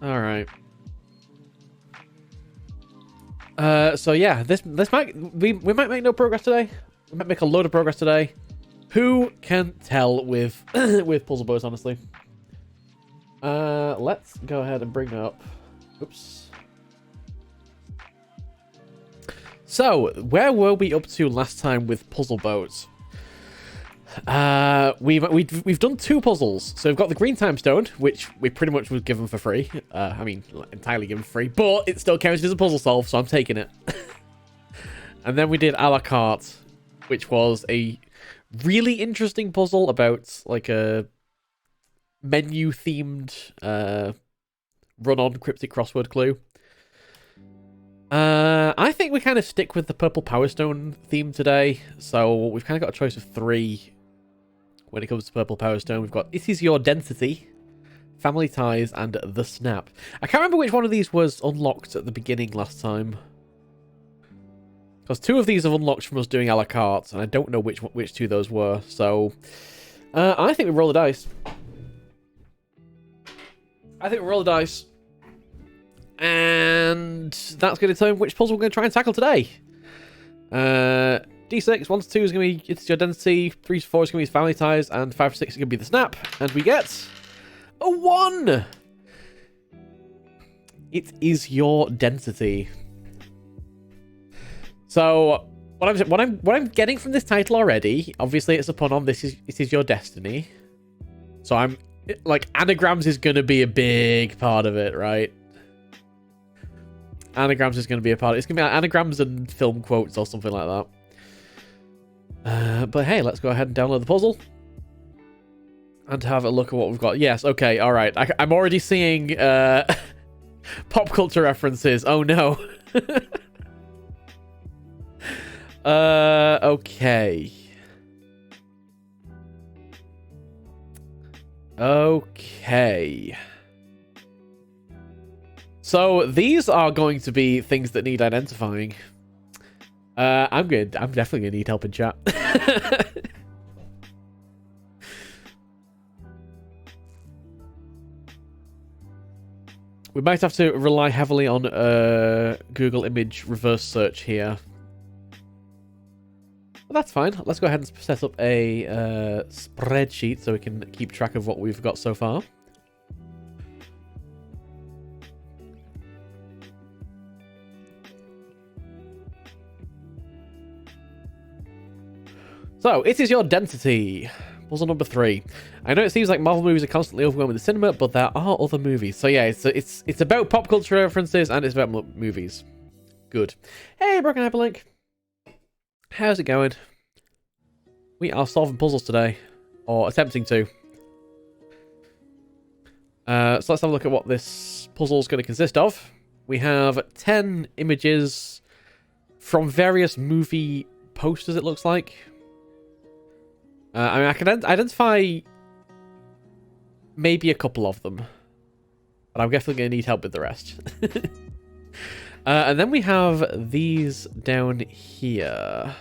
All right. So yeah, this might we might make no progress today. We might make a load of progress today. Who can tell with with puzzle bows, honestly? Let's go ahead and bring up. Oops. So, where were we up to last time with puzzle boats? We've done 2 puzzles. So we've got the green time stone, which we pretty much was given for free. I mean, entirely given for free, but it still counted as a puzzle solve, so I'm taking it. And then we did a la carte, which was a really interesting puzzle about like a menu themed run-on cryptic crossword clue. I think we kind of stick with the purple power stone theme today. So we've kind of got a choice of 3 when it comes to purple power stone. We've got It Is Your Density, Family Ties, and The Snap. I can't remember which one of these was unlocked at the beginning last time, because 2 of these have unlocked from us doing a la carte, and I don't know which 2 those were. So I think we roll the dice. And that's going to determine which puzzle we're going to try and tackle today. D6, 1 to 2 is going to be It's Your Density, 3 to 4 is going to be Family Ties, and 5 to 6 is going to be The Snap. And we get a 1! It is your density. So, what I'm getting from this title already, obviously it's a pun on It Is Your Destiny. So I'm, like, anagrams is going to be a big part of it, right? Anagrams is going to be a part. It's going to be like anagrams and film quotes or something like that. But hey, let's go ahead and download the puzzle and have a look at what we've got. Yes, okay, all right. I'm already seeing pop culture references. Oh no. Okay. Okay. So these are going to be things that need identifying. I'm definitely gonna need help in chat. We might have to rely heavily on Google image reverse search here. But that's fine. Let's go ahead and set up a spreadsheet so we can keep track of what we've got so far. So, It Is Your Density. Puzzle number 3. I know it seems like Marvel movies are constantly overwhelming the cinema, but there are other movies. So yeah, it's about pop culture references and it's about movies. Good. Hey, Broken Hyperlink. How's it going? We are solving puzzles today, or attempting to. So let's have a look at what this puzzle is going to consist of. We have 10 images from various movie posters, it looks like. I mean, I can identify maybe a couple of them, but I'm definitely going to need help with the rest. And then we have these down here.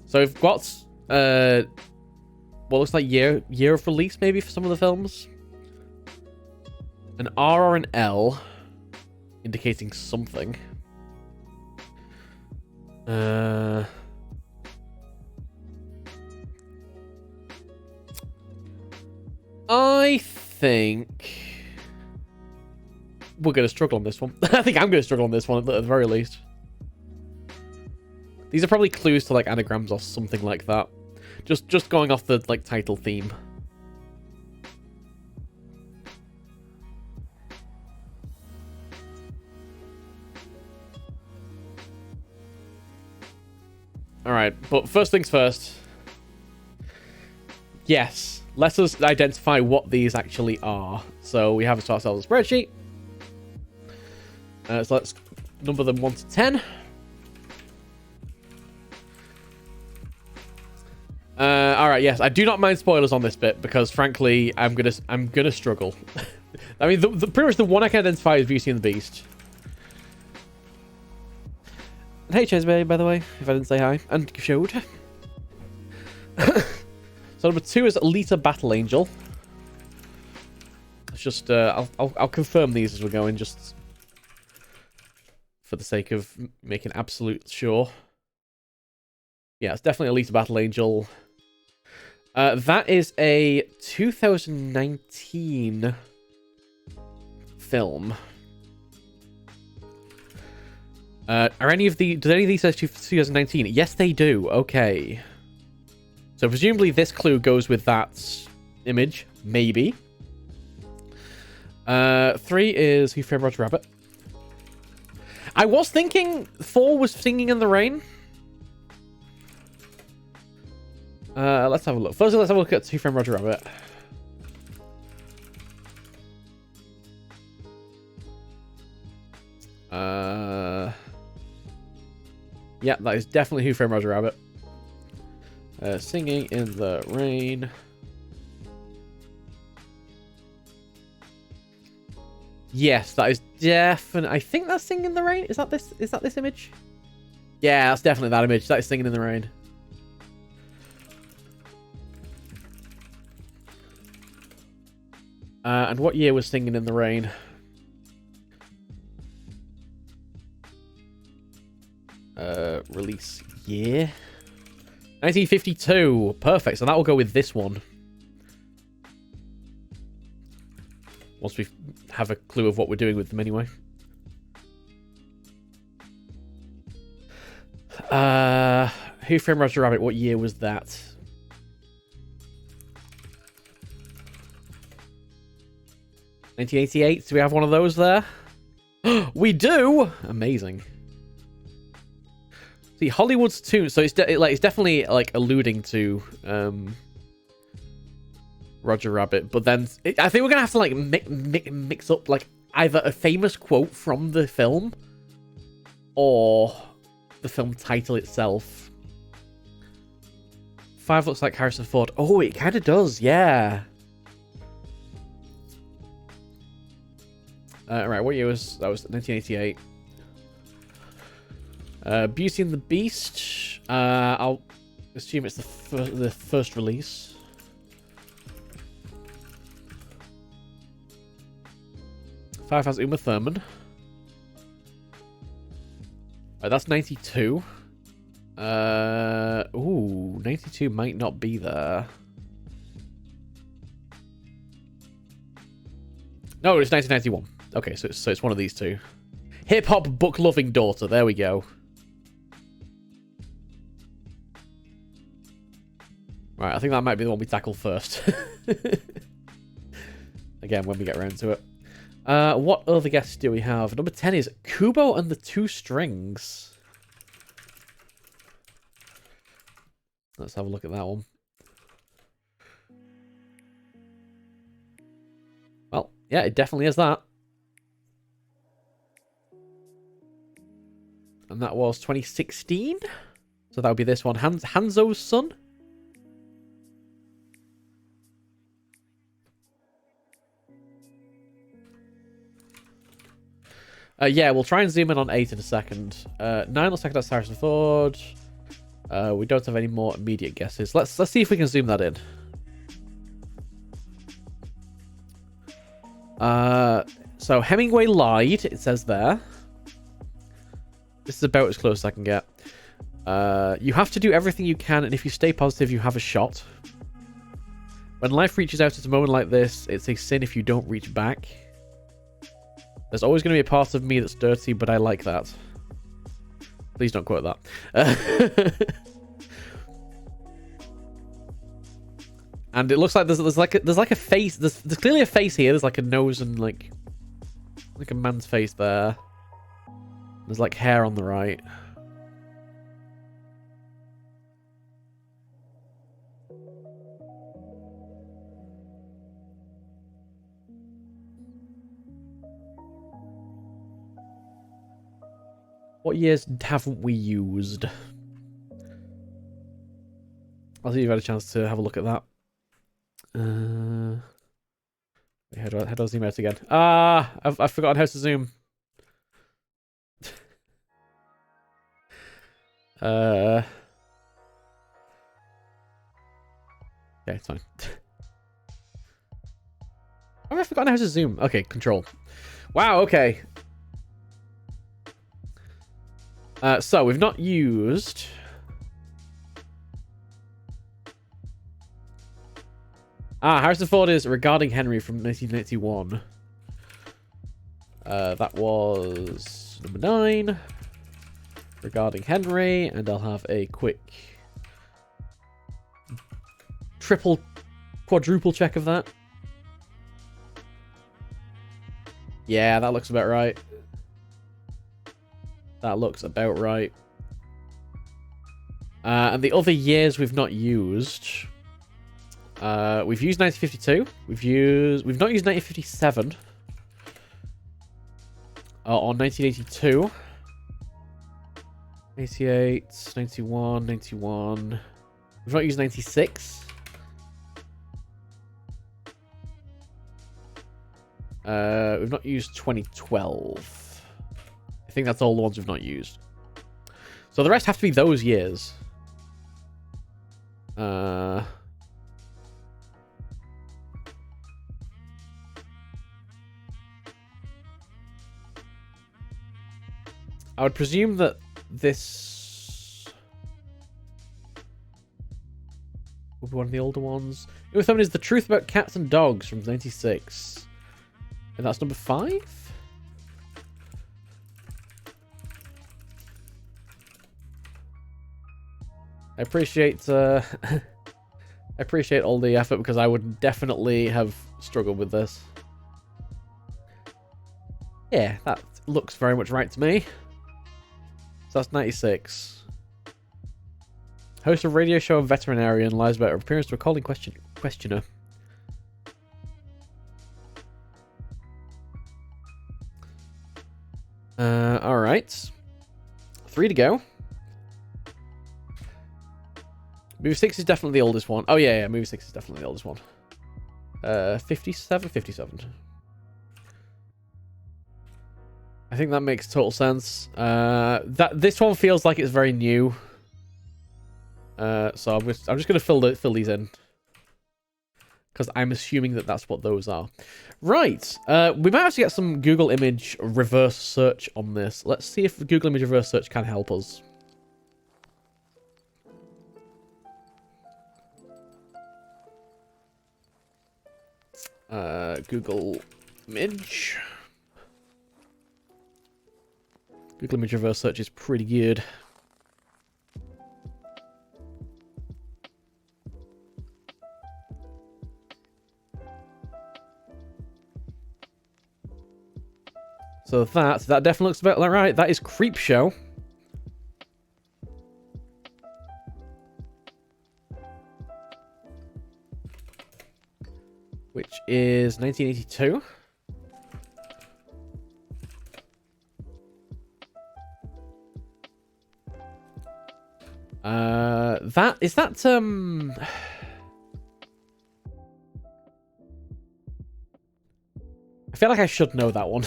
So we've got what looks like year of release maybe for some of the films. An R or an L, indicating something. I think we're going to struggle on this one. I think I'm going to struggle on this one at the very least. These are probably clues to like anagrams or something like that. Just going off the like title theme. All right, but first things first. Yes. Let us identify what these actually are. So we have ourselves a spreadsheet. So let's number them 1 to 10. All right, yes, I do not mind spoilers on this bit because, frankly, I'm gonna struggle. I mean, pretty much the one I can identify is Beauty and the Beast. And hey, Chesbay, by the way, if I didn't say hi, and showed. So number 2 is Alita Battle Angel. It's just I'll confirm these as we're going, just for the sake of making absolute sure. Yeah, it's definitely Elite Battle Angel. That is a 2019 film. Do any of these say 2019? Yes, they do. Okay. So presumably this clue goes with that image. Maybe. 3 is Who Framed Roger Rabbit. I was thinking 4 was Singing in the Rain. Let's have a look. First, let's have a look at Who Framed Roger Rabbit. Yeah, that is definitely Who Framed Roger Rabbit. Singing in the Rain. Yes, that is definitely. I think that's Singing in the Rain. Is that this? Is that this image? Yeah, that's definitely that image. That is Singing in the Rain. And what year was Singing in the Rain? Release year? 1952. Perfect. So that will go with this one. Once we have a clue of what we're doing with them anyway. Who Framed Roger Rabbit? What year was that? $1988. Do we have one of those there? We do! Amazing. See, Hollywood's too. So it's definitely like alluding to Roger Rabbit, but then I think we're gonna have to like mix up like either a famous quote from the film or the film title itself. 5 looks like Harrison Ford. Oh, it kind of does, yeah. Right, what year was that? Was 1988. Beauty and the Beast. I'll assume it's the first release. Five has Uma Thurman. That's 92. Ooh, 92 might not be there. No, it's 1991. Okay, so it's one of these two. Hip hop book loving daughter. There we go. Right, I think that might be the one we tackle first. Again, when we get around to it. What other guests do we have? Number 10 is Kubo and the Two Strings. Let's have a look at that one. Well, yeah, it definitely is that. And that was 2016. So that would be this one. Hanzo's son. Yeah, we'll try and zoom in on 8 in a second. 9 looks like that's Harrison Ford. We don't have any more immediate guesses. Let's see if we can zoom that in. So Hemingway lied, it says there. This is about as close as I can get. You have to do everything you can, and if you stay positive, you have a shot. When life reaches out at a moment like this, it's a sin if you don't reach back. There's always going to be a part of me that's dirty, but I like that. Please don't quote that. And it looks like there's like a face. There's clearly a face here. There's like a nose and like a man's face there. There's like hair on the right. What years haven't we used? I'll see if you've had a chance to have a look at that. How do I zoom out again? I've forgotten how to zoom. Okay, it's fine. Have I forgotten how to zoom? Okay, control. Wow, okay. So, we've not used... Harrison Ford is Regarding Henry from 1991. That was number 9. Regarding Henry, and I'll have a quick triple, quadruple check of that. Yeah, that looks about right. That looks about right. And the other years we've not used. We've used 1952. We've not used 1957. Or 1982. 88, 91, 91. We've not used 96. We've not used 2012. I think that's all the ones we've not used. So the rest have to be those years. I would presume that this will be one of the older ones. Uma Thurman is The Truth About Cats and Dogs from 96. And that's number 5? I appreciate I appreciate all the effort because I would definitely have struggled with this. Yeah, that looks very much right to me. So that's 96. Host of radio show and veterinarian lies about her appearance to a calling questioner. Alright. 3 to go. Movie 6 is definitely the oldest one. Oh, yeah, movie 6 is definitely the oldest one. 57? 57. I think that makes total sense. This one feels like it's very new. So I'm just going to fill these in. Because I'm assuming that that's what those are. Right. We might have to get some Google image reverse search on this. Let's see if Google image reverse search can help us. Google image. Google image reverse search is pretty good. So that definitely looks about right. That is Creepshow. Which is 1982. Is that I feel like I should know that one.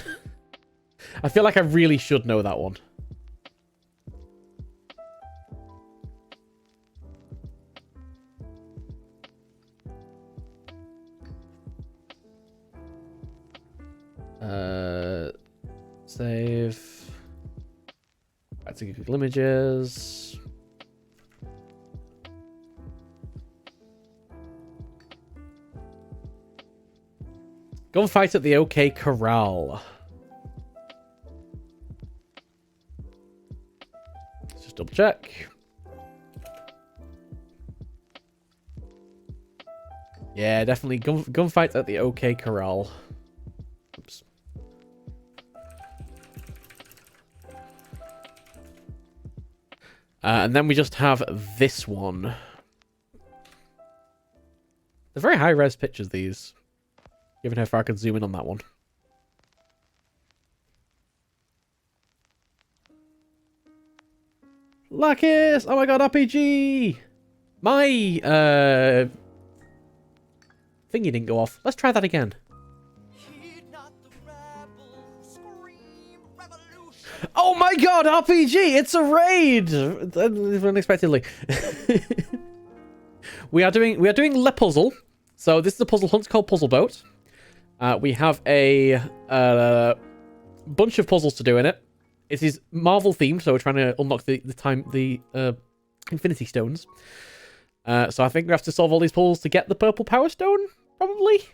I feel like I really should know that one. Save. Back to Google Images. Gunfight at the OK Corral. Let's just double check. Yeah, definitely gunfight at the OK Corral. Oops. And then we just have this one. They're very high-res pictures, these. Given how far I can zoom in on that one. Lacus! Oh my god, RPG! My, thingy didn't go off. Let's try that again. Oh my god, RPG! It's a raid! Unexpectedly. we are doing Le Puzzle. So this is a puzzle hunt called Puzzle Boat. We have a bunch of puzzles to do in it. It is Marvel themed, so we're trying to unlock the Infinity Stones. So I think we have to solve all these puzzles to get the purple Power Stone, probably.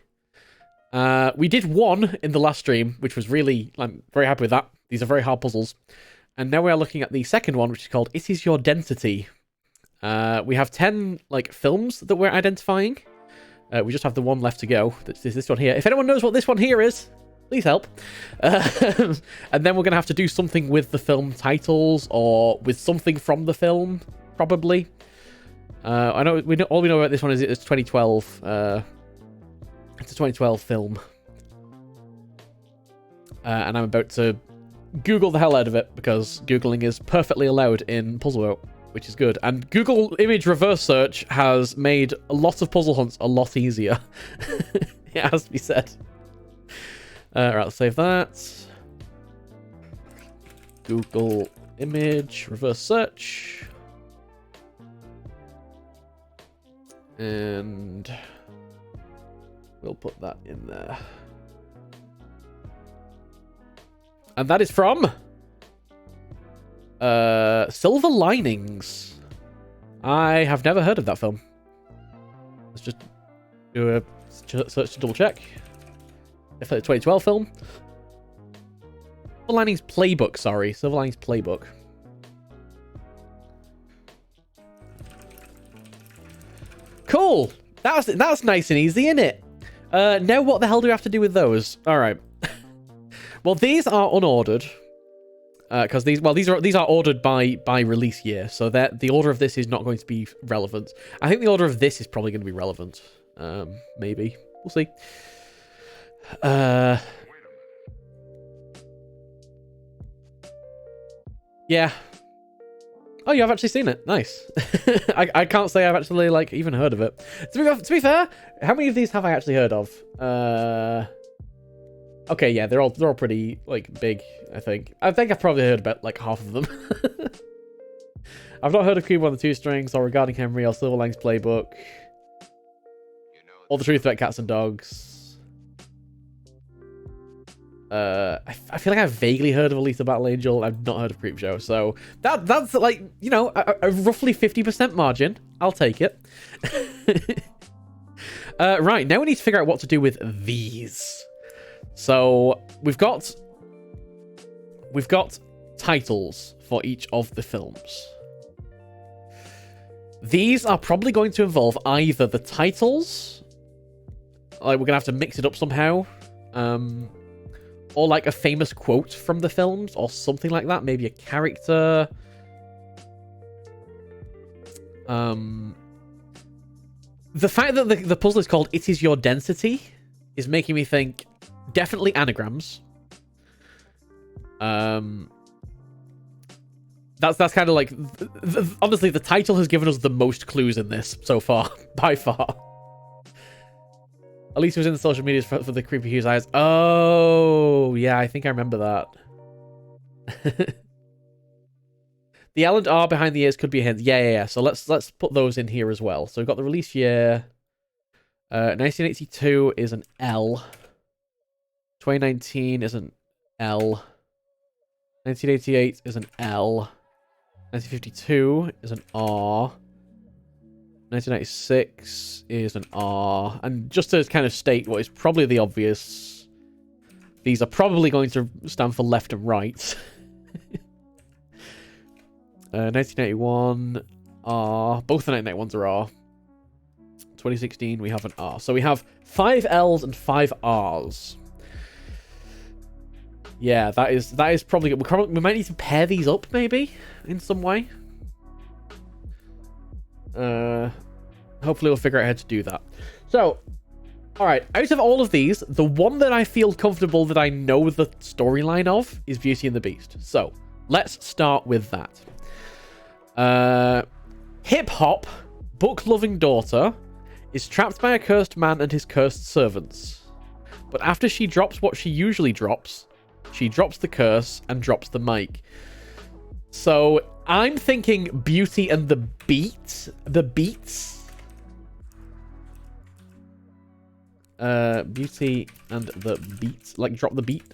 We did one in the last stream, which was really, I'm very happy with that. These are very hard puzzles. And now we are looking at the second one, which is called It Is Your Density. We have 10 like films that we're identifying. We just have the one left to go. That's this one here. If anyone knows what this one here is, please help. And then we're going to have to do something with the film titles or with something from the film, probably. I know all we know about this one is it's 2012. It's a 2012 film. And I'm about to Google the hell out of it because Googling is perfectly allowed in Puzzle Boat, which is good. And Google image reverse search has made a lot of puzzle hunts a lot easier. It has to be said. Right, let's save that. Google image reverse search. And we'll put that in there. And that is from Silver Linings. I have never heard of that film. Let's just do a search to double check. If it's a 2012 film. Silver Linings Playbook, sorry. Silver Linings Playbook. Cool. That's nice and easy, isn't it? Now what the hell do we have to do with those? All right. Well, these are unordered. Because these are ordered by release year, so that the order of this is not going to be relevant. I think the order of this is probably going to be relevant. Maybe. We'll see. Yeah. Oh, you have actually seen it. Nice. I can't say I've actually like even heard of it. To be fair, how many of these have I actually heard of? Okay, yeah, they're all pretty like big. I think I've probably heard about like half of them. I've not heard of Cube on the Two Strings or Regarding Henry or Silver Linings Playbook. All the Truth About Cats and Dogs. I feel like I've vaguely heard of Alita Battle Angel. I've not heard of Creepshow, so that's like, you know, a roughly 50% margin. I'll take it. Right, now we need to figure out what to do with these. So we've got titles for each of the films. These are probably going to involve either the titles, like we're gonna have to mix it up somehow, or like a famous quote from the films or something like that. Maybe a character. The fact that the puzzle is called It Is Your Density is making me think definitely anagrams. That's kind of like honestly the title has given us the most clues in this so far by far. Elisa was in the social medias for the creepy Hughes eyes. Oh yeah, I think I remember that. The L and R behind the ears could be a hint. Yeah. So let's put those in here as well. So we've got the release year. 1982 is an L. 2019 is an L. 1988 is an L. 1952 is an R. 1996 is an R. And just to kind of state what is probably the obvious, these are probably going to stand for left and right. 1981 R. Both the 1981s are R. 2016 we have an R. So we have 5 L's and 5 R's. Yeah, that is probably good. We might need to pair these up, maybe, in some way. Hopefully we'll figure out how to do that. So, alright, out of all of these, the one that I feel comfortable that I know the storyline of is Beauty and the Beast. So, let's start with that. Hip-hop, book-loving daughter, is trapped by a cursed man and his cursed servants. But after she drops what she usually drops, she drops the curse and drops the mic. So I'm thinking Beauty and the Beat. The Beats. Beauty and the Beat. Like, drop the beat.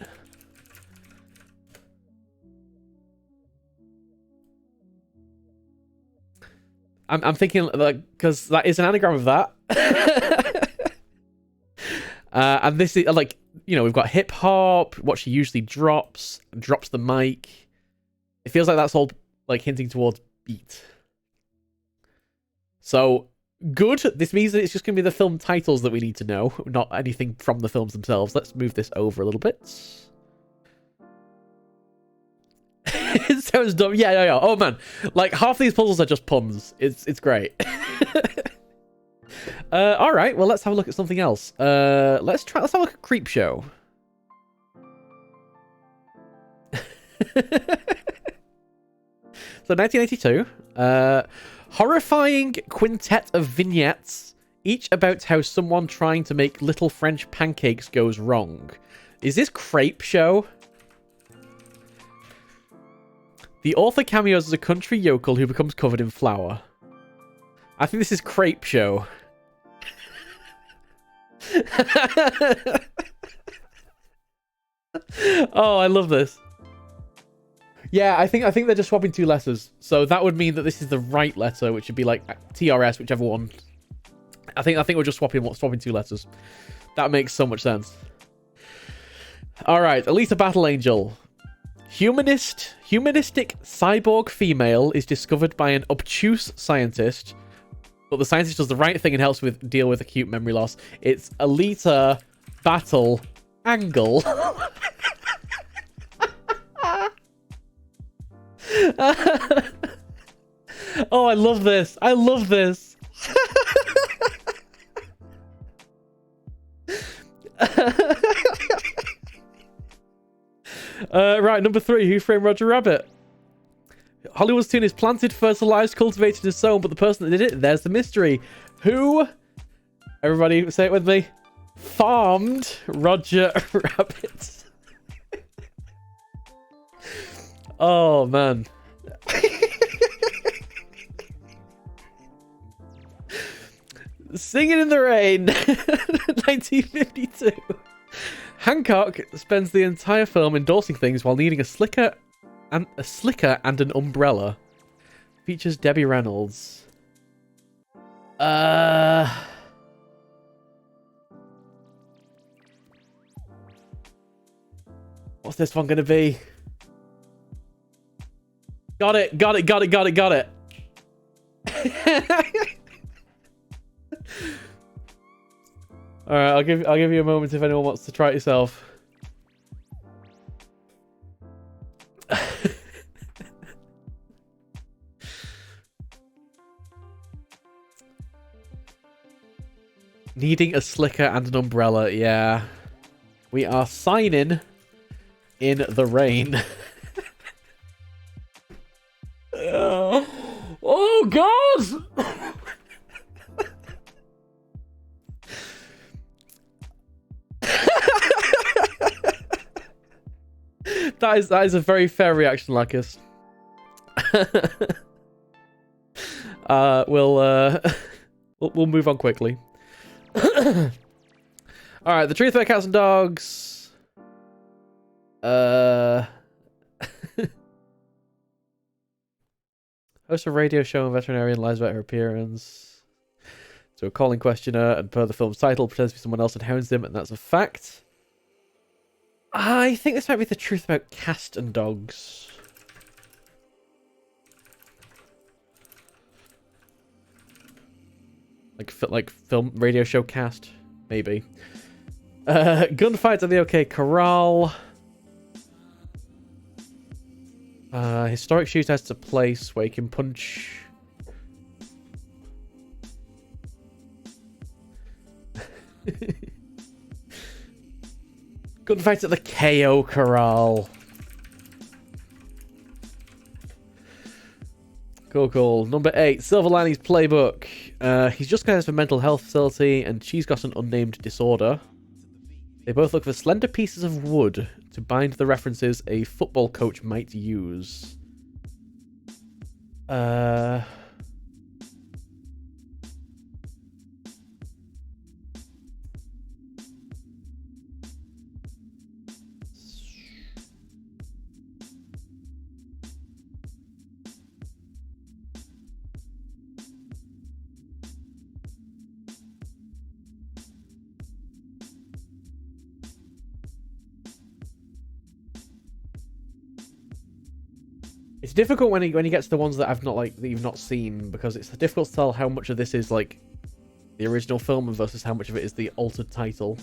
I'm thinking, like, because that is an anagram of that. And this is, like, you know, we've got hip hop, what she usually drops the mic. It feels like that's all, like, hinting towards beat. So, good. This means that it's just going to be the film titles that we need to know, not anything from the films themselves. Let's move this over a little bit. It sounds dumb. Yeah. Oh, man. Like, half these puzzles are just puns. It's great. All right. Well, let's have a look at something else. Let's have a look at Creep Show. So 1982, horrifying quintet of vignettes, each about how someone trying to make little French pancakes goes wrong. Is this Crepe Show? The author cameos as a country yokel who becomes covered in flour. I think this is Crepe Show. Oh, I love this. Yeah, I think they're just swapping two letters. So that would mean that this is the right letter, which would be like TRS, whichever one. I think we're just swapping two letters. That makes so much sense. All right, Alita Battle Angel. Humanistic cyborg female is discovered by an obtuse scientist, but the scientist does the right thing and helps deal with acute memory loss. It's Alita Battle Angle. Oh, I love this. I love this. Right, number 3. Who Framed Roger Rabbit? Hollywood's tune is planted, fertilized, cultivated, and sown, but the person that did it, there's the mystery. Who? Everybody say it with me. Farmed Roger Rabbit. Oh, man. Singing in the Rain. 1952. Hancock spends the entire film endorsing things while needing a slicker and an umbrella. Features Debbie Reynolds. What's this one gonna be? Got it. All right, I'll give you a moment if anyone wants to try it yourself. Needing a slicker and an umbrella, yeah. We are signing in the rain. Oh, God! That is a very fair reaction, Lacus. We'll move on quickly. All right, The Truth About Cats and Dogs. Hosts a radio show and veterinarian lies about her appearance. So a calling questioner, and per the film's title, pretends to be someone else and hounds him, and that's a fact. I think this might be The Truth About Cats and Dogs. Like film radio show cast, maybe. Gunfights at the OK Corral. Historic shootouts to place where you can punch. Gunfights at the KO Corral. Cool. Number 8, Silver Linings Playbook. He's just got out of a mental health facility, and she's got an unnamed disorder. They both look for slender pieces of wood to bind the references a football coach might use. It's difficult when you get to the ones that that you've not seen, because it's difficult to tell how much of this is like the original film versus how much of it is the altered title.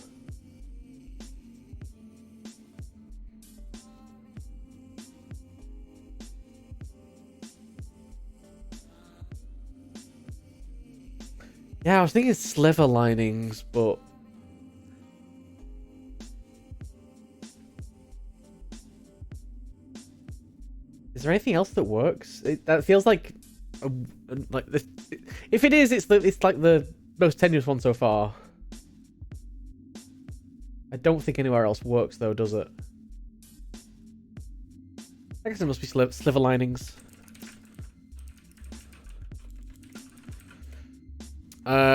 Yeah, I was thinking sliver linings, but is there anything else that works? That feels like this. If it is, it's like the most tenuous one so far. I don't think anywhere else works though, does it? I guess it must be sliver linings.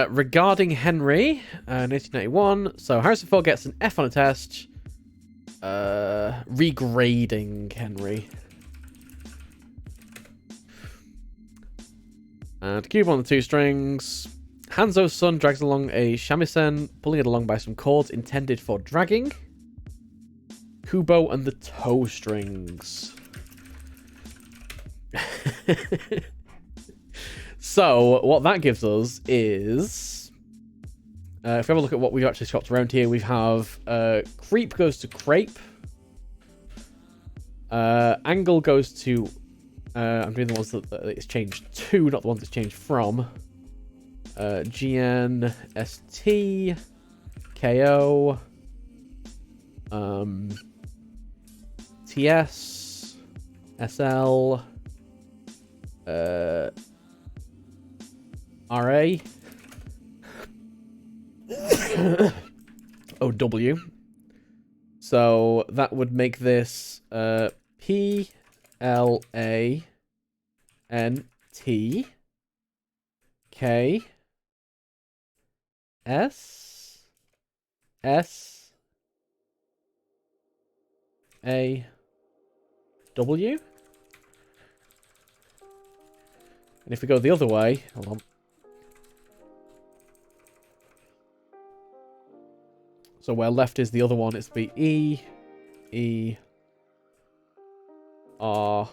Regarding Henry, 1991. So Harrison Ford gets an F on a test. Regrading Henry. And cube on the 2 strings. Hanzo's son drags along a shamisen, pulling it along by some cords intended for dragging. Kubo and the toe strings. So, what that gives us is... if we have a look at what we've actually swapped around here, we have creep goes to crepe. Angle goes to... I'm doing the ones that it's changed to, not the ones it's changed from. GN, ST, KO, TS, SL, RA, OW. So that would make this P, L, A, N, T, K, S, S, A, W. And if we go the other way, hold on. So where left is the other one, it's be E, E, R,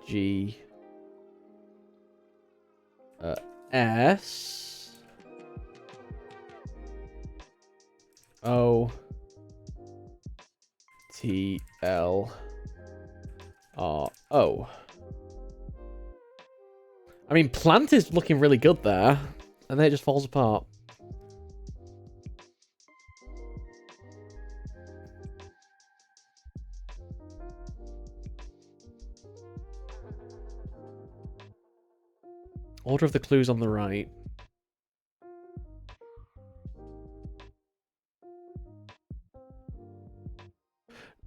G, S, O, T, L, R, O. I mean, plant is looking really good there, and then it just falls apart. Order of the clues on the right.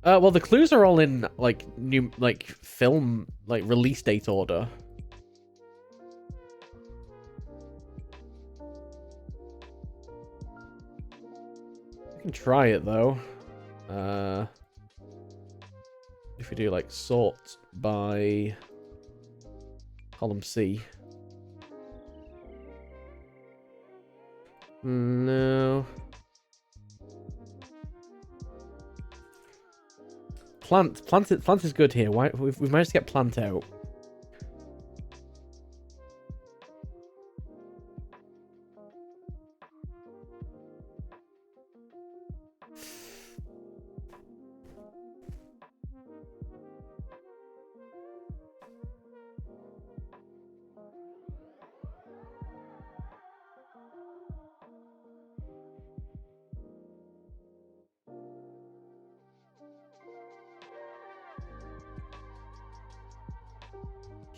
Well, the clues are all in like new, like film, like release date order. We can try it though. If we do like sort by column C. No. Plant is good here. Why we've managed to get plant out.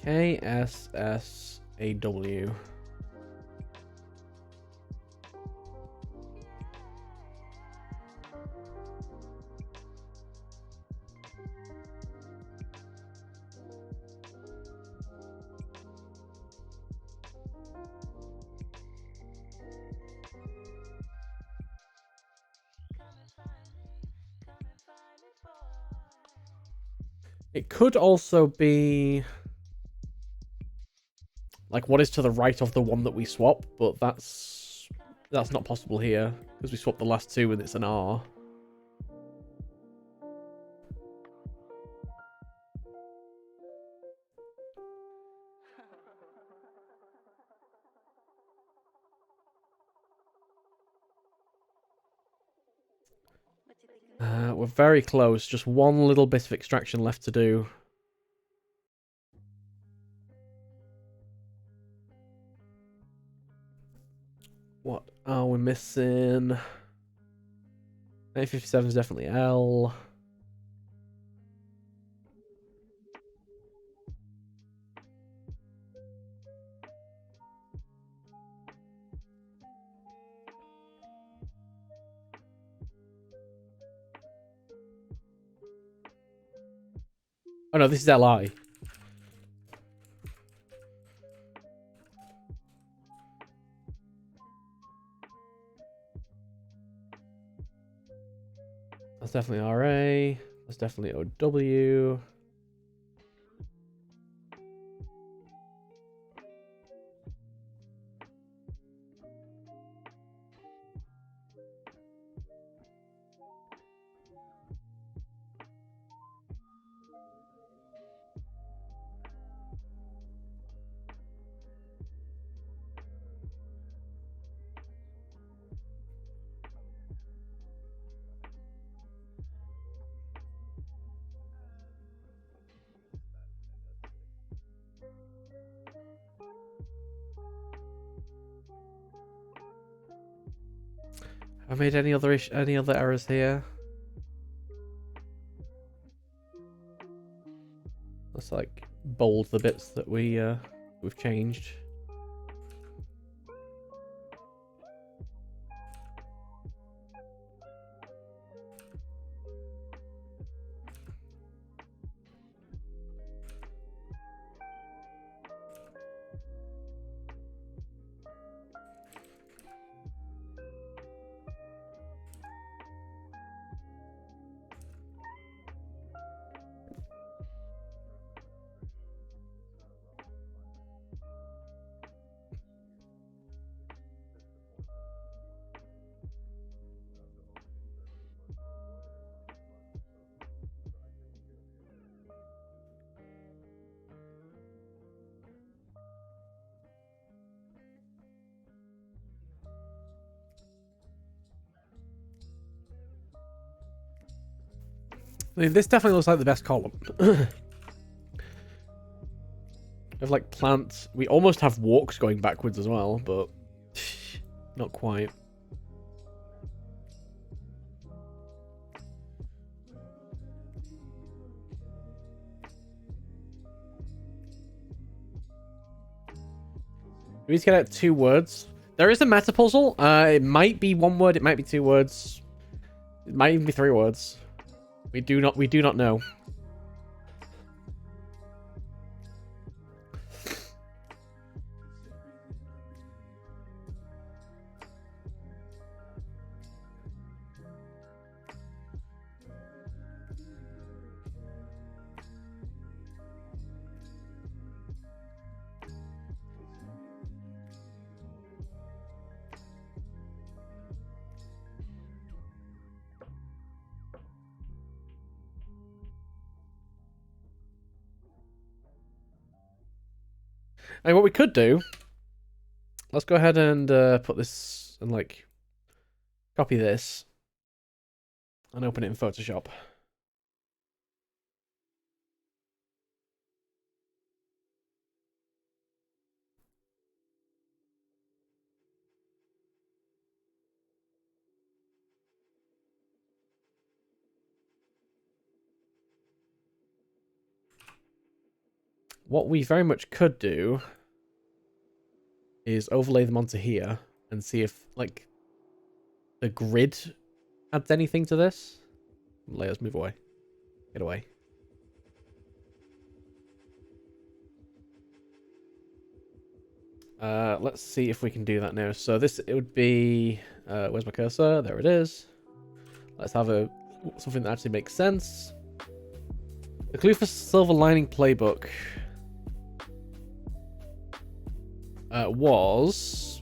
KSSAW. It could also be like what is to the right of the one that we swap, but that's not possible here because we swapped the last two and it's an R. We're very close. Just one little bit of extraction left to do. What are we missing? 957 is definitely L. Oh no, this is LI. That's definitely RA. That's definitely OW. Have I made any other errors here? Let's like bold the bits that we've changed. I mean, this definitely looks like the best column. We have like plants. We almost have walks going backwards as well, but not quite. We need to get out 2 words. There is a meta puzzle. It might be 1 word. It might be 2 words. It might even be 3 words. We do not know. I mean, what we could do, let's go ahead and put this and like copy this and open it in Photoshop. What we very much could do is overlay them onto here and see if like the grid adds anything to this. Layers, move away. Get away. Let's see if we can do that now. So this, it would be, where's my cursor? There it is. Let's have something that actually makes sense. The clue for Silver Lining Playbook was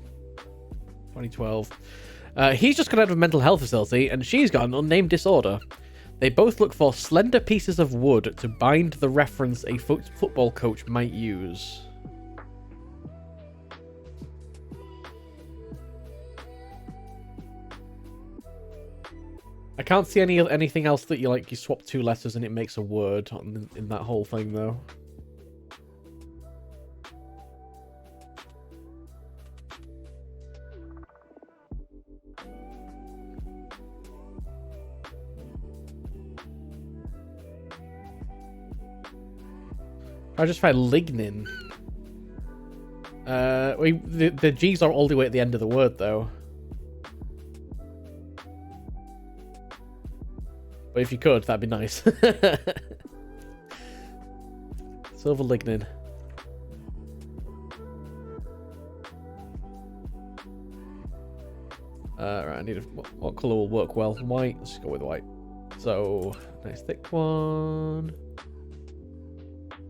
2012. He's just got out of a mental health facility, and she's got an unnamed disorder. They both look for slender pieces of wood to bind the reference a football coach might use. I can't see anything else that you swap 2 letters and it makes a word in that whole thing though. I just find lignin. The G's are all the way at the end of the word though. But if you could, that'd be nice. Silver lignin. Right, I need what colour will work well? White. Let's just go with white. So, nice thick one.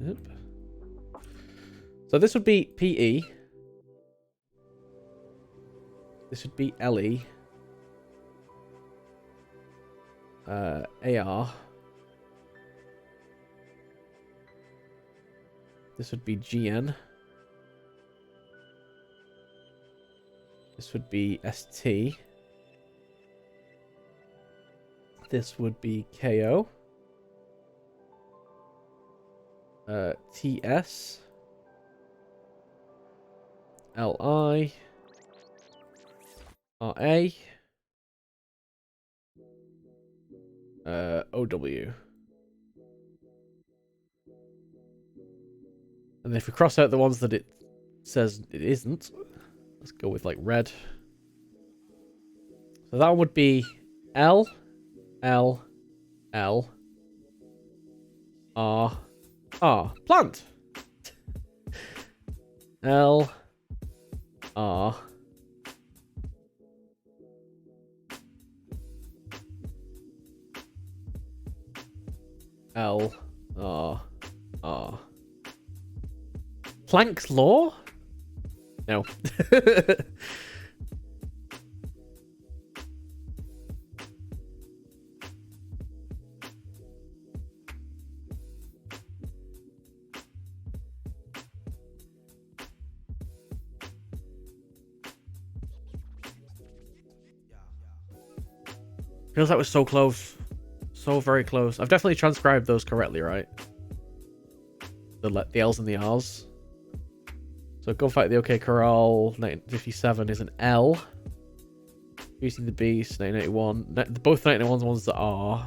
Yep. So this would be PE. This would be LE. AR. This would be GN. This would be ST. This would be KO. TS. LI. RA. OW. And if we cross out the ones that it says it isn't, let's go with like red. So that would be L, L, L, R, R. Plant. L, R. L, R, R. Planck's law? No. Feels like we're so close. So very close. I've definitely transcribed those correctly, right? The L's and the R's. So Go Fight the OK Corral, 1957 is an L. Beauty and the Beast, 1981. Both 1981's ones that are.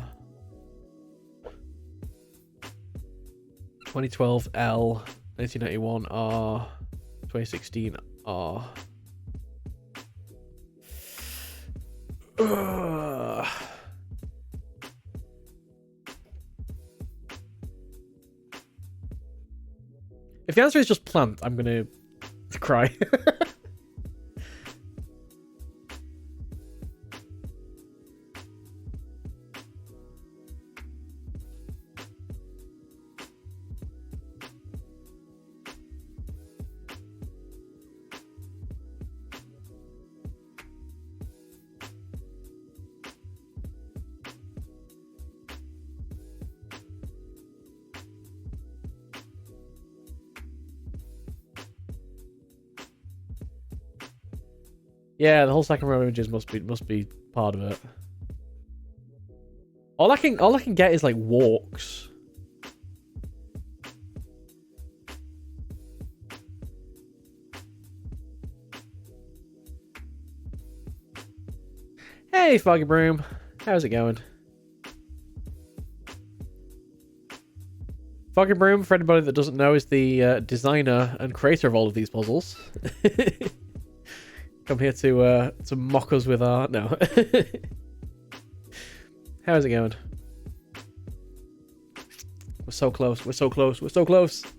2012 L. 1991 R. 2016 R. Ugh. If the answer is just plant, I'm gonna cry. Yeah, the whole second row of images must be part of it. All I can get is like walks. Hey, Foggy Broom, how's it going? Foggy Broom, for anybody that doesn't know, is the designer and creator of all of these puzzles. Come here to mock us with our... No. How's it going? We're so close. We're so close. We're so close. I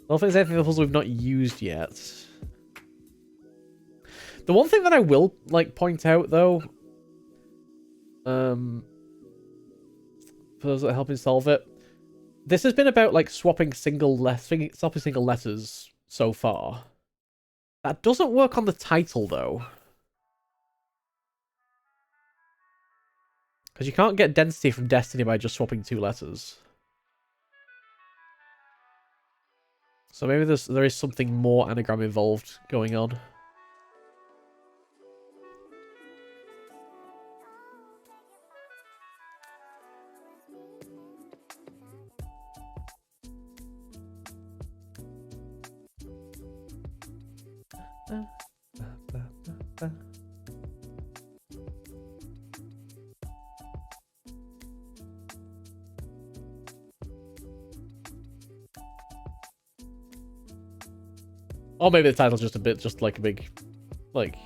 don't think there's anything in the puzzle we've not used yet. The one thing that I will like point out though, for those that are helping solve it, this has been about like swapping single letters so far. That doesn't work on the title though, because you can't get density from Destiny by just swapping 2 letters. So maybe there is something more anagram involved going on. Or maybe the title's just a bit, just like a big, like...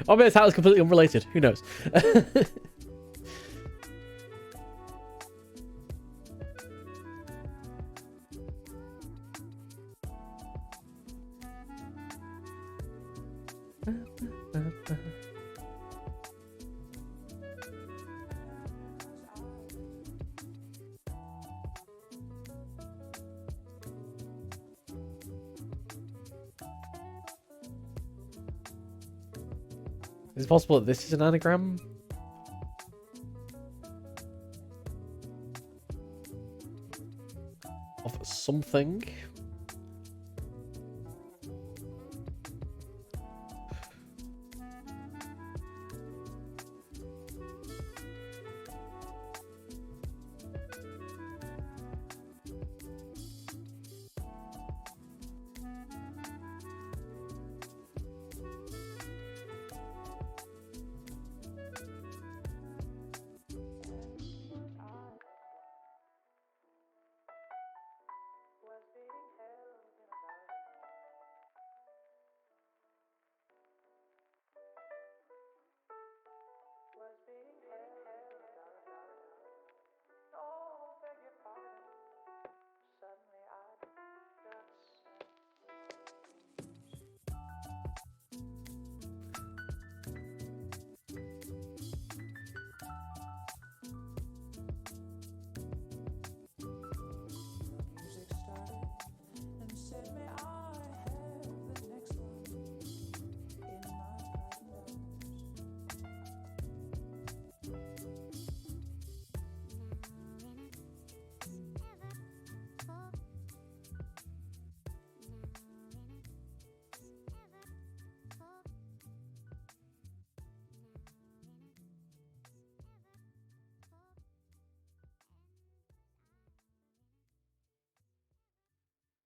Or maybe the title's completely unrelated. Who knows? Is it possible that this is an anagram? Of something?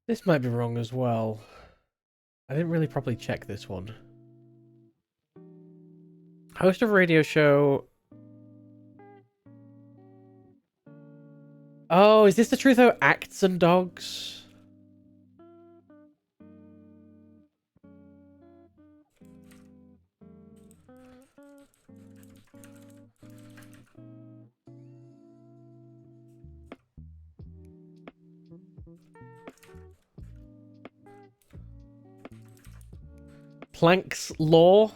This might be wrong as well. I didn't really properly check this one. Host of a radio show. Oh, is this the truth though? Acts and Dogs? Planck's Law?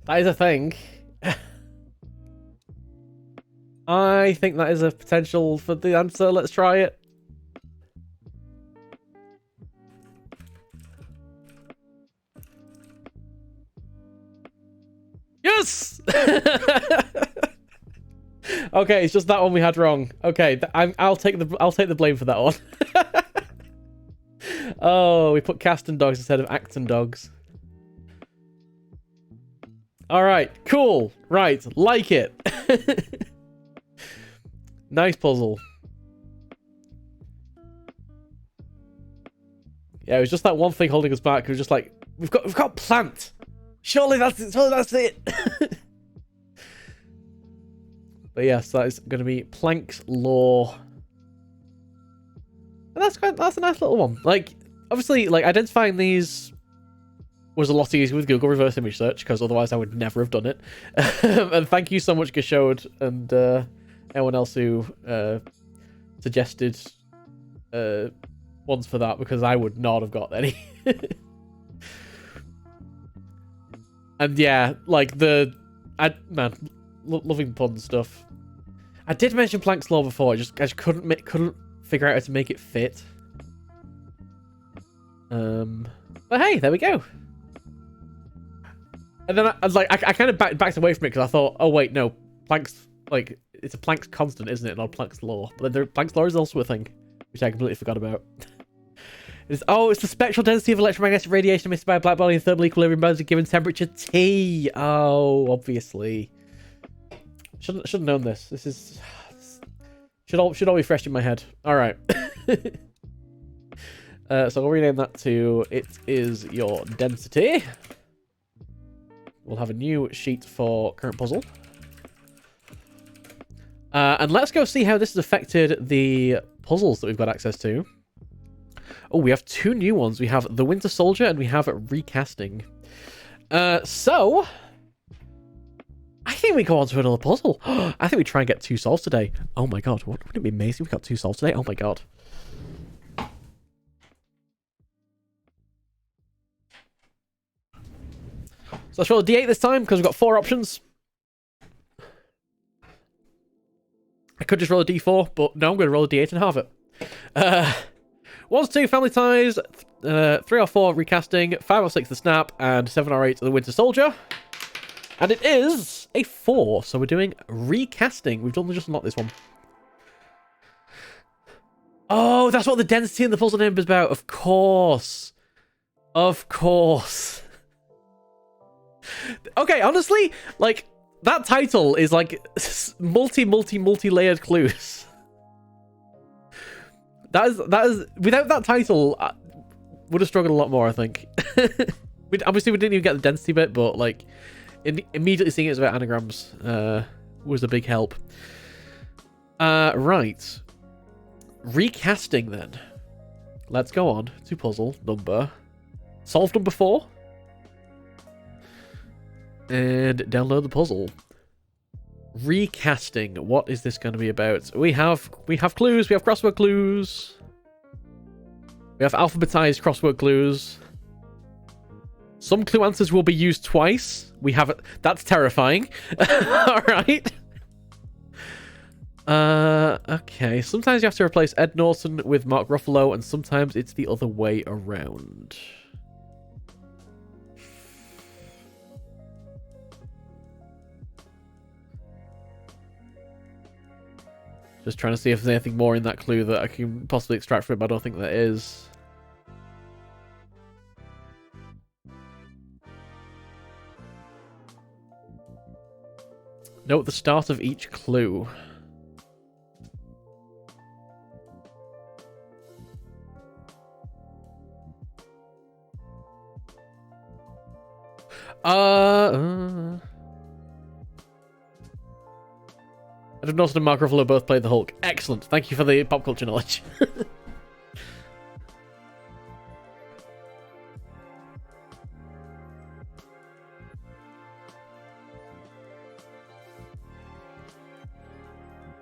That is a thing. I think that is a potential for the answer. Let's try it. Yes! Okay, it's just that one we had wrong. Okay, I'll take the blame for that one. Oh, we put Cast and Dogs instead of Acts and Dogs. All right, cool. Right, like it. Nice puzzle. Yeah, it was just that one thing holding us back. It was just like we've got plant. Surely that's it. Surely that's it. But yes, that is going to be Planck's Law. And that's a nice little one. Like, obviously, like identifying these was a lot easier with Google reverse image search, because otherwise I would never have done it. And thank you so much, Gashode, and anyone else who suggested ones for that, because I would not have got any. And yeah, like loving pun stuff. I did mention Planck's Law before. I just couldn't figure out how to make it fit. But hey, there we go. And then I was like, I kind of backed away from it because I thought, oh wait, no, Planck's like it's a Planck's constant, isn't it? Not Planck's Law. But then Planck's Law is also a thing, which I completely forgot about. It's the spectral density of electromagnetic radiation emitted by a black body in thermal equilibrium by a given temperature T. Oh, obviously. Should have known this. This is Should all be fresh in my head. All right. So I'll rename that to it is your density. We'll have a new sheet for current puzzle. And let's go see how this has affected the puzzles that we've got access to. Oh, we have 2 new ones. We have the Winter Soldier and we have Recasting. So I think we go on to another puzzle. I think we try and get 2 solves today. Oh my god, wouldn't it be amazing if we got 2 solves today? Oh my god. So let's roll a d8 this time, because we've got 4 options. I could just roll a d4, but no, I'm going to roll a d8 and halve it. 1 to 2, Family Ties. 3 or 4, Recasting. 5 or 6, The Snap. And 7 or 8, The Winter Soldier. And it is a 4, so we're doing Recasting. We've done just not this one. Oh, that's what the density in the puzzle name is about. Of course. Of course. Okay, honestly, like, that title is like multi-layered clues. That is without that title, I would have struggled a lot more, I think. Obviously, we didn't even get the density bit, but like immediately seeing it was about anagrams was a big help. Right. Recasting then. Let's go on to puzzle number. Solve number 4. And download the puzzle. Recasting. What is this going to be about? We have clues. We have crossword clues. We have alphabetized crossword clues. Some clue answers will be used twice. We have it. That's terrifying. All right. Okay. Sometimes you have to replace Ed Norton with Mark Ruffalo, and sometimes it's the other way around. Just trying to see if there's anything more in that clue that I can possibly extract from it, but I don't think there is. Note the start of each clue. Ed Norton and Mark Ruffalo both played the Hulk. Excellent. Thank you for the pop culture knowledge.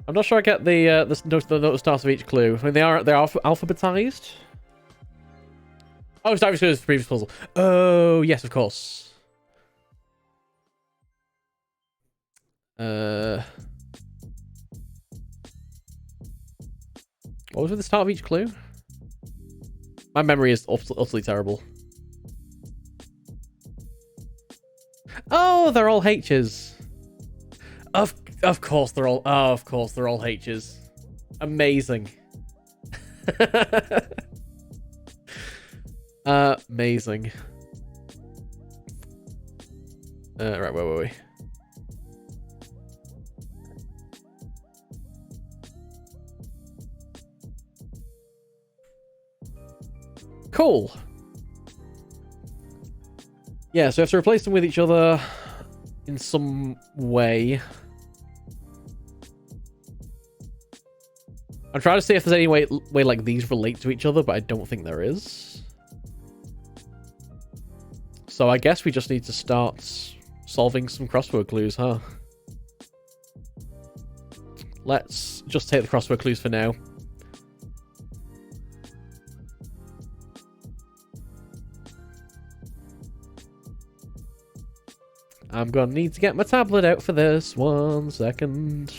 I'm not sure I get the note start of each clue. I mean, they're alphabetized. Oh, it's obviously the previous puzzle. Oh, yes, of course. What was at the start of each clue? My memory is utterly terrible. Oh, they're all H's. Of course they're all. Oh, of course they're all H's. Amazing. Amazing. Right, where were we? Cool. Yeah, so we have to replace them with each other in some way. I'm trying to see if there's any way like these relate to each other, but I don't think there is. So I guess we just need to start solving some crossword clues, huh? Let's just take the crossword clues for now. I'm gonna need to get my tablet out for this. 1 second.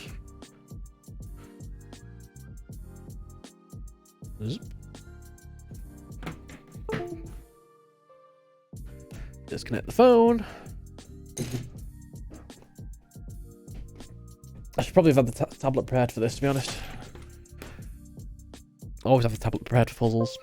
Disconnect the phone. I should probably have had the tablet prepared for this, to be honest. I always have the tablet prepared for puzzles.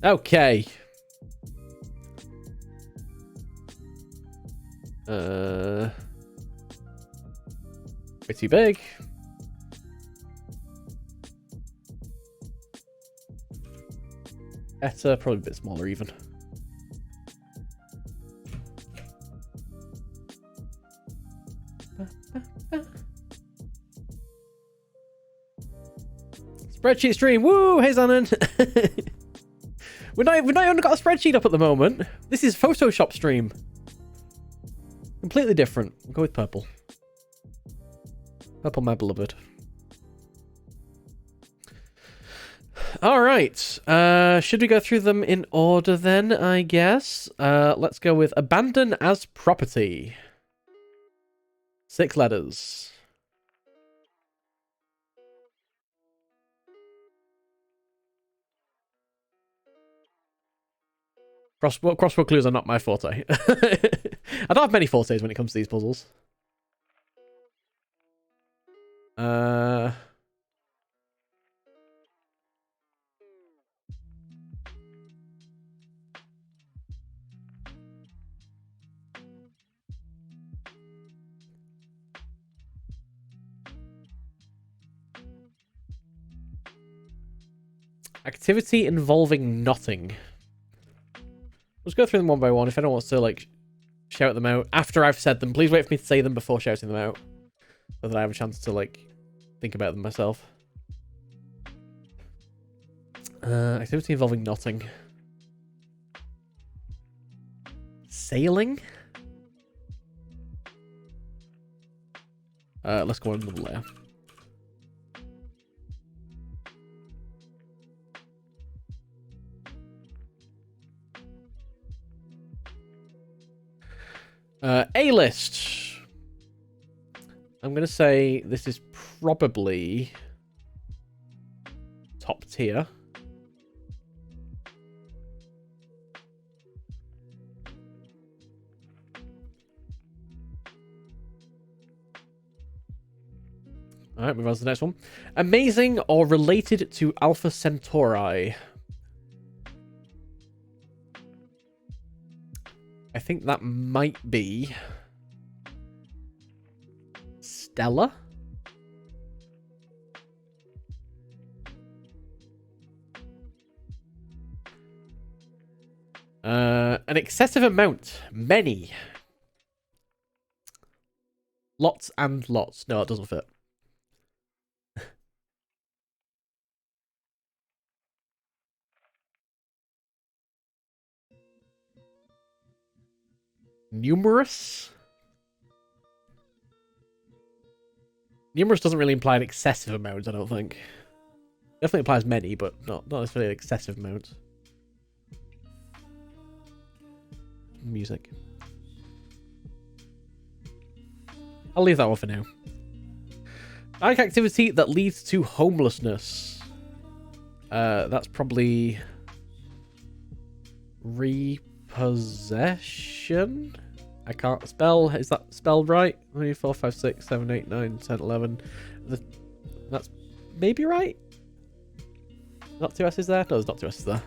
Okay. Pretty big. Better, probably a bit smaller even. Spreadsheet stream. Woo! Hey, Zanon. we're not even got a spreadsheet up at the moment. This is Photoshop stream. Completely different. We'll go with purple. Purple, my beloved. All right. Should we go through them in order then, I guess? Let's go with abandon as property. 6 letters. Crossword clues are not my forte. I don't have many fortes when it comes to these puzzles. Activity involving knotting. Let's go through them one by one. If anyone wants to, like, shout them out after I've said them, please wait for me to say them before shouting them out, so that I have a chance to, like, think about them myself. Activity involving knotting. Sailing? Let's go on another layer. A-list. I'm going to say this is probably top tier. Alright, move on to the next one. Amazing or related to Alpha Centauri. I think that might be Stella. An excessive amount. Many. Lots and lots. No, it doesn't fit. Numerous? Numerous doesn't really imply an excessive amount, I don't think. Definitely implies many, but not necessarily an excessive amount. Music. I'll leave that one for now. Like activity that leads to homelessness. That's probably repossession. I can't spell. Is that spelled right? 3, 4, 5, 6, 7, 8, 9, 10, 11. That's maybe right. Not 2 S's there? No, there's not 2 S's there.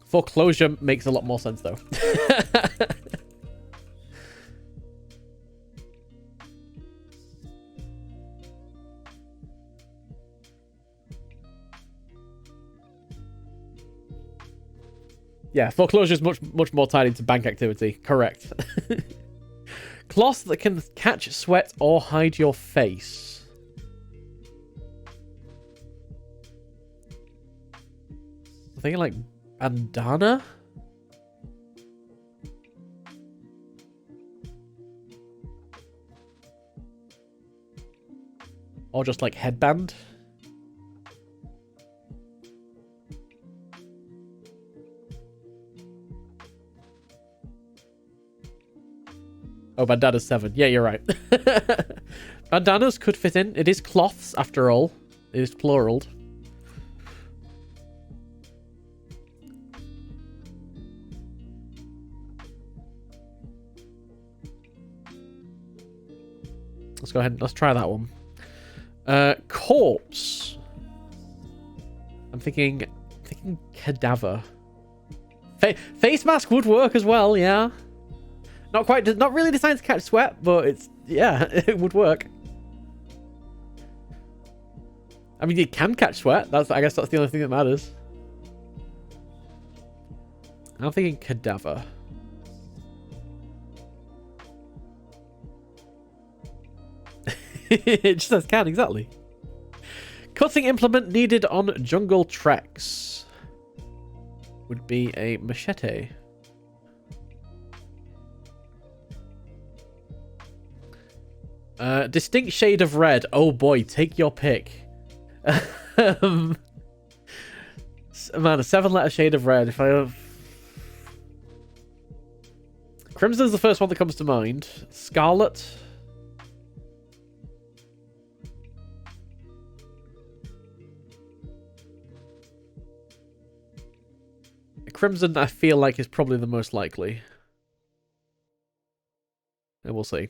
Foreclosure makes a lot more sense though. Yeah, foreclosure is much more tied into bank activity. Correct. Cloth that can catch sweat or hide your face. I'm thinking like bandana? Or just like headband? Oh, bandana's 7. Yeah, you're right. Bandanas could fit in. It is cloths, after all. It is plural. Let's go ahead and let's try that one. Corpse. I'm thinking cadaver. Face mask would work as well, yeah. Not really designed to catch sweat, but it's, yeah, it would work. I mean, you can catch sweat. I guess that's the only thing that matters. I'm thinking cadaver. It just says can, exactly. Cutting implement needed on jungle treks would be a machete. Distinct shade of red. Oh boy, take your pick. Man, a 7-letter shade of red. If I have... Crimson's the first one that comes to mind. Scarlet. Crimson, I feel like, is probably the most likely. And we'll see.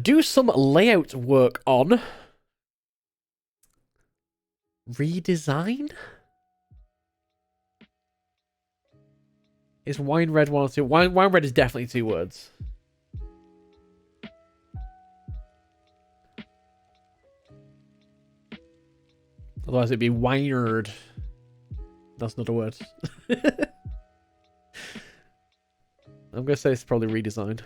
Do some layout work on... Redesign? Is wine red one or two? Wine red is definitely 2 words. Otherwise it'd be winered. That's not a word. I'm gonna say it's probably redesigned.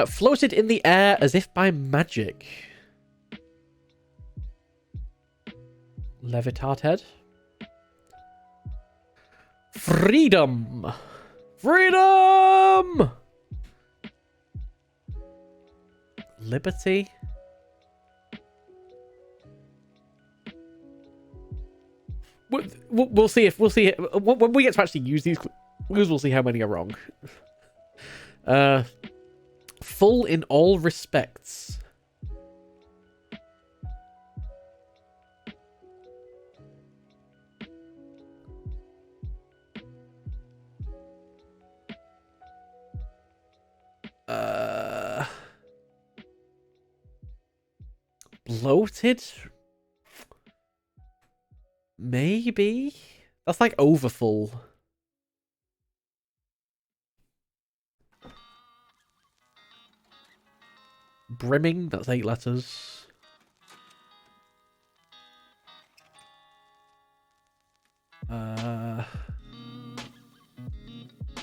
Floated in the air as if by magic. Levitard head. Freedom! Freedom! Liberty? We'll see if when we get to actually use these clues, we'll see how many are wrong. Full in all respects. Bloated? Maybe? That's like overfull. Brimming, that's 8 letters.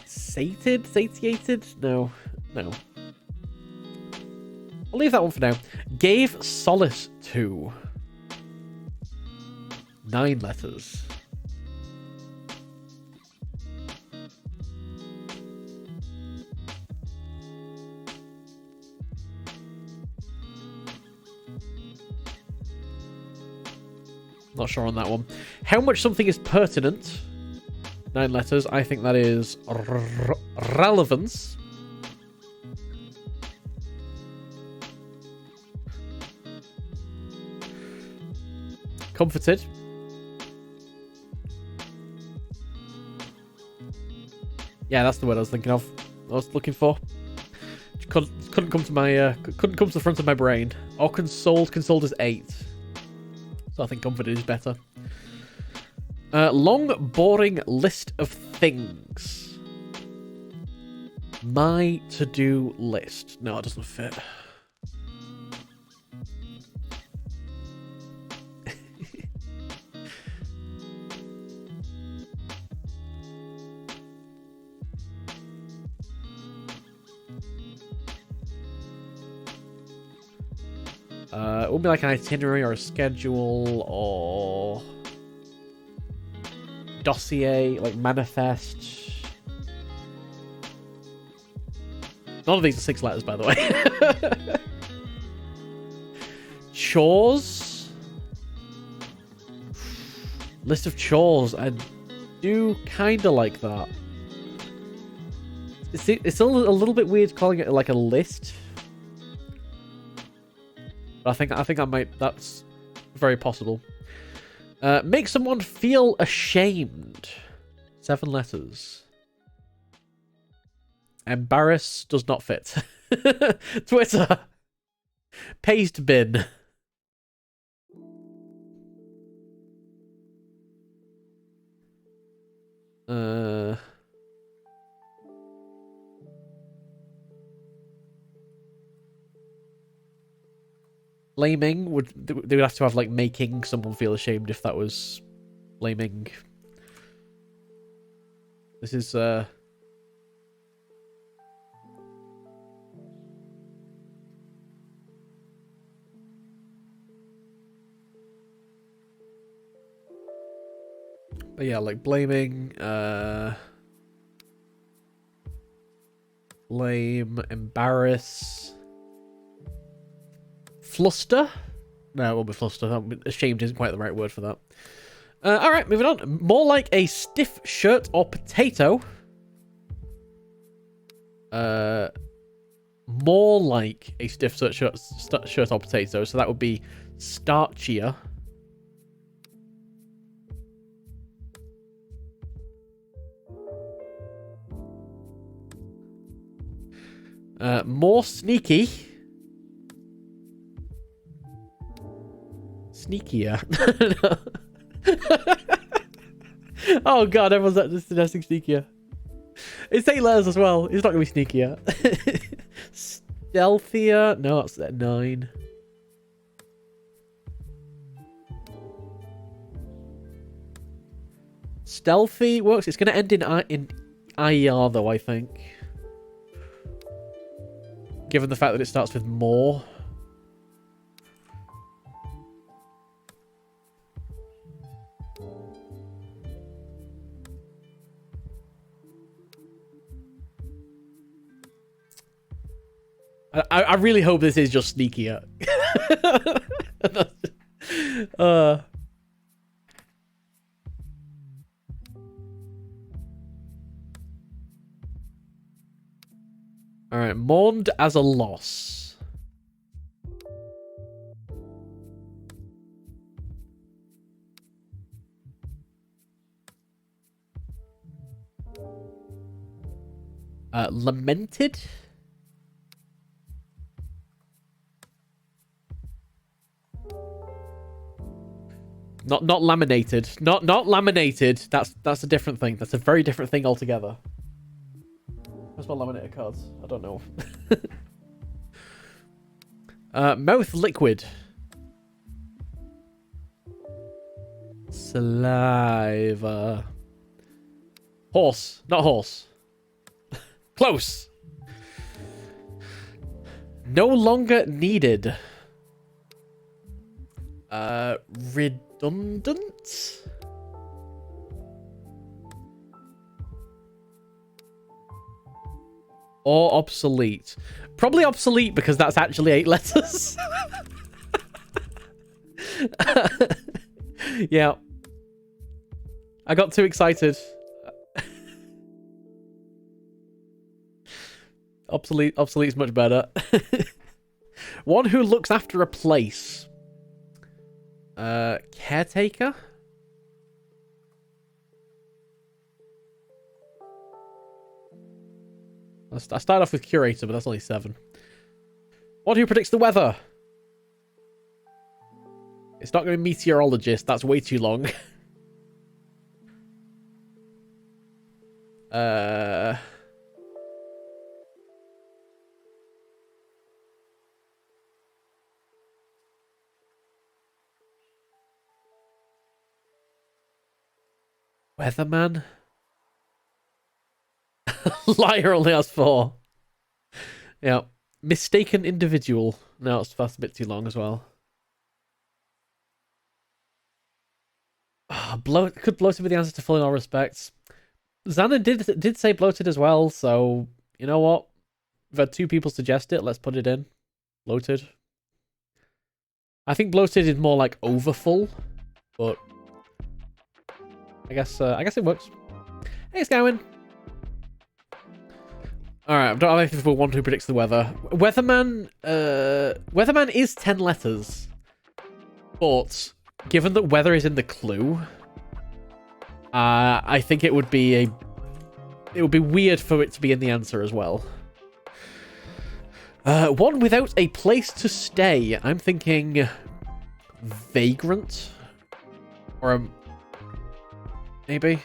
Sated? Satiated? No. No. I'll leave that one for now. Gave solace to. 9 letters. Not sure on that one. How much something is pertinent? 9 letters. I think that is relevance. Comforted. Yeah, that's the word I was thinking of. I was looking for. Couldn't come to my couldn't come to the front of my brain. Or consoled. Consoled is 8. So I think comforted is better. Long, boring list of things. My to-do list. No, it doesn't fit. It would be like an itinerary or a schedule or dossier, like manifest. None of these are 6 letters, by the way. Chores. List of chores. I do kind of like that. It's a little bit weird calling it like a list. I think that's very possible. Make someone feel ashamed. 7 letters. Embarrass does not fit. Twitter. Paste bin. Blaming they would have to have like making someone feel ashamed if that was blaming. This is but yeah, like blaming, blame, embarrass, fluster. No, it won't be fluster. Ashamed isn't quite the right word for that. All right, moving on. More like a stiff shirt or potato. More like a stiff shirt or potato. So that would be starchier. More sneaky. Sneakier. Oh god, everyone's suggesting sneakier. It's 8 letters as well. It's not gonna be sneakier. Stealthier. No, that's at 9. Stealthy works. It's gonna end in IER though, I think. Given the fact that it starts with more. I really hope this is just sneakier. Alright, mourned as a loss. Lamented? Not laminated. Not laminated. That's a different thing. That's a very different thing altogether. Where's my laminated cards? I don't know. Mouth liquid. Saliva. Horse. Not horse. Close. No longer needed. Redundant? Or obsolete. Probably obsolete because that's actually 8 letters. Yeah. I got too excited. Obsolete's much better. One who looks after a place. Caretaker? I started off with curator, but that's only 7. One who predicts the weather. It's not going to be meteorologist. That's way too long. Weatherman? Liar only has 4. Yeah. Mistaken individual. No, that's a bit too long as well. Could bloated be the answer to full in all respects. Xanon did say bloated as well, so you know what? We've had 2 people suggest it. Let's put it in. Bloated. I think bloated is more like overfull, but I guess it works. Hey, it's going. Alright, I don't have anything for one who predicts the weather. Weatherman is 10 letters. But given that weather is in the clue, I think it would be weird for it to be in the answer as well. One without a place to stay. I'm thinking vagrant, or maybe.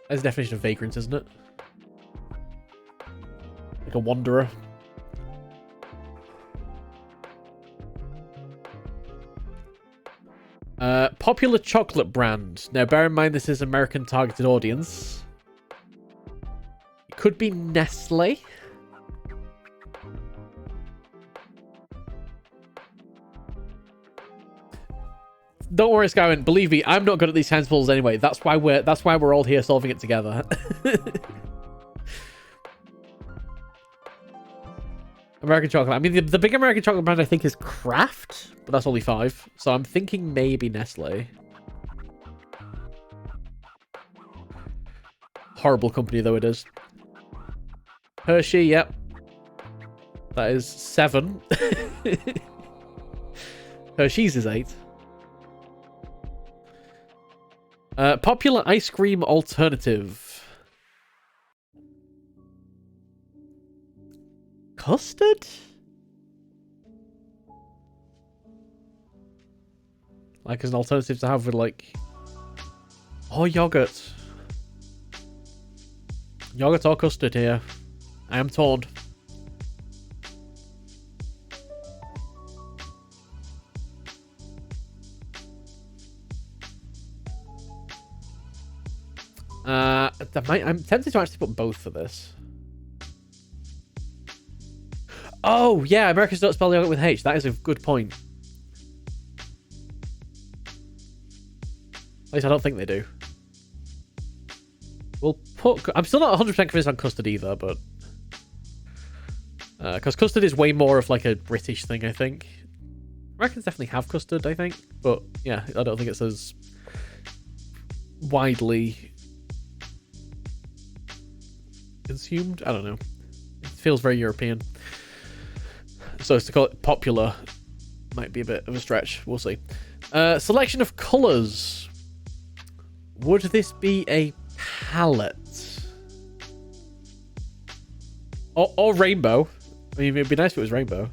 That's the definition of vagrant, isn't it? Like a wanderer. Popular chocolate brand. Now, bear in mind this is American targeted audience. It could be Nestle. Don't worry, Skywin. Believe me, I'm not good at these times puzzles anyway. That's why we're all here solving it together. American chocolate. I mean, the big American chocolate brand I think is Kraft, but that's only 5. So I'm thinking maybe Nestle. Horrible company though it is. Hershey, yep. That is 7. Hershey's is 8. Popular ice cream alternative. Custard? Like as an alternative to have with like... Oh, yogurt. Yogurt or custard here. I am torn. I'm tempted to actually put both for this. Oh, yeah, Americans don't spell yogurt with H. That is a good point. At least I don't think they do. We'll put... I'm still not 100% convinced on custard either, but... Because custard is way more of like a British thing, I think. Americans definitely have custard, I think. But, yeah, I don't think it's as widely consumed. I don't know. It feels very European. So as to call it popular might be a bit of a stretch. We'll see. Selection of colours. Would this be a palette? Or rainbow? I mean, it'd be nice if it was rainbow.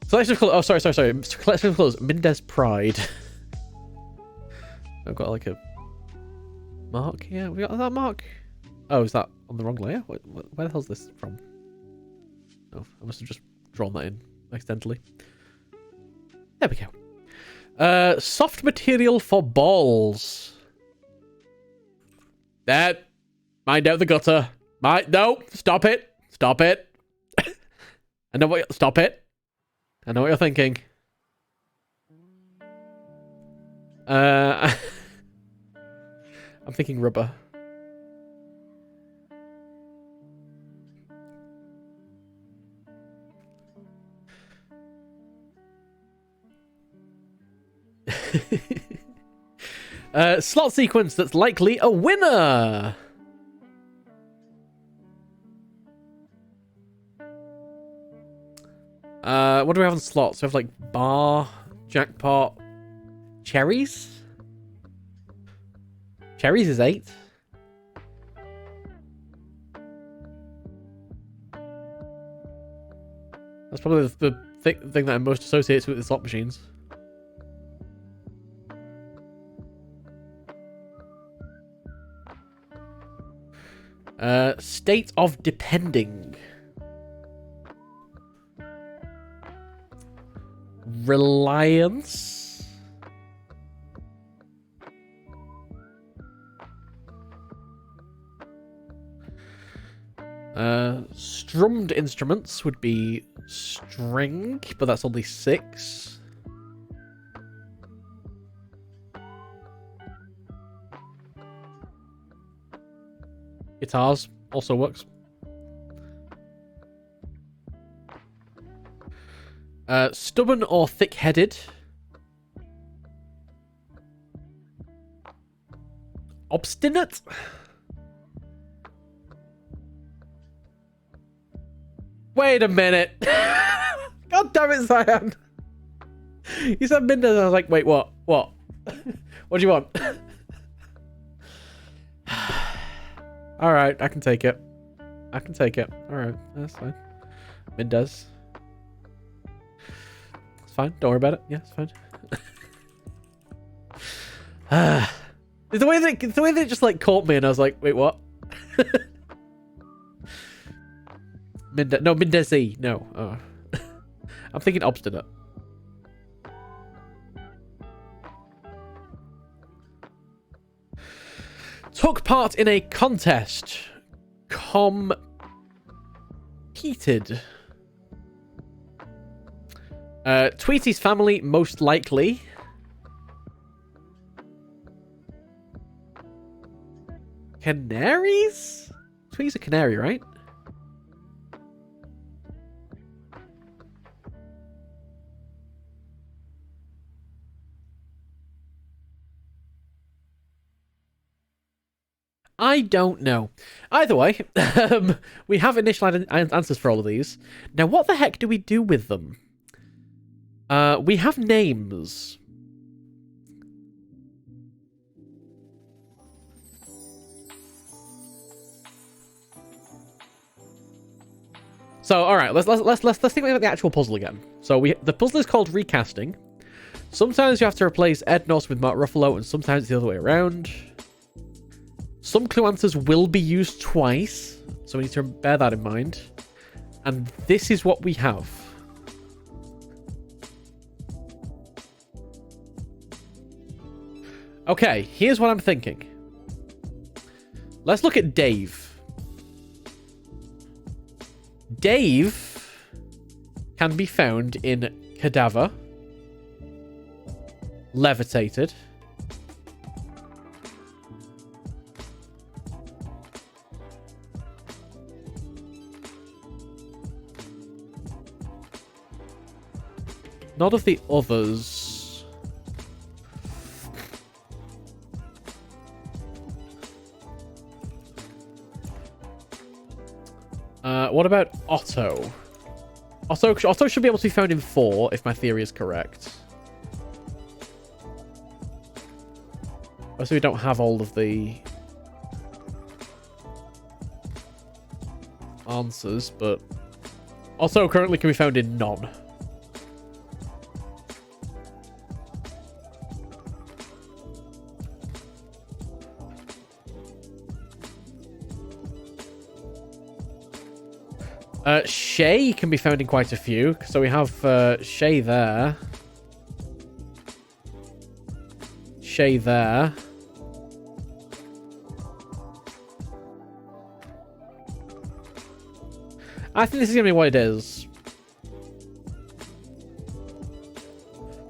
Selection of colours. Oh, sorry. Selection of colours. Mindez Pride. I've got like a mark here. We got that mark. Oh, is that on the wrong layer? Where the hell's this from? Oh, I must have just drawn that in accidentally. There we go. Soft material for balls. That. Mind out the gutter. No, stop it. Stop it. I know what. Stop it. I know what you're thinking. I'm thinking rubber. Slot sequence that's likely a winner. What do we have on slots? We have like bar, jackpot, cherries. Cherries is 8. That's probably the thing that I'm most associated with the slot machines. State of depending. Reliance. Strummed instruments would be string, but that's only 6. Guitars also works. Stubborn or thick-headed. Obstinate. Wait a minute. God damn it, Cyan. You said Mindez and I was like, wait, what? What? What do you want? Alright, I can take it. I can take it. Alright, that's fine. Mindez. It's fine. Don't worry about it. Yeah, it's fine. The way that it just like caught me, and I was like, wait, what? Mindez. No. Oh. I'm thinking obstinate. Took part in a contest. Competed. Tweety's family, most likely. Canaries? Tweety's a canary, right? I don't know. Either way, we have initial answers for all of these. Now, what the heck do we do with them? We have names. So, all right, let's think about the actual puzzle again. So, the puzzle is called Recasting. Sometimes you have to replace Ed Norton with Mark Ruffalo, and sometimes it's the other way around. Some clue answers will be used twice, so we need to bear that in mind. And this is what we have. Okay, here's what I'm thinking. Let's look at Dave. Dave can be found in Cadaver, Levitated, none of the others. What about Otto? Otto should be able to be found in 4, if my theory is correct. So we don't have all of the answers, but Otto currently can be found in none. Shay can be found in quite a few. So we have Shay there. Shay there. I think this is going to be what it is.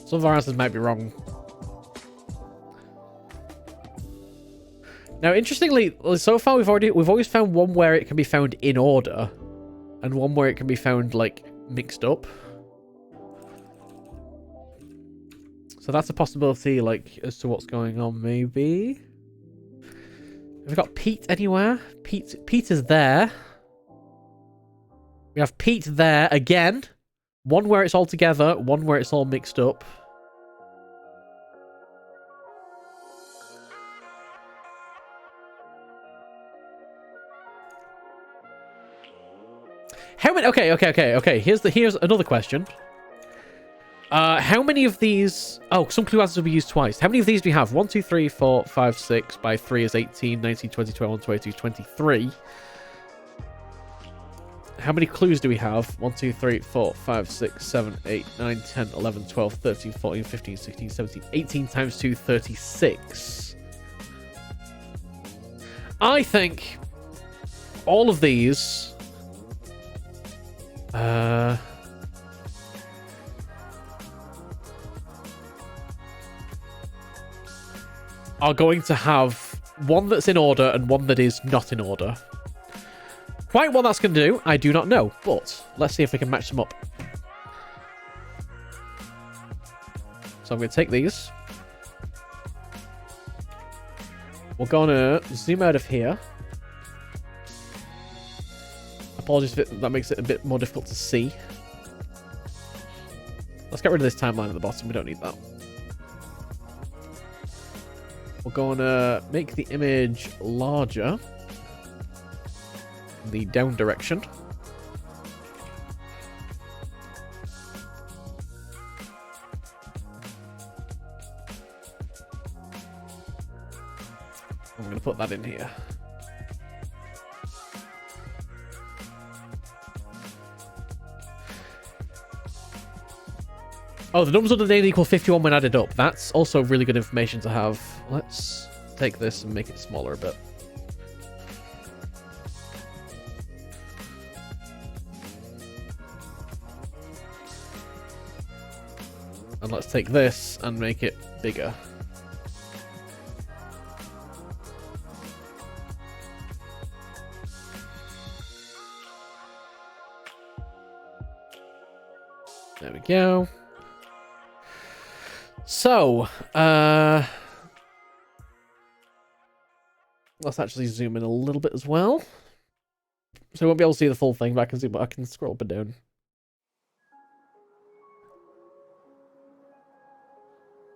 Some of our answers might be wrong. Now, interestingly, so far we've always found one where it can be found in order. And one where it can be found, like, mixed up. So that's a possibility, like, as to what's going on, maybe. Have we got Pete anywhere? Pete is there. We have Pete there again. One where it's all together, one where it's all mixed up. How many? Okay. Here's another question. How many of these? Oh, some clue answers will be used twice. How many of these do we have? 1, 2, 3, 4, 5, 6. By 3 is 18, 19, 20, 21, 22, 23. How many clues do we have? 1, 2, 3, 4, 5, 6, 7, 8, 9, 10, 11, 12, 13, 14, 15, 16, 17, 18 times 2, 36. I think all of these are going to have one that's in order and one that is not in order. Quite what that's going to do, I do not know, but let's see if we can match them up. So I'm going to take these. We're going to zoom out of here. Apologies if that makes it a bit more difficult to see. Let's get rid of this timeline at the bottom. We don't need that. We're going to make the image larger. The down direction. I'm going to put that in here. Oh, the numbers on the name equal 51 when added up. That's also really good information to have. Let's take this and make it smaller a bit. And let's take this and make it bigger. There we go. So, let's actually zoom in a little bit as well. So we won't be able to see the full thing, but I can scroll up and down.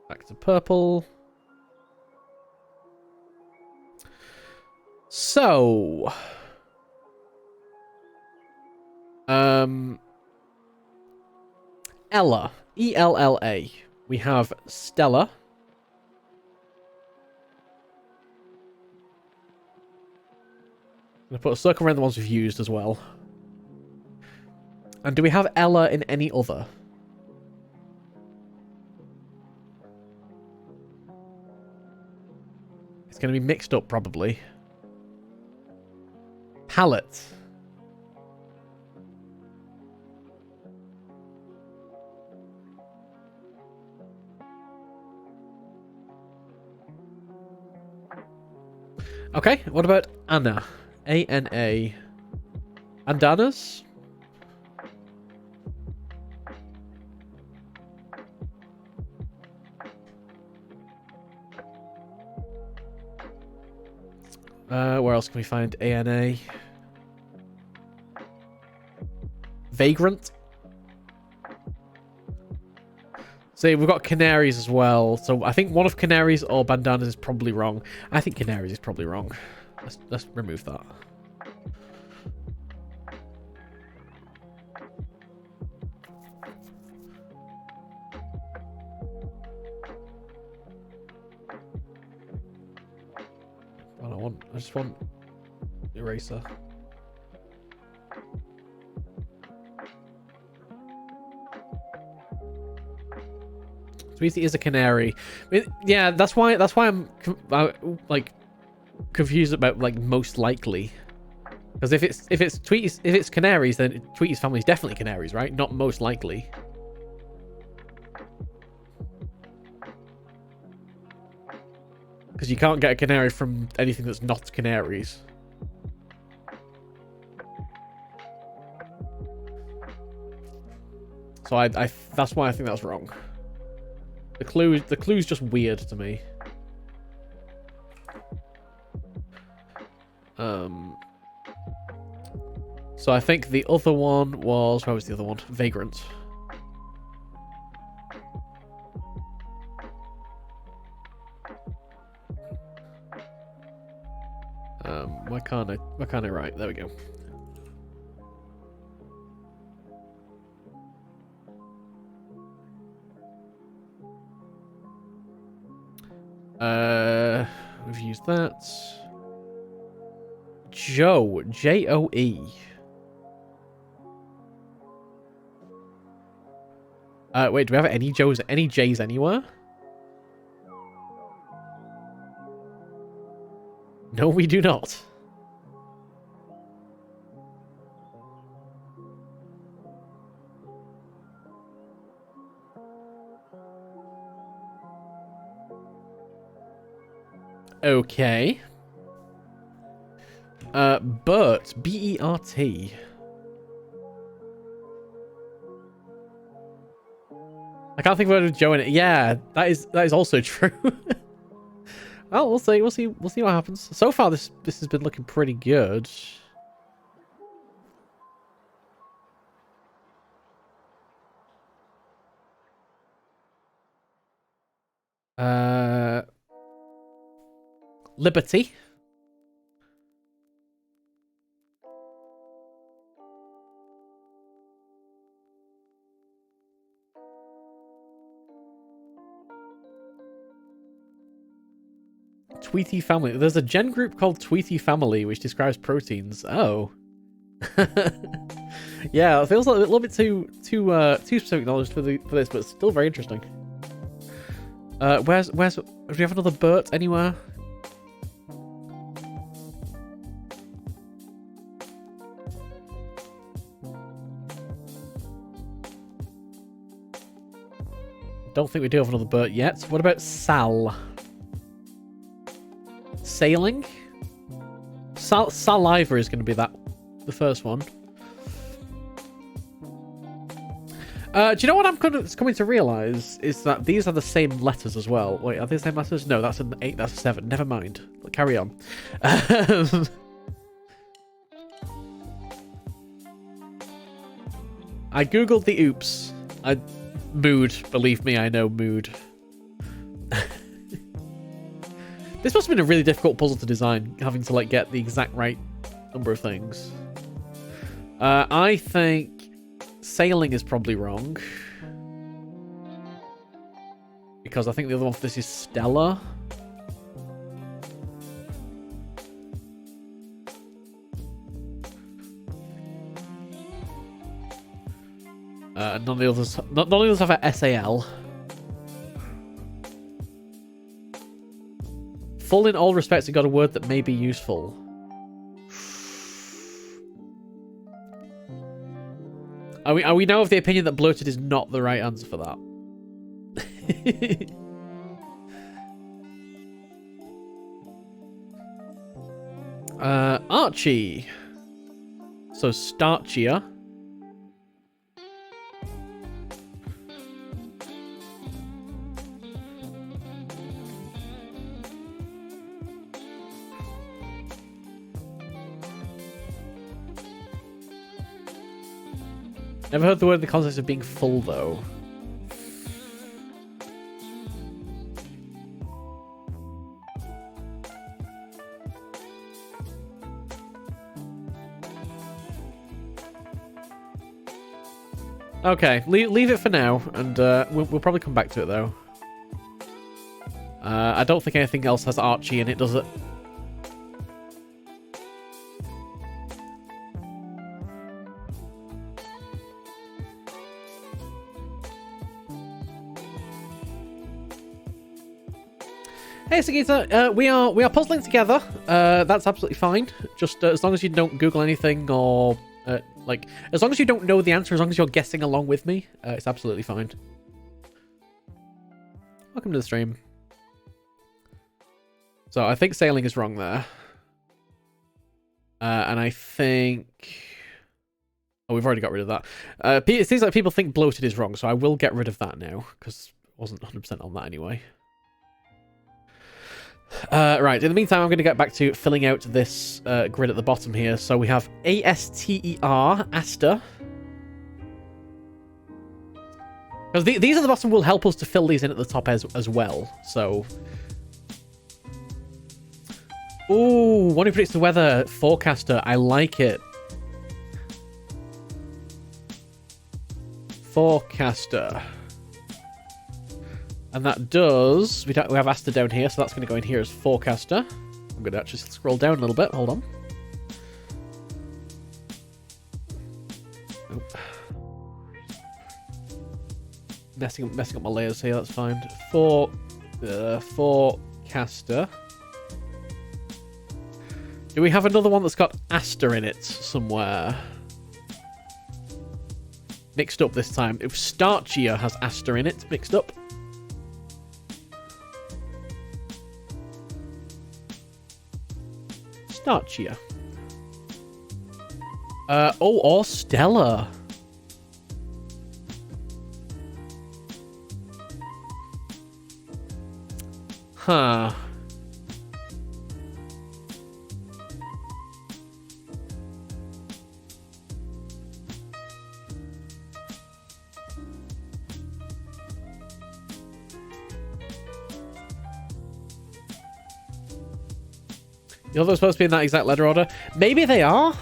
Back to purple. So, Ella, E-L-L-A. We have Stella. I'm going to put a circle around the ones we've used as well. And do we have Ella in any other? It's going to be mixed up, probably. Palette. Okay, what about Anna? A-N-A. Andanas? Where else can we find A-N-A? Vagrant? See, we've got canaries as well. So I think one of canaries or bandanas is probably wrong. I think canaries is probably wrong. Let's remove that. I just want eraser. Sweetie is a canary. I mean, yeah, that's why I'm like confused about like most likely. Because if it's canaries, then Tweety's family is definitely canaries, right? Not most likely. Because you can't get a canary from anything that's not canaries. So that's why I think that's wrong. The clue's just weird to me. So I think the other one was... Where was the other one? Vagrant. Why can't I write? There we go. We've used that. Joe. J-O-E. Wait, do we have any Joes, any J's anywhere? No, we do not. Okay. Bert. B-E-R-T. I can't think of a word with Joe in it. Yeah, that is also true. Well, we'll see what happens. So far, this has been looking pretty good. Liberty. Tweety family. There's a gen group called Tweety family, which describes proteins. Oh. Yeah, it feels like a little bit too specific knowledge for this, but it's still very interesting. Do we have another Bert anywhere? Don't think we do have another Bert yet. What about Sal? Sailing? Saliva is going to be the first one. Do you know what I'm coming to realise is that these are the same letters as well. Wait, are they the same letters? No, that's an 8, that's a 7. Never mind. Carry on. I googled the oops. Mood. Believe me, I know mood. This must have been a really difficult puzzle to design, having to get the exact right number of things. I think sailing is probably wrong. Because I think the other one for this is Stella. None of the others have a SAL. Full in all respects, it got a word that may be useful. Are we now of the opinion that bloated is not the right answer for that? Archie. So starchier. Never heard the word in the context of being full, though. Okay, leave it for now, and we'll probably come back to it, though. I don't think anything else has Archie in it, does it? Hey, Sagita, we are puzzling together. That's absolutely fine. Just as long as you don't Google anything or as long as you don't know the answer, as long as you're guessing along with me, it's absolutely fine. Welcome to the stream. So I think sailing is wrong there, and I think we've already got rid of that. It seems like people think bloated is wrong, so I will get rid of that now because I wasn't 100% on that anyway. Right, in the meantime, I'm going to get back to filling out this grid at the bottom here. So we have ASTER, Aster. Because these at the bottom will help us to fill these in at the top as well. So, ooh, one who predicts the weather, forecaster. I like it. Forecaster. And that does... We have Aster down here, so that's going to go in here as forecaster. I'm going to actually scroll down a little bit. Hold on. Oh. Messing up my layers here, that's fine. Forecaster. Do we have another one that's got Aster in it somewhere? Mixed up this time. If Starchier has Aster in it, mixed up. Starchier. Or Stella. Huh. The others supposed to be in that exact letter order. Maybe they are.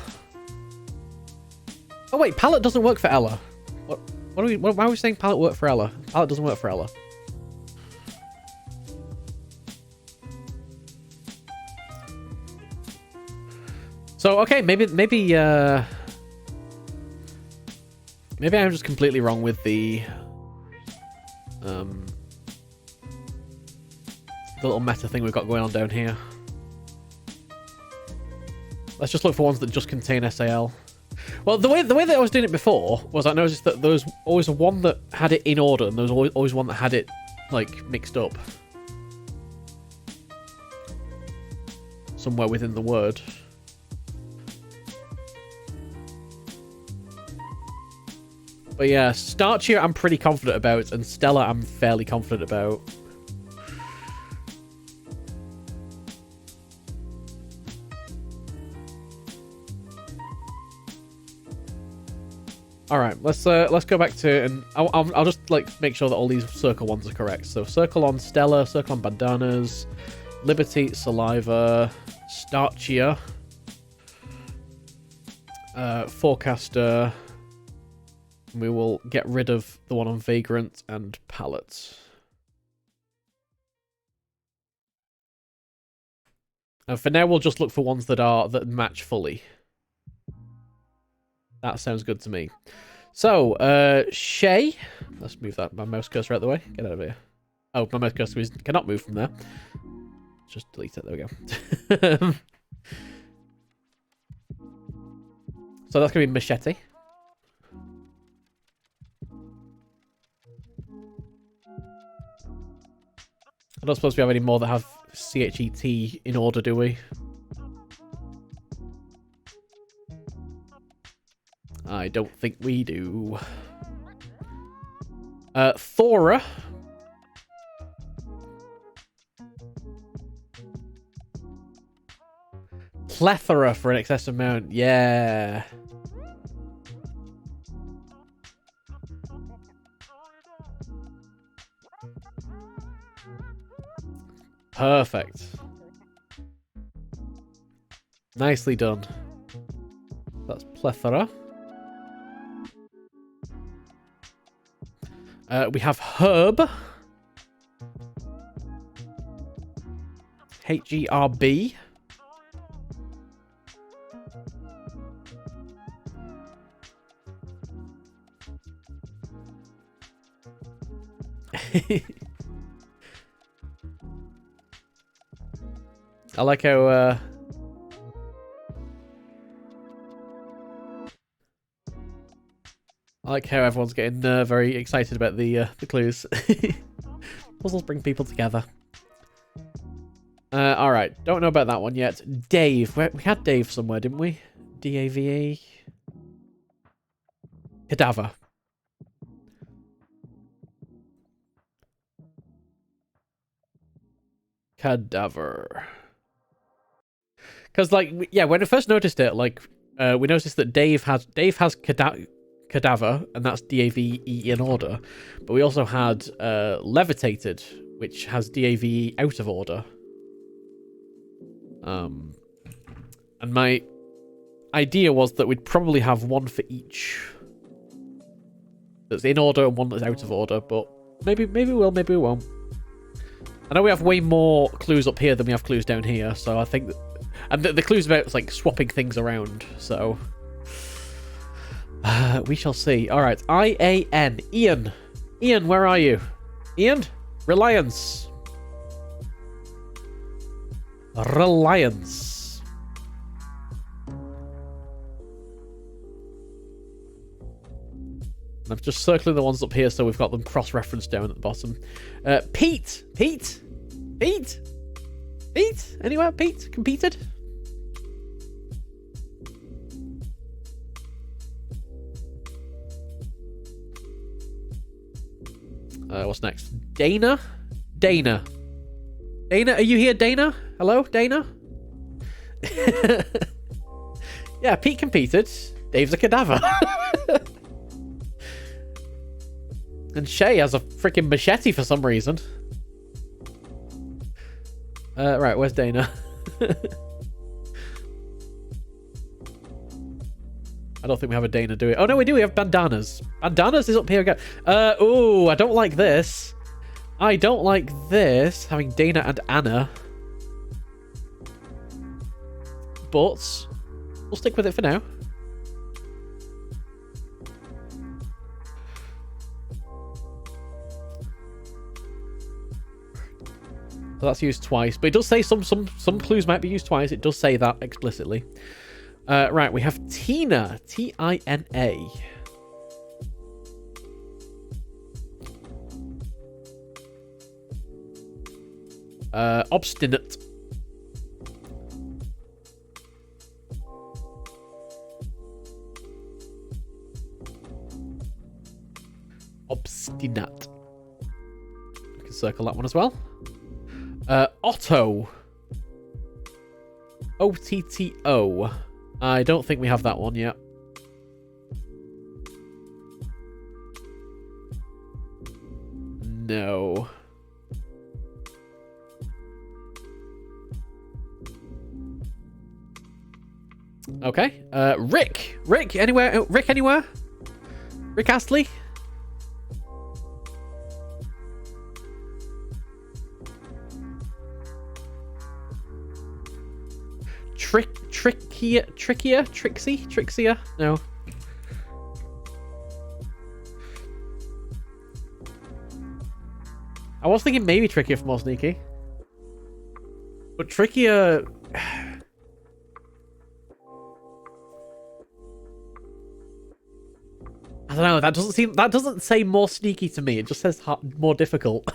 Oh wait, palette doesn't work for Ella. Why are we saying palette work for Ella? Palette doesn't work for Ella. So, okay, maybe I'm just completely wrong with the little meta thing we've got going on down here. Let's just look for ones that just contain SAL. Well, the way that I was doing it before was I noticed that there was always one that had it in order, and there was always one that had it, like, mixed up. Somewhere within the word. But yeah, Starchier I'm pretty confident about, and Stella I'm fairly confident about. All right, let's go back to, and I'll just like make sure that all these circle ones are correct. So circle on Stella, circle on Bandanas, Liberty, Saliva, Starchier, Forecaster. We will get rid of the one on Vagrant and Palette. And for now, we'll just look for ones that match fully. That sounds good to me. So, Shay. Let's move my mouse cursor out of the way. Get out of here. Oh, my mouse cursor cannot move from there. Just delete it. There we go. So that's going to be Machete. I don't suppose we have any more that have CHET in order, do we? I don't think we do. Thora. Plethora for an excessive amount. Yeah. Perfect. Nicely done. That's plethora. We have herb. HERB. I like how everyone's getting very excited about the clues. Puzzles bring people together. All right, don't know about that one yet. Dave, we had Dave somewhere, didn't we? DAVA. Cadaver. Cadaver. Because, like, yeah, when I first noticed it, like, we noticed that Dave has Cadaver, and that's DAVE in order. But we also had Levitated, which has DAVE out of order. And my idea was that we'd probably have one for each that's in order and one that's out of order, but maybe we will, maybe we won't. I know we have way more clues up here than we have clues down here, so I think that, and the clues about like swapping things around, so we shall see. All right, IAN, Ian, where are you? Ian, Reliance. I'm just circling the ones up here so we've got them cross-referenced down at the bottom. Pete? Anywhere? Pete? Competed? What's next? Dana, are you here, Dana? Hello, Dana? Yeah, Pete competed. Dave's a cadaver. And Shay has a freaking machete for some reason. Right, where's Dana? I don't think we have a Dana, do we? Oh, no, we do. We have Bandanas. Bandanas is up here again. Oh, I don't like this. I don't like this, having Dana and Anna. But We'll stick with it for now. So that's used twice, but it does say some clues might be used twice. It does say that explicitly. Right, we have Tina, T-I-N-A. Obstinate. Obstinate. We can circle that one as well. Otto. O-T-T-O. I don't think we have that one yet. No. Okay. Rick. Rick, anywhere? Rick, anywhere? Rick Astley? Trixier? No. I was thinking maybe Trickier for more sneaky. But Trickier... I don't know, that doesn't say more sneaky to me. It just says more difficult.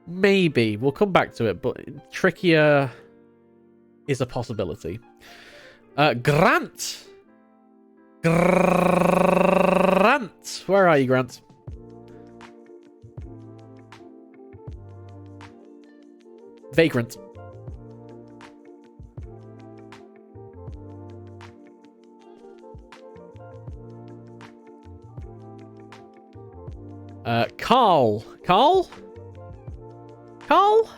Maybe. We'll come back to it, but Trickier is a possibility. Grant! Grant! Where are you, Grant? Vagrant. Carl. Carl? Carl?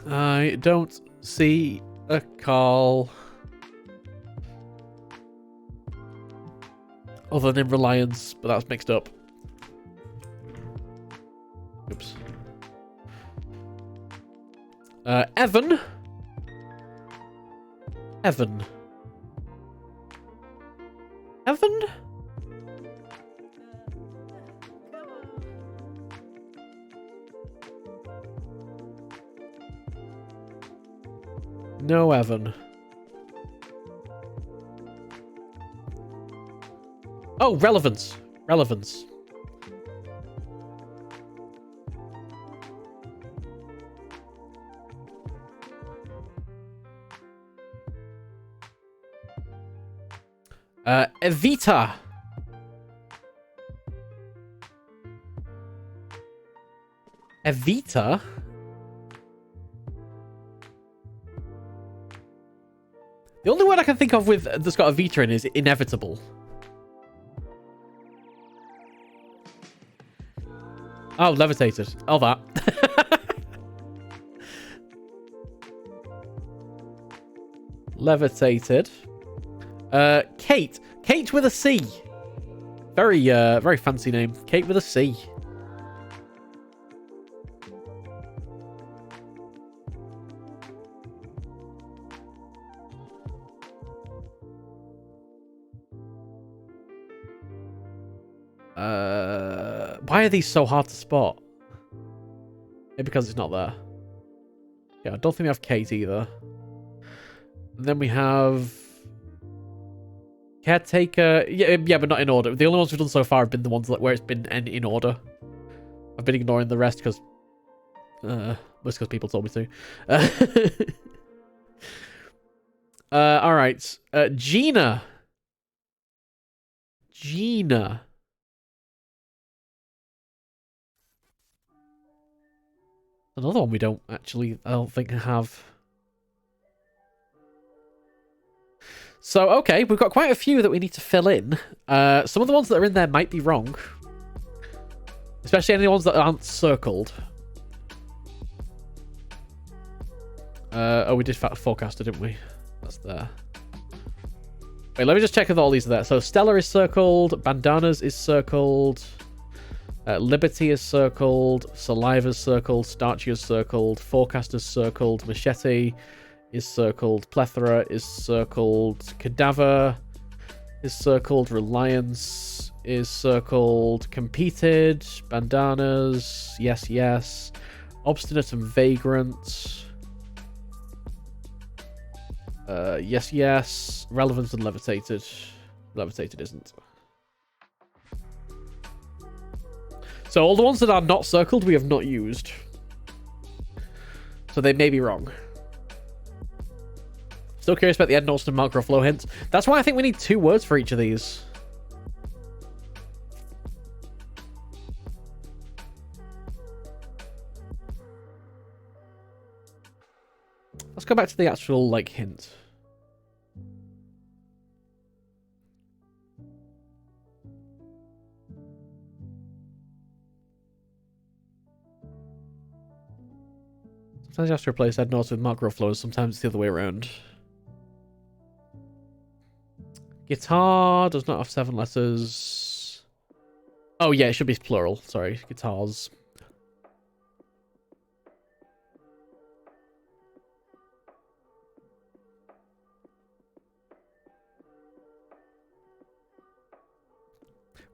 I don't see a Carl. Other than Reliance, but that's mixed up. Oops. Evan? Evan? Evan? No Evan. Oh, relevance. Relevance. Evita. Evita? The only word I can think of that's got Evita in is inevitable. Oh, levitated. Oh, that. Levitated. Kate. Kate with a C. Very, very fancy name. Kate with a C. Why are these so hard to spot? Maybe because it's not there. Yeah, I don't think we have Kate either. And then we have... Caretaker. Yeah, but not in order. The only ones we've done so far have been the ones where it's been in order. I've been ignoring the rest because... most because people told me to. Alright. Gina. Gina. Another one we don't actually, I don't think, have. So, okay, we've got quite a few that we need to fill in. Some of the ones that are in there might be wrong. Especially any ones that aren't circled. Oh, we did forecaster, didn't we? That's there. Wait, let me just check if all these are there. So Stella is circled. Bandanas is circled. Liberty is circled. Saliva's circled. Starchy is circled. Forecast is circled. Machete is circled. Plethora is circled. Cadaver is circled. Reliance is circled. Competed. Bandanas. Yes, yes. Obstinate and Vagrant. Yes, yes. Relevant and Levitated. Levitated isn't. So all the ones that are not circled, we have not used. So they may be wrong. Still curious about the Ed Norton and Mark Ruffalo hints. That's why I think we need 2 words for each of these. Let's go back to the actual, like, hint. Sometimes you have to replace Ed Norton with Mark Ruffalo, sometimes it's the other way around. Guitar does not have 7 letters. Oh, yeah, it should be plural. Sorry, guitars.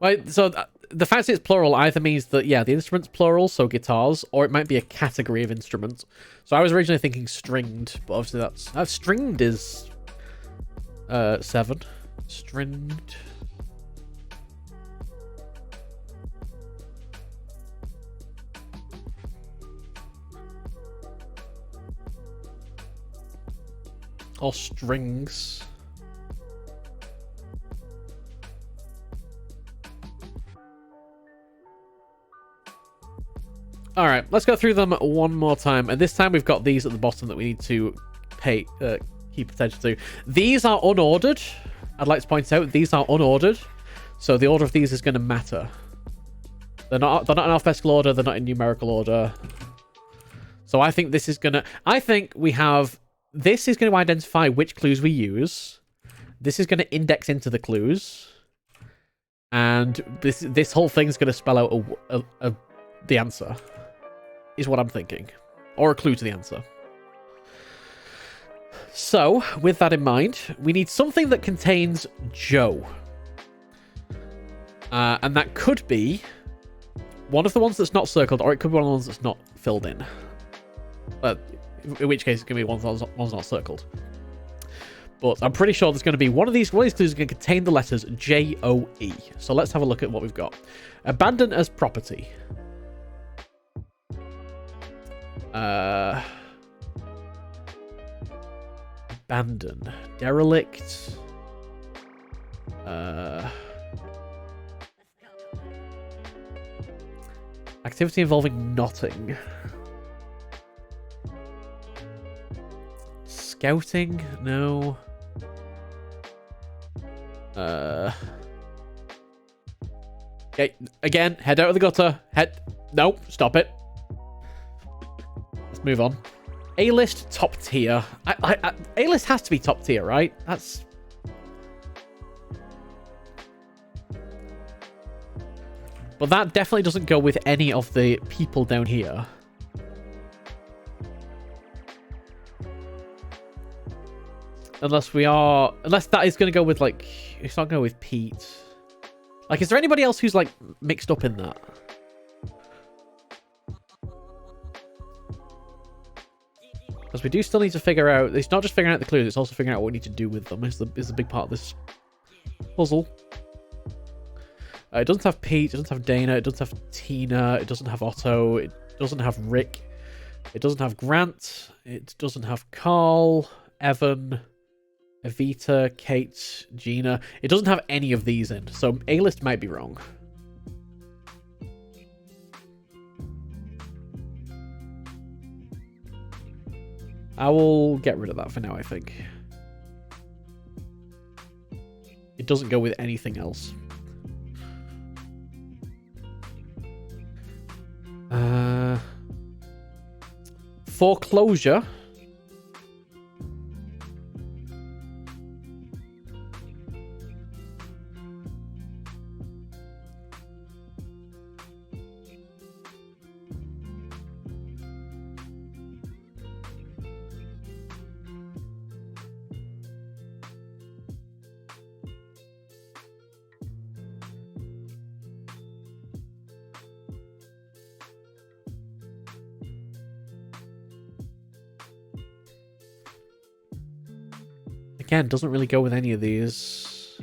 Right, so the fact that it's plural either means that, yeah, the instrument's plural, so guitars, or it might be a category of instrument. So I was originally thinking stringed, but obviously that's... stringed is 7. Stringed. Or strings. All right, let's go through them one more time. And this time we've got these at the bottom that we need to keep attention to. These are unordered. I'd like to point out these are unordered. So the order of these is going to matter. They're not in alphabetical order. They're not in numerical order. So I think this is going to... I think we have... This is going to identify which clues we use. This is going to index into the clues. And this whole thing's going to spell out the answer. Is what I'm thinking. Or a clue to the answer. So, with that in mind, we need something that contains Joe. And that could be one of the ones that's not circled, or it could be one of the ones that's not filled in. In which case, it's going to be one of the ones not circled. But I'm pretty sure there's going to be one of these clues is going to contain the letters J-O-E. So let's have a look at what we've got. Abandon as property. Abandon. Derelict. Activity involving knotting. Scouting? No. Okay, again, head out of the gutter. No, stop it. Let's move on. A-list, top tier. A-list has to be top tier, right? That's... But that definitely doesn't go with any of the people down here. Unless that is going to go with, like... It's not going to go with Pete. Like, is there anybody else who's, like, mixed up in that? Because we do still need to figure out... It's not just figuring out the clues, it's also figuring out what we need to do with them. Is a big part of this puzzle. It doesn't have Pete, it doesn't have Dana, it doesn't have Tina, it doesn't have Otto, it doesn't have Rick, it doesn't have Grant, it doesn't have Carl, Evan, Evita, Kate, Gina. It doesn't have any of these in, so A-list might be wrong. I will get rid of that for now, I think. It doesn't go with anything else. Again, doesn't really go with any of these.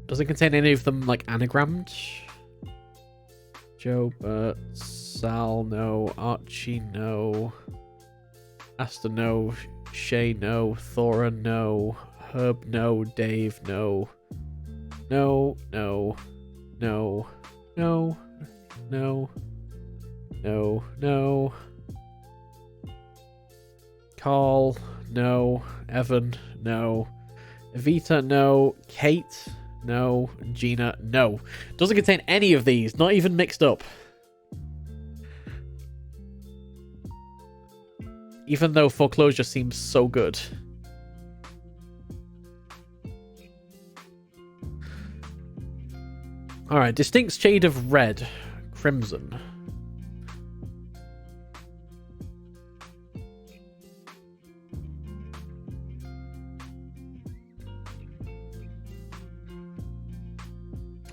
Doesn't contain any of them, like, anagrammed. Joe, Bert, Sal, no. Archie, no. Asta, no. Shay, no. Thora, no. Herb, no. Dave, no. No, no. No. No. No. No. No. Carl, no. Evan, no. Evita, no. Kate, no. Gina, no. Doesn't contain any of these, not even mixed up. Even though Foreclosure seems so good. Alright, distinct shade of red. Crimson.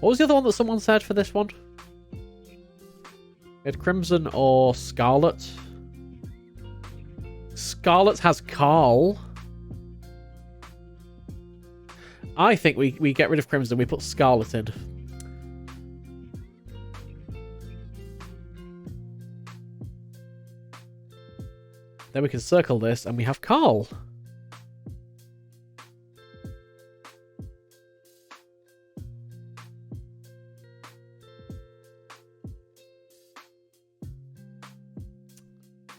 What was the other one that someone said for this one? We had Crimson or Scarlet. Scarlet has Carl. I think we get rid of Crimson, we put Scarlet in. Then we can circle this and we have Carl.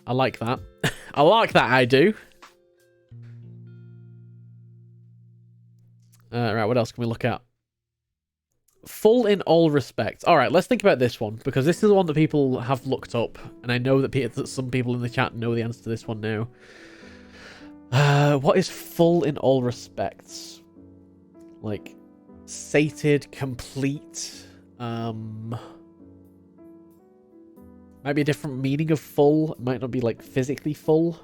I like that. I like that, I do. Right, what else can we look at? Full in all respects. Alright, let's think about this one, because this is the one that people have looked up, and I know that some people in the chat know the answer to this one now. What is full in all respects? Like, sated, complete, might be a different meaning of full. It might not be, like, physically full.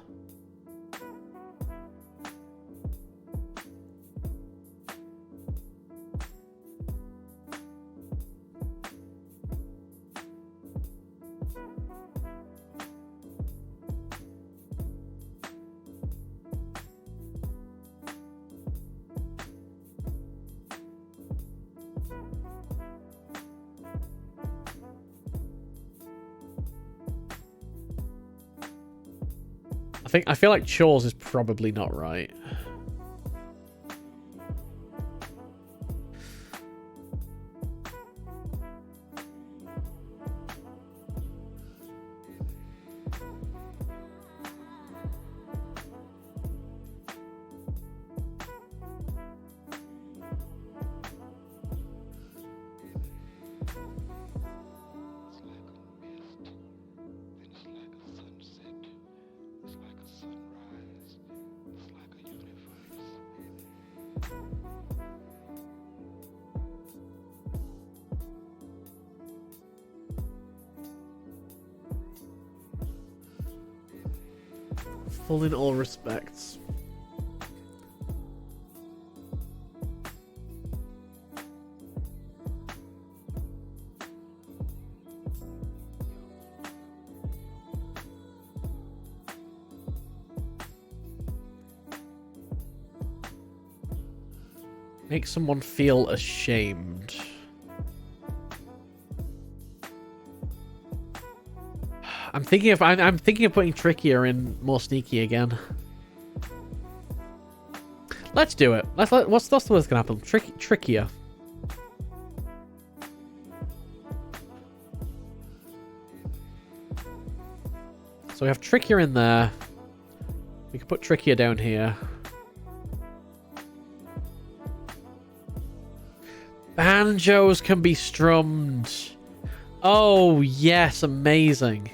I feel like chores is probably not right. Full in all respects. Make someone feel ashamed. I'm thinking of putting trickier in more sneaky again. Let's do it. What's gonna happen? Trickier. So we have trickier in there. We can put trickier down here. Banjos can be strummed. Oh yes, amazing.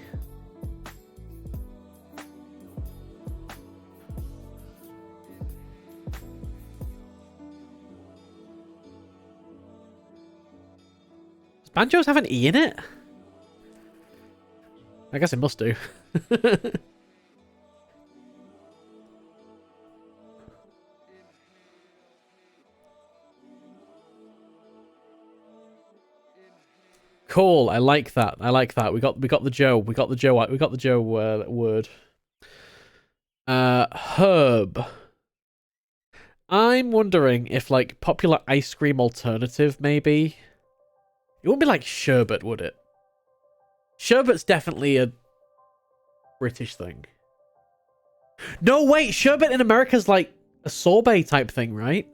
Banjos have an E in it? I guess it must do. Cool. I like that. I like that. We got the Joe. We got the Joe word. Herb. I'm wondering if, like, popular ice cream alternative, maybe. It wouldn't be like sherbet, would it? Sherbet's definitely a British thing. No, wait, sherbet in America's like a sorbet type thing, right?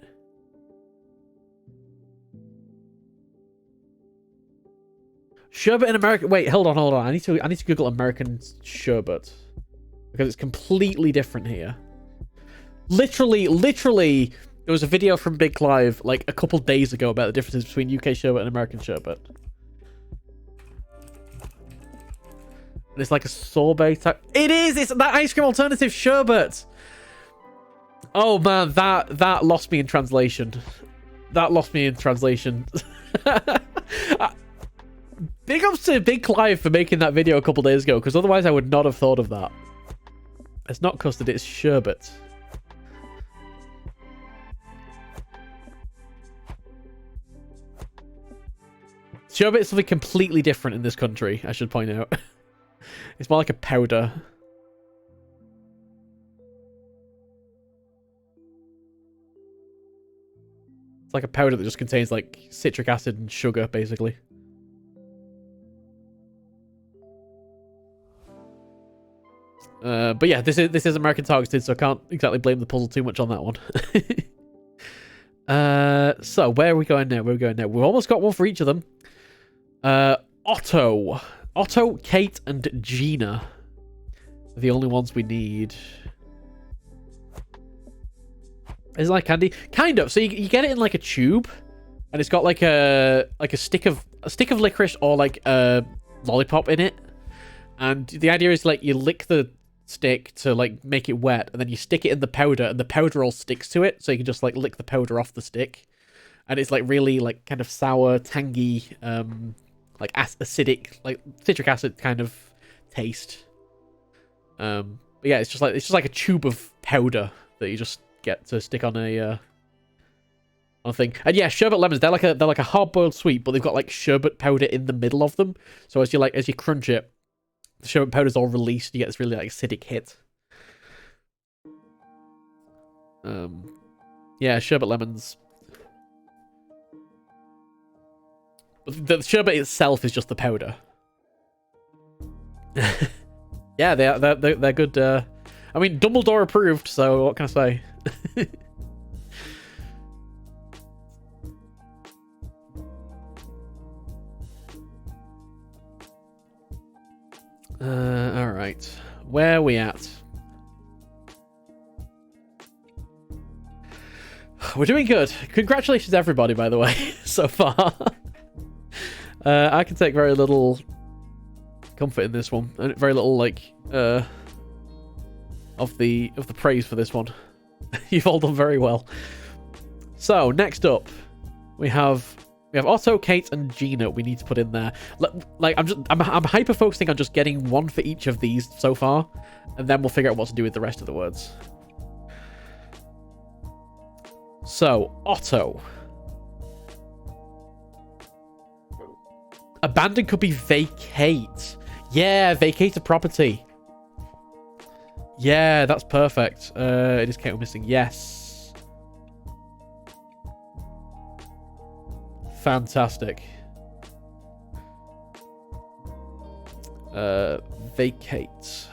Sherbet in America. Wait, hold on. I need to Google American sherbet because it's completely different here. Literally, there was a video from Big Clive like a couple days ago about the differences between UK sherbet and American sherbet. And it's like a sorbet type. It is. It's that ice cream alternative sherbet. Oh man, that lost me in translation. That lost me in translation. Big ups to Big Clive for making that video a couple days ago, because otherwise I would not have thought of that. It's not custard, it's sherbet. Sherbet is something completely different in this country, I should point out. It's more like a powder. It's like a powder that just contains like citric acid and sugar, basically. But yeah, this is American targeted, so I can't exactly blame the puzzle too much on that one. So where are we going now? We've almost got one for each of them. Otto, Kate, and Gina are the only ones we need. Is it like candy? Kind of. So you get it in like a tube, and it's got like a stick of licorice or like a lollipop in it. And the idea is like you lick the stick to like make it wet, and then you stick it in the powder, and the powder all sticks to it, so you can just like lick the powder off the stick. And it's like really like kind of sour, tangy, like acidic, like citric acid kind of taste. But yeah, it's just like a tube of powder that you just get to stick on a thing. And yeah, sherbet lemons, they're like a hard-boiled sweet, but they've got like sherbet powder in the middle of them. So as you crunch it, the sherbet powder's all released, you get this really like acidic hit. Yeah, sherbet lemons. The sherbet itself is just the powder. Yeah, they're good. I mean, Dumbledore approved, so what can I say? All right, where are we at? We're doing good. Congratulations, everybody, by the way, so far. I can take very little comfort in this one, and very little like of the praise for this one. You've all done very well. So next up, we have Otto, Kate, and Gina. We need to put in there. Like I'm hyper focusing on just getting one for each of these so far, and then we'll figure out what to do with the rest of the words. So Otto. Abandon could be vacate. Yeah, vacate a property. Yeah, that's perfect. It is Kate we're missing. Yes. Fantastic. Vacate.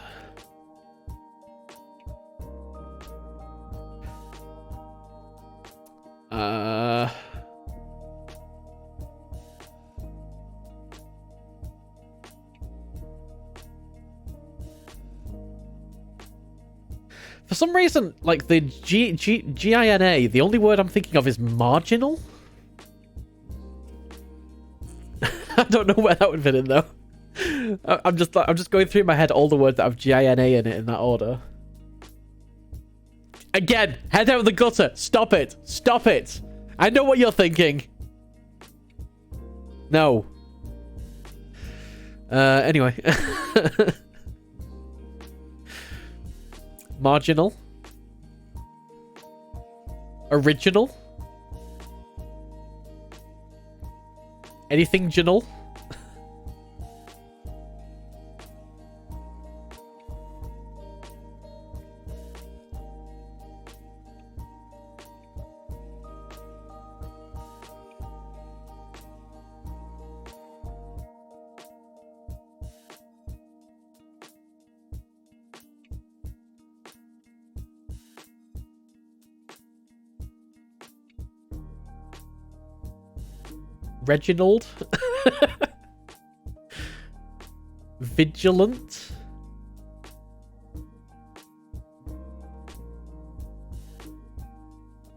For some reason, like the G-I-N-A, the only word I'm thinking of is marginal. I don't know where that would fit in though. I'm just going through my head all the words that have G-I-N-A in it in that order. Again, head out of the gutter. Stop it. Stop it. I know what you're thinking. No. Anyway. Marginal. Original. Anything general. Reginald. Vigilant.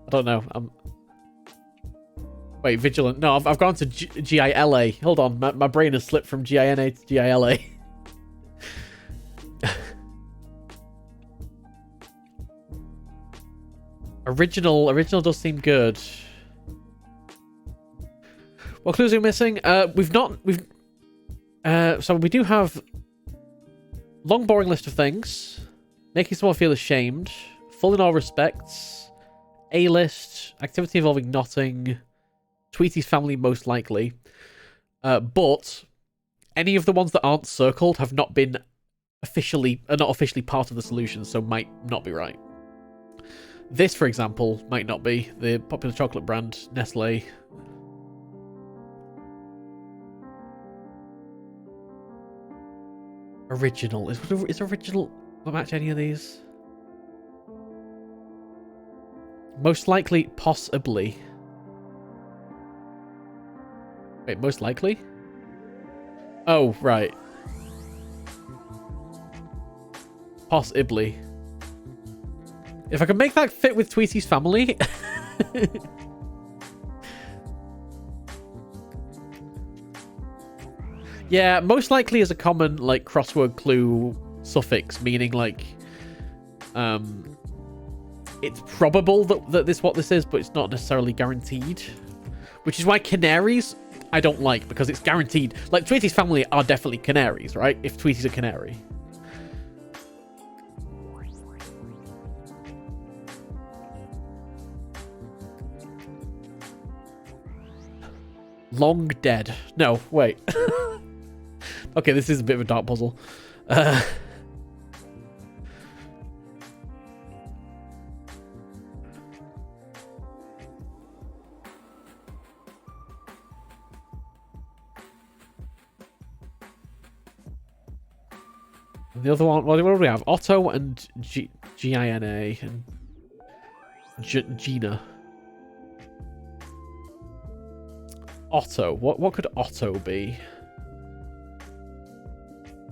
I don't know. Wait, Vigilant. No, I've gone to G-I-L-A. Hold on, my brain has slipped from G-I-N-A to G-I-L-A. Original does seem good. What clues are we missing? So we do have long, boring list of things. Making someone feel ashamed. Full in all respects. A-list. Activity involving Notting. Tweety's family, most likely. But any of the ones that aren't circled have not been not officially part of the solution, so might not be right. This, for example, might not be. The popular chocolate brand, Nestle. Original. Is original not match any of these? Most likely, possibly. Wait, most likely? Oh, right. Possibly. If I can make that fit with Tweety's family... Yeah, most likely is a common, like, crossword clue suffix, meaning, like, it's probable that this what this is, but it's not necessarily guaranteed. Which is why canaries I don't like, because it's guaranteed. Like, Tweety's family are definitely canaries, right? If Tweety's a canary. Long dead. No, wait. Okay, this is a bit of a dark puzzle. The other one, what do we have? Otto and Gina and Gina. Otto. What could Otto be?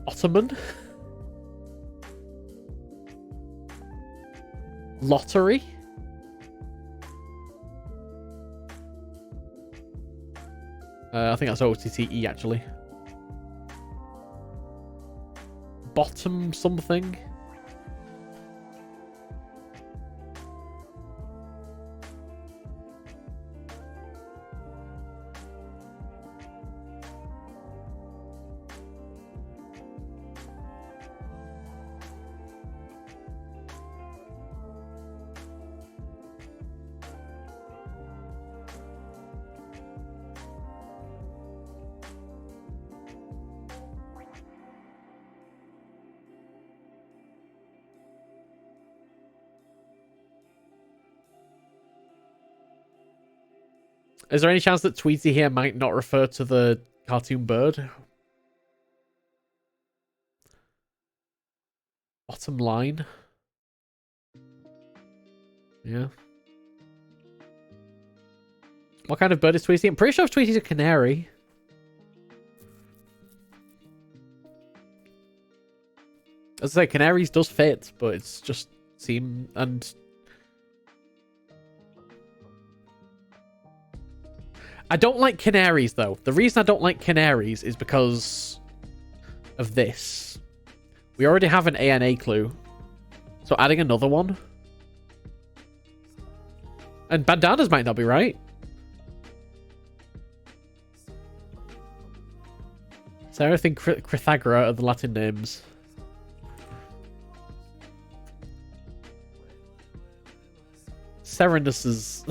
Ottoman? Lottery? I think that's OTTE actually. Bottom something? Is there any chance that Tweety here might not refer to the cartoon bird? Bottom line? Yeah. What kind of bird is Tweety? I'm pretty sure if Tweety's a canary. As I say, canaries does fit, but it's just seem and... I don't like canaries, though. The reason I don't like canaries is because of this. We already have an ANA clue. So adding another one. And bandanas might not be right. So I think Crithagora are the Latin names. Serenus's.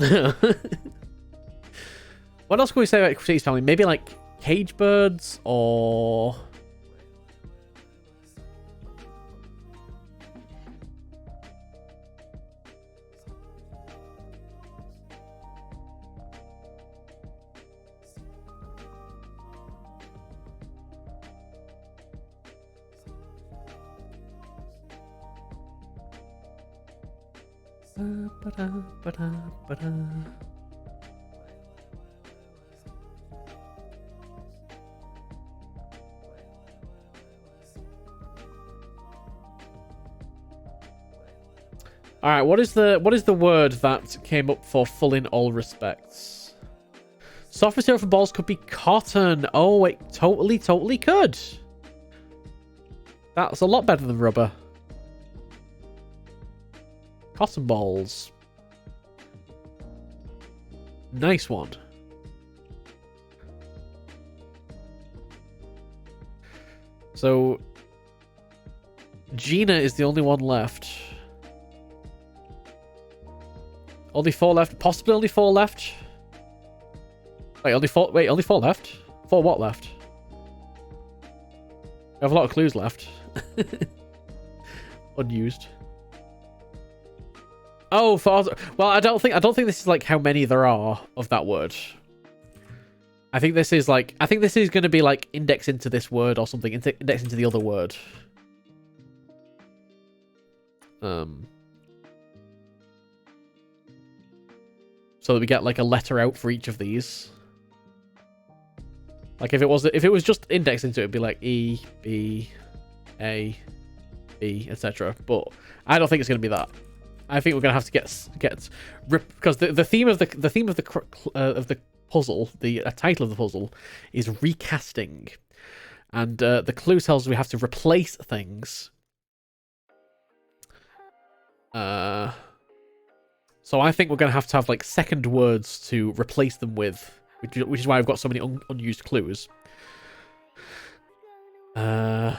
What else can we say about Tweety's family? Maybe like cage birds or... All right, what is the word that came up for full in all respects? Soft material for balls could be cotton. Oh, it totally could. That's a lot better than rubber. Cotton balls. Nice one. So, Gina is the only one left. Only 4 left. Possibly only 4 left. Wait, only 4 left? 4 what left? We have a lot of clues left. Unused. Oh, well, I don't think this is like how many there are of that word. I think this is going to be like index into this word or something, index into the other word. So that we get like a letter out for each of these. Like if it was just indexed into it, it'd be like E, B, A, B, etc. But I don't think it's going to be that. I think we're going to have to get because the theme of the puzzle, the title of the puzzle, is recasting, and the clue tells us we have to replace things. So I think we're going to have like second words to replace them with, which is why I've got so many unused clues. How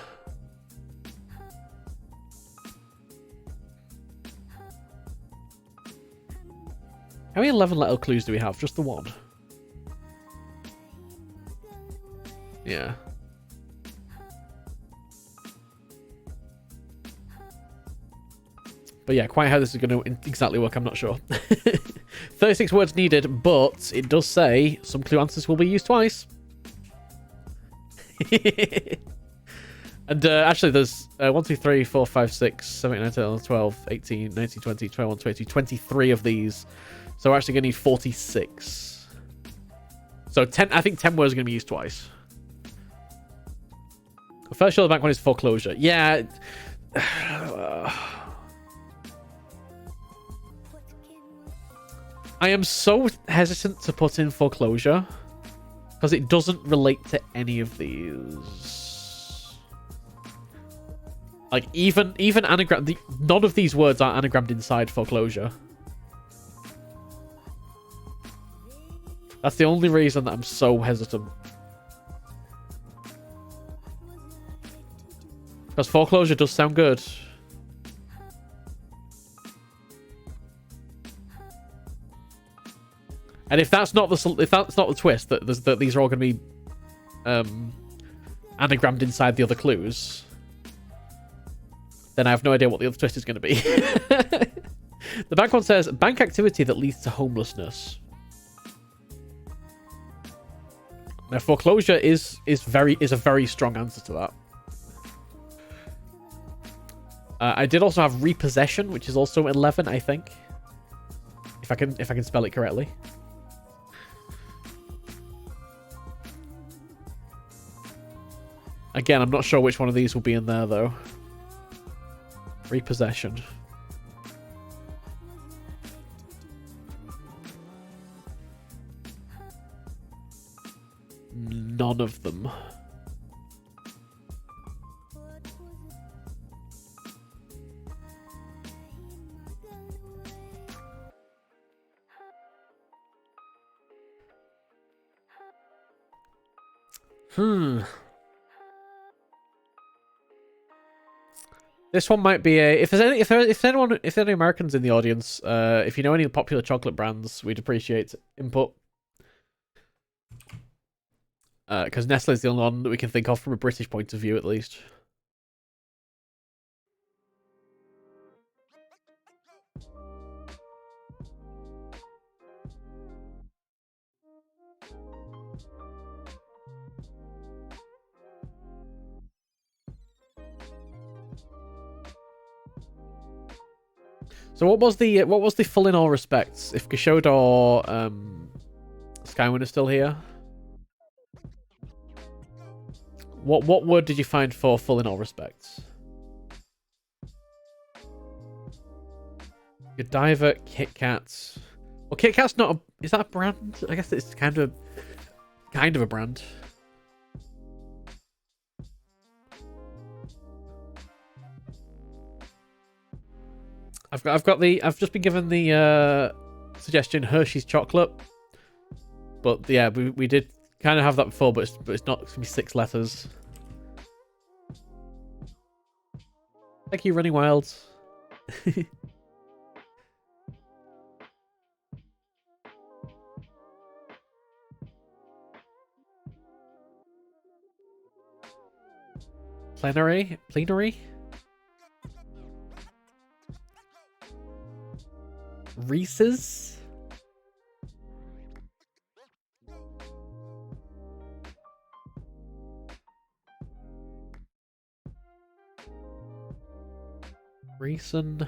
many 11-letter clues do we have? Just the one. Yeah. But yeah, quite how this is going to exactly work, I'm not sure. 36 words needed, but it does say some clue answers will be used twice. And actually, there's 1, 2, 3, 4, 5, 6, 7, 8, 9, 10, 11, 12, 18, 19, 20, 21, 22, 23 of these. So we're actually going to need 46. So 10. I think 10 words are going to be used twice. The first show of the bank one is foreclosure. Yeah. I am so hesitant to put in foreclosure because it doesn't relate to any of these. Like even anagram, none of these words are anagrammed inside foreclosure. That's the only reason that I'm so hesitant. Because foreclosure does sound good. And if that's not the twist, that these are all going to be anagrammed inside the other clues, then I have no idea what the other twist is going to be. The bank one says bank activity that leads to homelessness. Now foreclosure is a very strong answer to that. I did also have repossession, which is also 11, I think, if I can spell it correctly. Again, I'm not sure which one of these will be in there, though. Repossession. None of them. This one might be a. If there's any Americans in the audience, if you know any popular chocolate brands, we'd appreciate input. Because Nestle is the only one that we can think of from a British point of view, at least. So what was the full in all respects? If Gashod or Skywin is still here, what word did you find for full in all respects? Godiva, Kit Kat. Well, Kit Kat's not a... Is that a brand? I guess it's kind of a brand. I've just been given the suggestion Hershey's chocolate. But yeah, we did kind of have that before, but it's not. It's gonna be 6 letters. Thank you, Running Wild. Plenary? Reese's? Reason?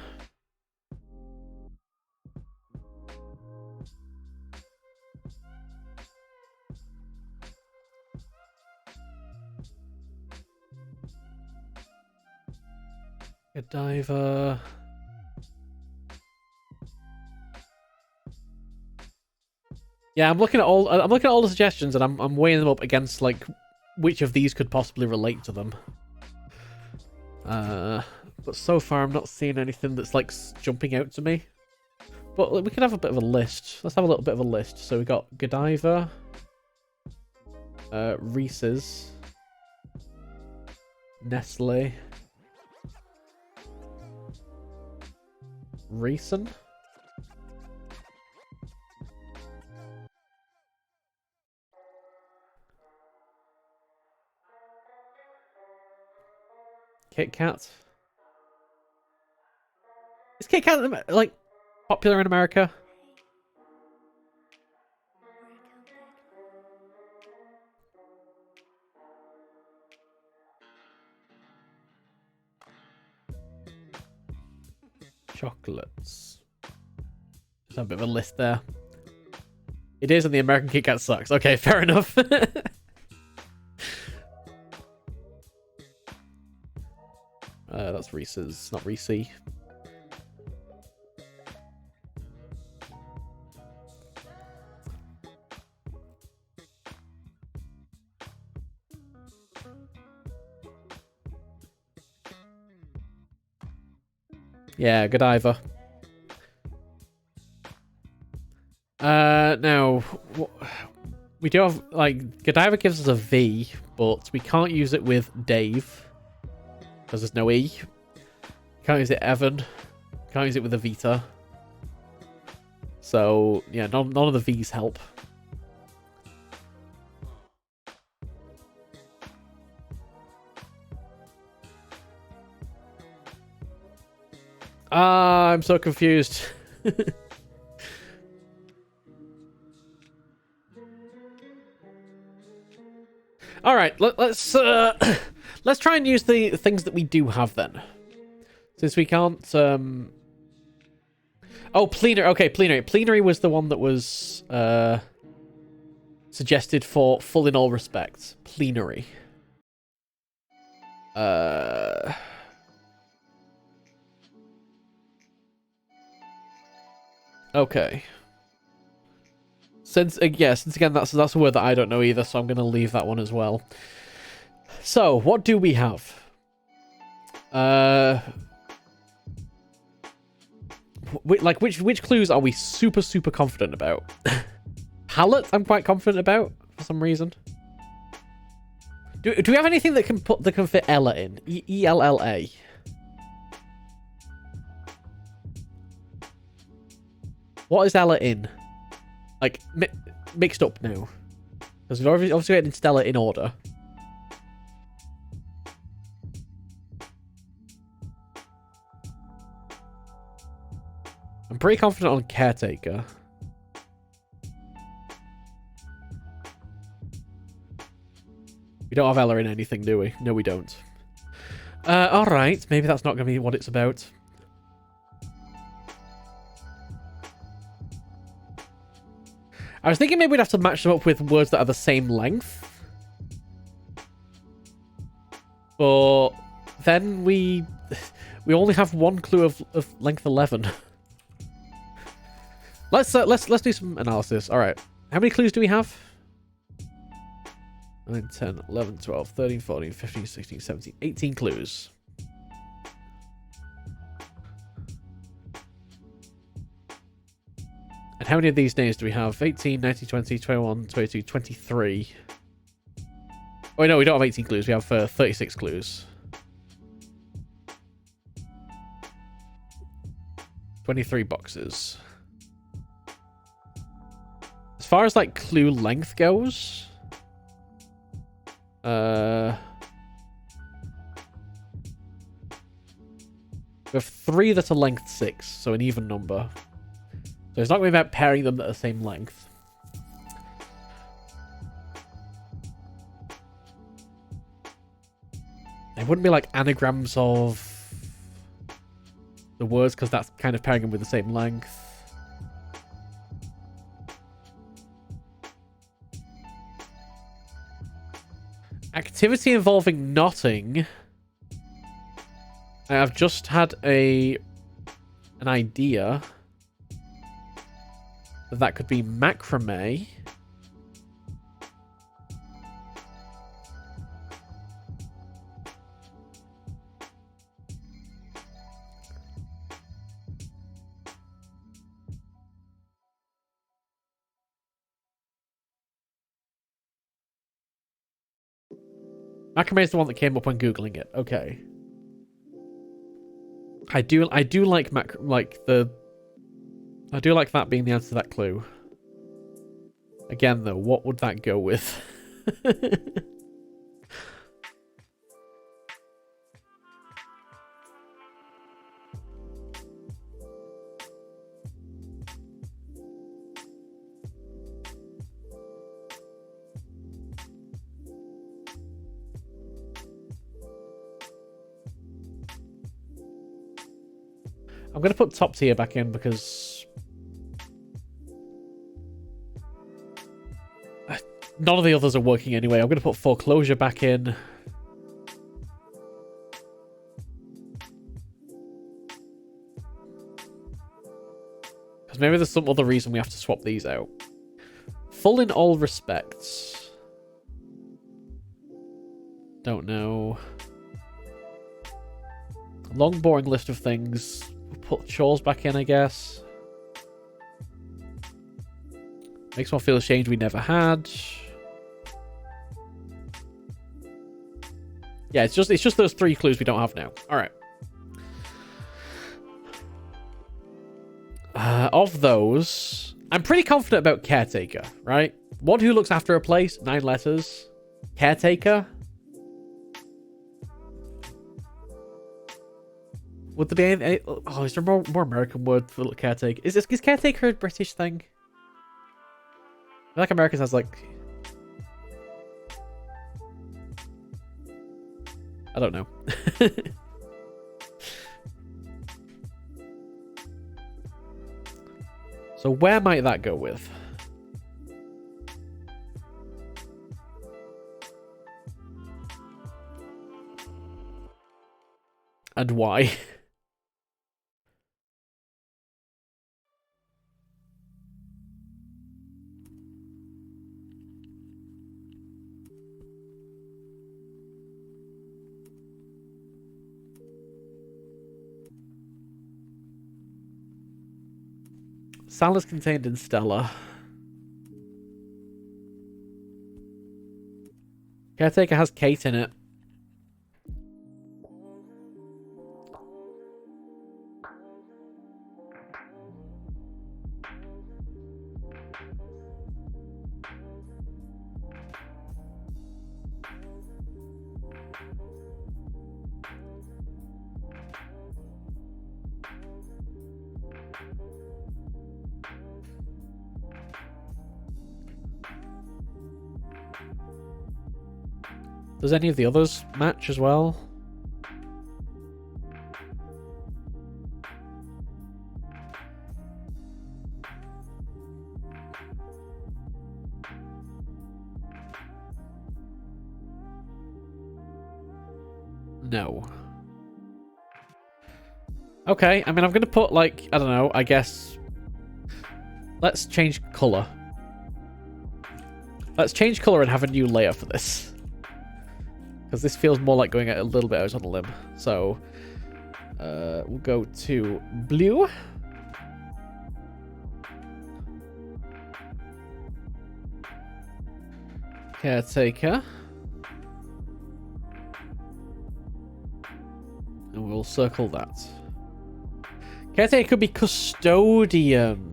Godiva. Yeah, I'm looking at all the suggestions and I'm weighing them up against like which of these could possibly relate to them. But so far I'm not seeing anything that's like jumping out to me. But we could have a bit of a list. Let's have a little bit of a list. So we got Godiva, Reese's, Nestle, Reeson. Kit Kat. Is Kit Kat like popular in America? Chocolates. Just have a bit of a list there. It is, and the American Kit Kat sucks. Okay, fair enough. That's Reese's, not Reese. Yeah, Godiva. Now, we do have, like, Godiva gives us a V, but we can't use it with Dave, because there's no E. Can't use it Evan. Can't use it with a Vita. So, yeah, none of the V's help. I'm so confused. All right, let's try and use the things that we do have then, since we can't. Oh, plenary. Okay, plenary. Plenary was the one that was suggested for full in all respects. Plenary. Okay. Since again that's a word that I don't know either, so I'm gonna leave that one as well. So what do we have? Which clues are we super confident about? Palette, I'm quite confident about for some reason. Do we have anything that can fit Ella in? ELLA. What is Ella in? Like, mixed up now. Because we've obviously got Stella in order. I'm pretty confident on Caretaker. We don't have Ella in anything, do we? No, we don't. Alright, maybe that's not going to be what it's about. I was thinking maybe we'd have to match them up with words that are the same length. But then we only have one clue of length 11. Let's do some analysis. All right. How many clues do we have? 9, 10, 11, 12, 13, 14, 15, 16, 17, 18 clues. And how many of these names do we have? 18, 19, 20, 21, 22, 23. Oh, no, we don't have 18 clues. We have 36 clues. 23 boxes. As far as, like, clue length goes... we have 3 that are length 6, so an even number. So it's not going to be about pairing them at the same length. It wouldn't be like anagrams of the words, because that's kind of pairing them with the same length. Activity involving knotting. I've just had an idea that could be macrame. Macrame is the one that came up when Googling it. Okay. I do like I do like that being the answer to that clue. Again, though, what would that go with? I'm going to put top tier back in because none of the others are working anyway. I'm going to put foreclosure back in. Because maybe there's some other reason we have to swap these out. Full in all respects. Don't know. Long boring list of things. We'll put chores back in, I guess. Makes one feel ashamed we never had. Yeah, it's just those 3 clues we don't have now. All right. Of those, I'm pretty confident about caretaker, right? One who looks after a place, 9 letters. Caretaker. Would there be any... Oh, is there a more American word for caretaker? Is caretaker a British thing? I feel like Americans has like... I don't know. So where might that go with? And why? Salads contained in Stella. Caretaker has Kate in it. Does any of the others match as well? No. Okay, I mean, I'm going to put, like, I don't know, I guess... Let's change color. Let's change color and have a new layer for this. Because this feels more like going a little bit out on a limb. So, we'll go to blue. Caretaker. And we'll circle that. Caretaker could be custodian.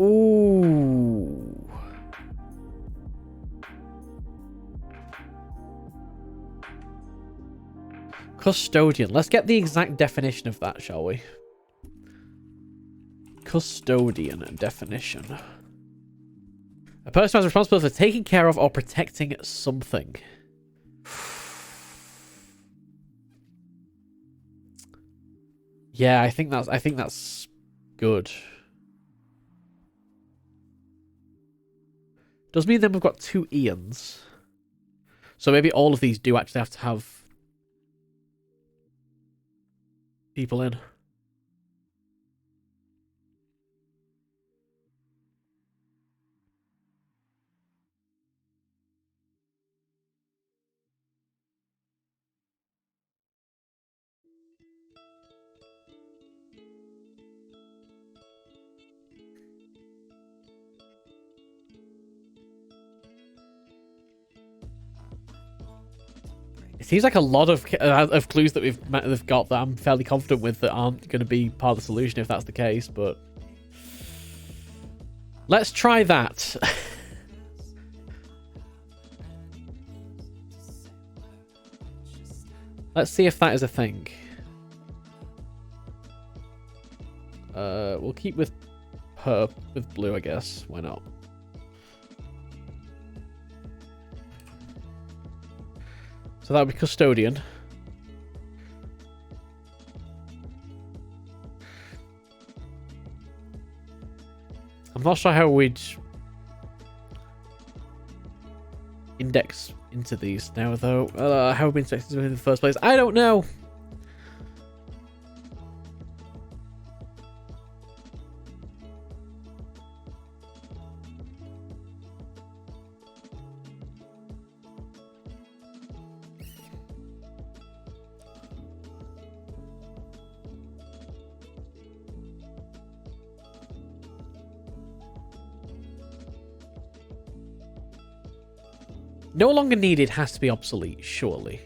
Ooh. Custodian. Let's get the exact definition of that, shall we? Custodian definition. A person who is responsible for taking care of or protecting something. Yeah, I think that's good. Does mean then we've got 2 Ians. So maybe all of these do actually have to have people in. It seems like a lot of clues that we've got that I'm fairly confident with that aren't going to be part of the solution if that's the case, but let's try that. Let's see if that is a thing. We'll keep with blue, I guess. Why not? So that would be custodian. I'm not sure how we'd index into these now, though. How have we indexed into it in the first place? I don't know. No longer needed has to be obsolete, surely.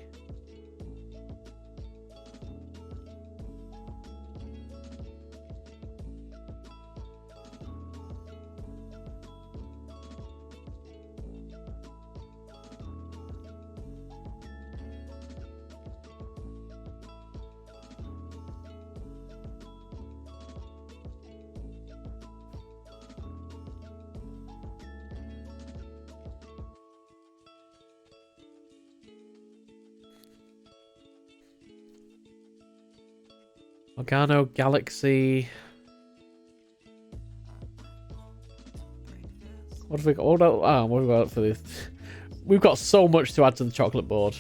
Organo, Galaxy. What have we got? What have we got for this? We've got so much to add to the chocolate board.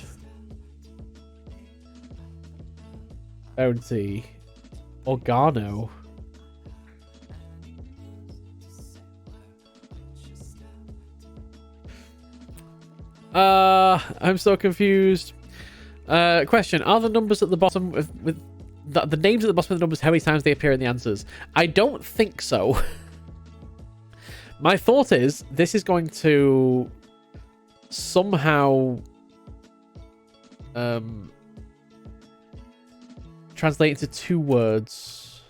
Bounty. Organo. I'm so confused. Question: are the numbers at the bottom with the names at the bottom of the numbers how many times they appear in the answers? I don't think so. My thought is this is going to somehow translate into 2 words.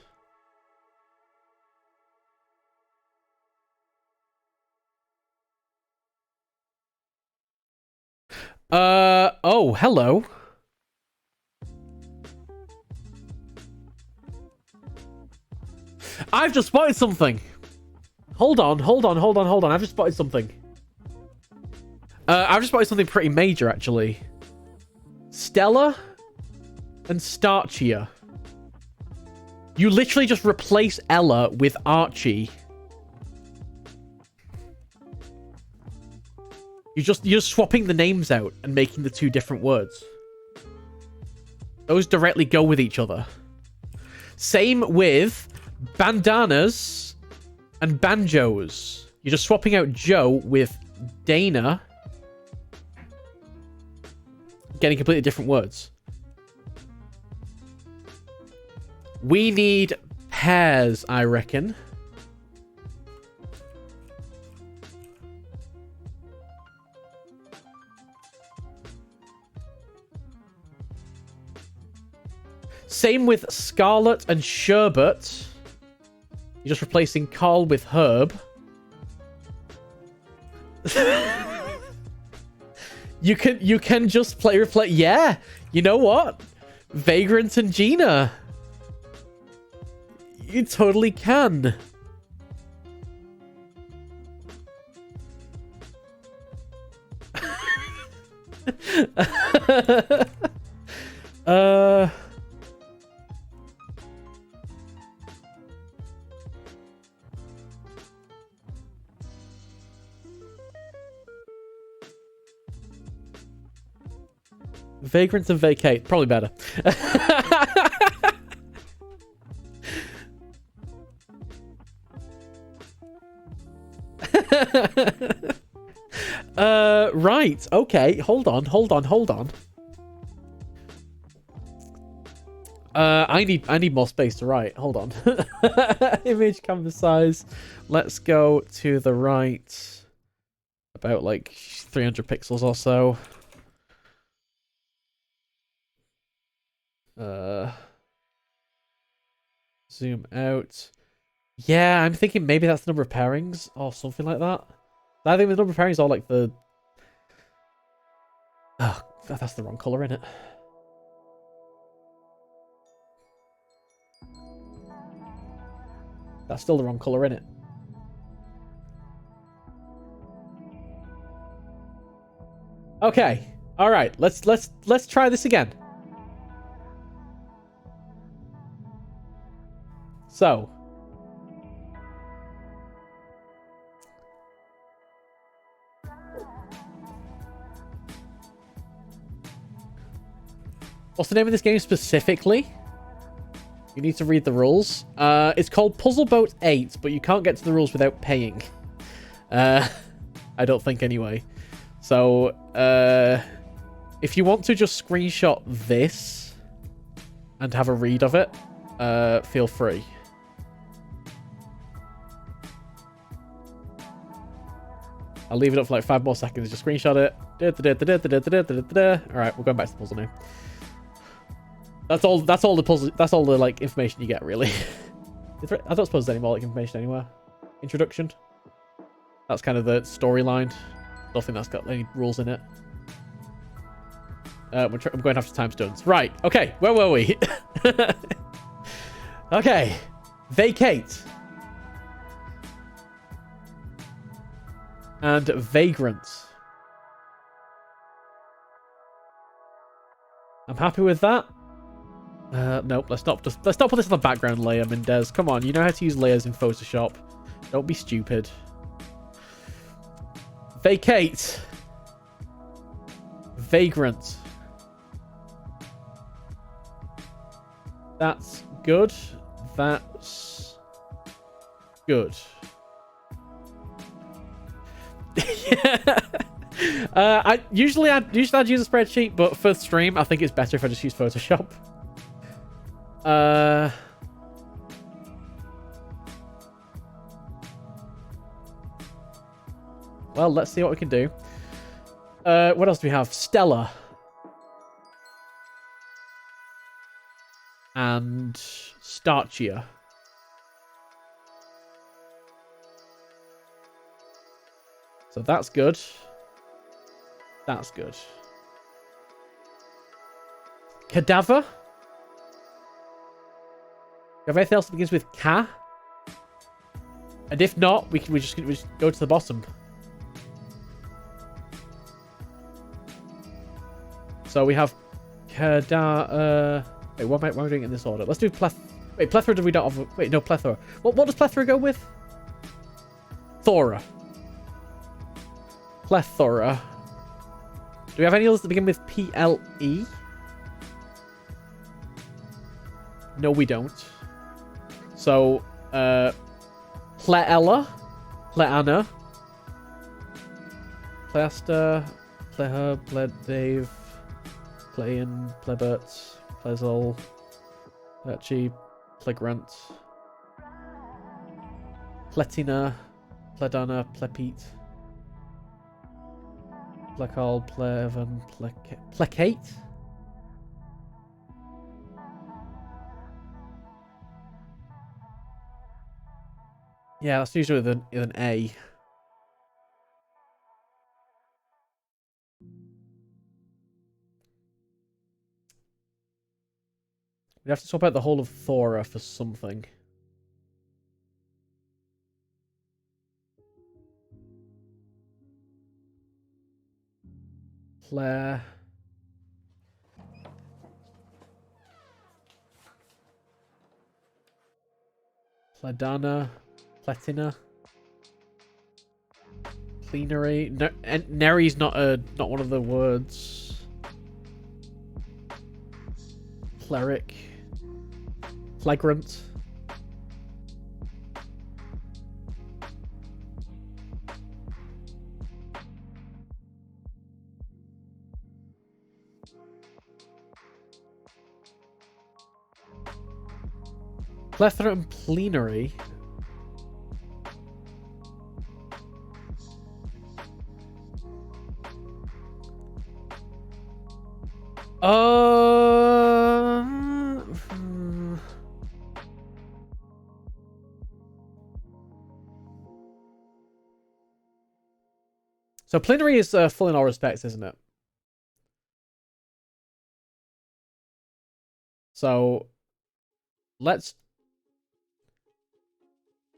Oh, hello. I've just spotted something. Hold on. I've just spotted something. I've just spotted something pretty major, actually. Stella and Starchia. You literally just replace Ella with Archie. You're just swapping the names out and making the 2 different words. Those directly go with each other. Same with bandanas and banjos. You're just swapping out Joe with Dana. Getting completely different words. We need pears, I reckon. Same with Scarlet and Sherbet. You're just replacing Carl with Herb. You can just replay. Yeah, you know what? Vagrant and Gina. You totally can. Vagrant and Vacate. Probably better. Right. Okay. Hold on. I need more space to write. Hold on. Image canvas size. Let's go to the right. About like 300 pixels or so. Zoom out. Yeah, I'm thinking maybe that's the number of pairings or something like that. I think the number of pairings are like the... Oh, that's the wrong color, innit? That's still the wrong color, innit? Okay. All right. Let's try this again. So, what's the name of this game specifically? You need to read the rules. It's called Puzzle Boat 8, but you can't get to the rules without paying. I don't think anyway. So, if you want to just screenshot this and have a read of it, feel free. I'll leave it up for like 5 more seconds. Just screenshot it. Alright, we're going back to the puzzle now. That's all the puzzle. That's all the like information you get, really. I don't suppose there's any more like information anywhere. Introduction. That's kind of the storyline. Don't think that's got any rules in it. I'm going after time stones. Right. Okay. Where were we? Okay. Vacate. And Vagrant. I'm happy with that. Nope, let's not put this on the background layer, Mindez. Come on, you know how to use layers in Photoshop. Don't be stupid. Vacate. Vagrant. That's good. That's good. Yeah. I'd use a spreadsheet, but for stream, I think it's better if I just use Photoshop. Well, let's see what we can do. What else do we have? Stella. And Starchia. So that's good. That's good. Cadaver? Do you have anything else that begins with Ka? And if not, we just go to the bottom. So we have Cadaver. Wait, why am I doing it in this order? Let's do Wait, Plethora we don't have. Wait, no, Plethora. What does Plethora go with? Thora. Plethora. Do we have any others that begin with PLE? No, we don't. So Pleella. Pleana. Pleaster. Pleher. Pledave. Playin. Plebert. Plezol. Plechi. Plegrant. Pletina. Pledana. Plepete. Plecol. Plevan. Plecate. Yeah, that's usually with an A. We have to swap out the whole of Thora for something. Claire. Pledana. Pletina. Plenary. No, Neri's not one of the words. Cleric. Flagrant. Plethora and plenary. So plenary is full in all respects, isn't it? So let's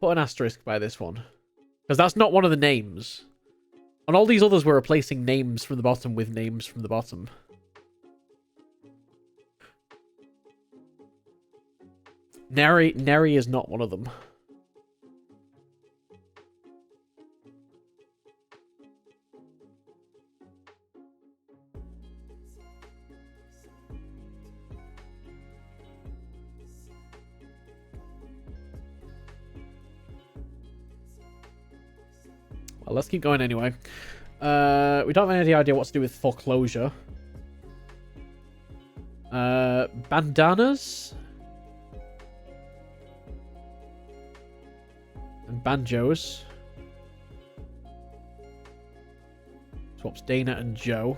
put an asterisk by this one, because that's not one of the names. On all these others, we're replacing names from the bottom with names from the bottom. Neri is not one of them. Well, let's keep going anyway. We don't have any idea what to do with foreclosure. Bandanas? And banjos. Swaps Dana and Joe.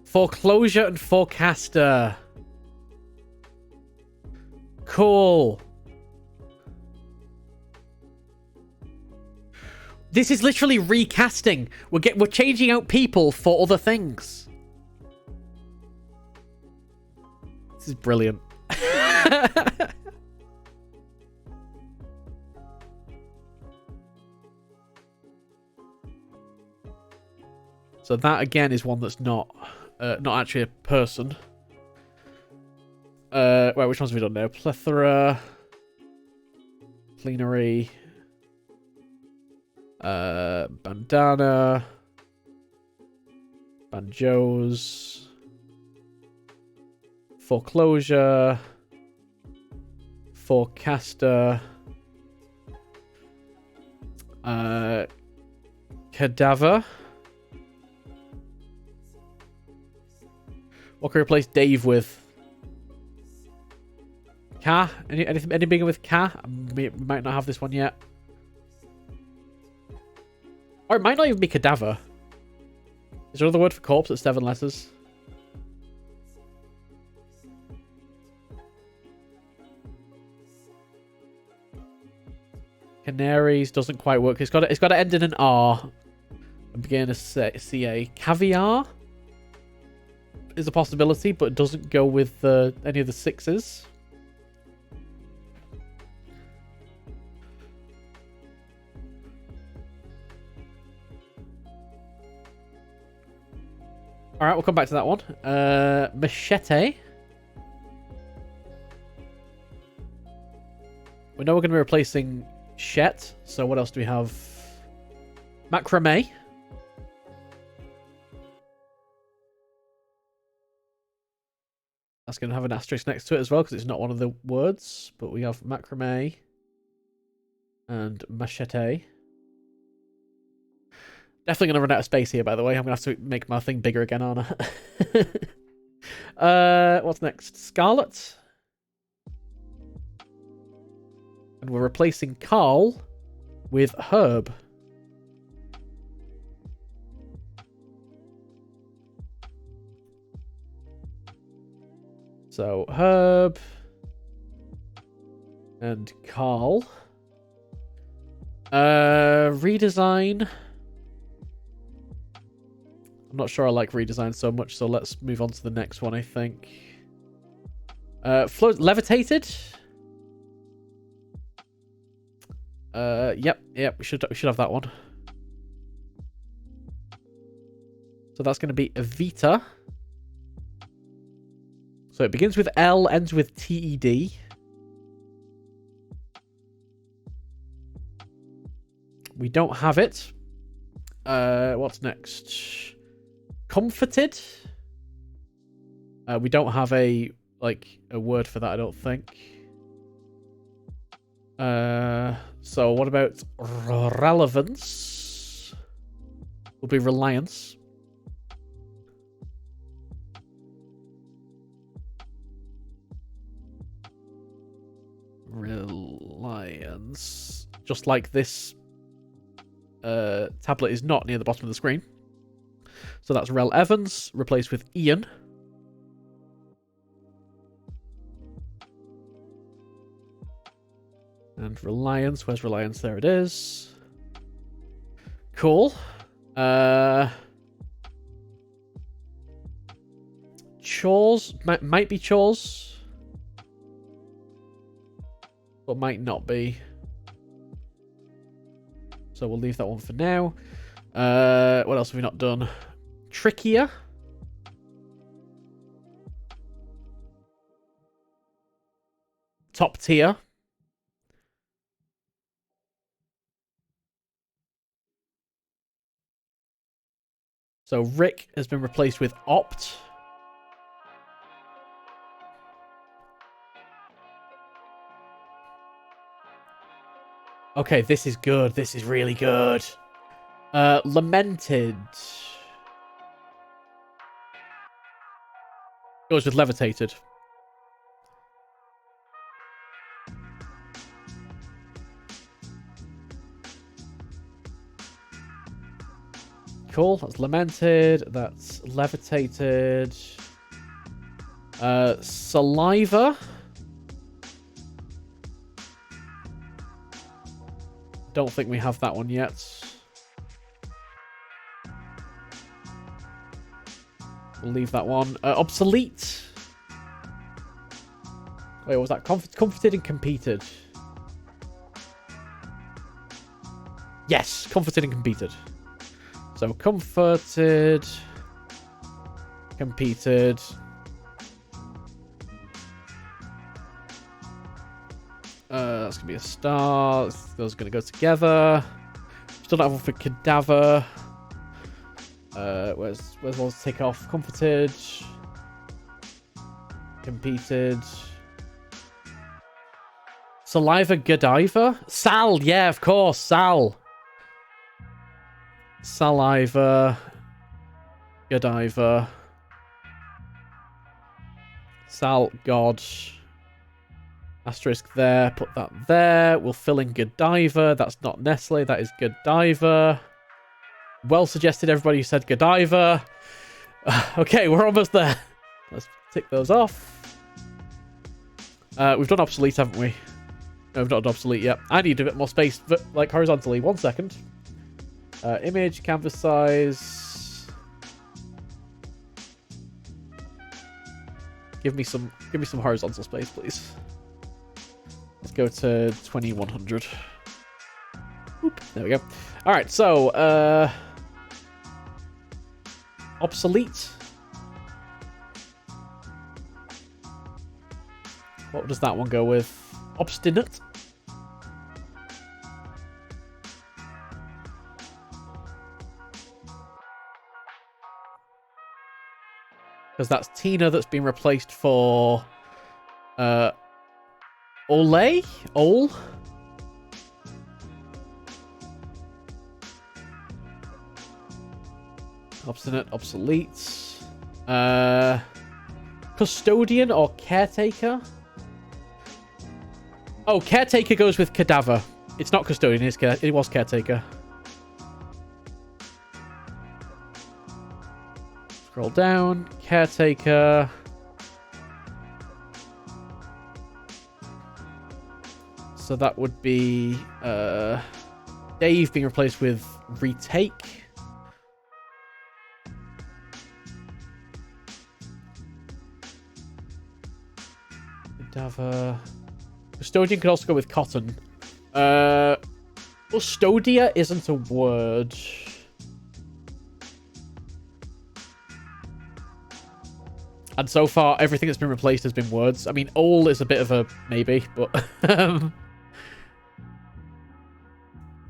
Foreclosure and forecaster. Cool. This is literally recasting. We're changing out people for other things. This is brilliant. So that again is one that's not actually a person. Wait, which ones have we done now? Plethora, plenary, bandana, banjos, foreclosure, forecaster, cadaver. What can we replace Dave with? Ka? Any bigger with Ka? We might not have this one yet. Or it might not even be cadaver. Is there another word for corpse that's 7 letters? Canaries doesn't quite work. It's got to end in an R and begin a CA. Caviar is a possibility, but it doesn't go with any of the 6s. Alright, we'll come back to that one. Machete. We know we're going to be replacing Shet, so what else do we have? Macrame. That's going to have an asterisk next to it as well because it's not one of the words. But we have macrame and machete. Definitely going to run out of space here, by the way. I'm going to have to make my thing bigger again, aren't I? What's next? Scarlet. And we're replacing Carl with Herb. So, Herb and Carl. Redesign. I'm not sure I like redesign so much, so let's move on to the next one, I think. Levitated. Yep, we should have that one. So that's going to be Evita. So it begins with L, ends with TED. We don't have it. What's next? Comforted. We don't have a word for that, I don't think. So what about relevance? Will be reliance. Reliance. Just like this tablet is not near the bottom of the screen. So that's Rel Evans replaced with Ian. And reliance. Where's reliance? There it is. Cool. Chores. Might be chores. But might not be. So we'll leave that one for now. What else have we not done? Trickier. Top tier. So Rick has been replaced with Opt. Okay, this is good. This is really good. Lamented. Goes with levitated. Cool. That's lamented. That's levitated. Saliva. Don't think we have that one yet. We'll leave that one. Obsolete. Wait, what was that? Comforted and competed. Yes, comforted and competed. So comforted, competed. That's gonna be a star. Those are gonna go together. Still don't have one for cadaver. Where's one to take off? Comforted, competed. Saliva Godiva? Sal, yeah, of course, Sal. Saliva Godiva. Sal God. Asterisk there, put that there. We'll fill in Godiva. That's not Nestle, that is Godiva. Well suggested, everybody who said Godiva. Okay, we're almost there. Let's tick those off. We've done obsolete, haven't we? No, we've not done obsolete yet. I need a bit more space, like horizontally. 1 second. Image, canvas size. Give me some horizontal space, please. Let's go to 2100. Oop, there we go. All right, so obsolete. What does that one go with? Obstinate. Because that's Tina that's been replaced for... Ole? Ole? Obstinate, obsolete. Custodian or caretaker? Oh, caretaker goes with cadaver. It's not custodian, it was caretaker. Scroll down. Caretaker. So that would be Dave being replaced with retake. Cadaver. Custodian could also go with cotton. Custodia isn't a word. And so far, everything that's been replaced has been words. I mean, all is a bit of a maybe, but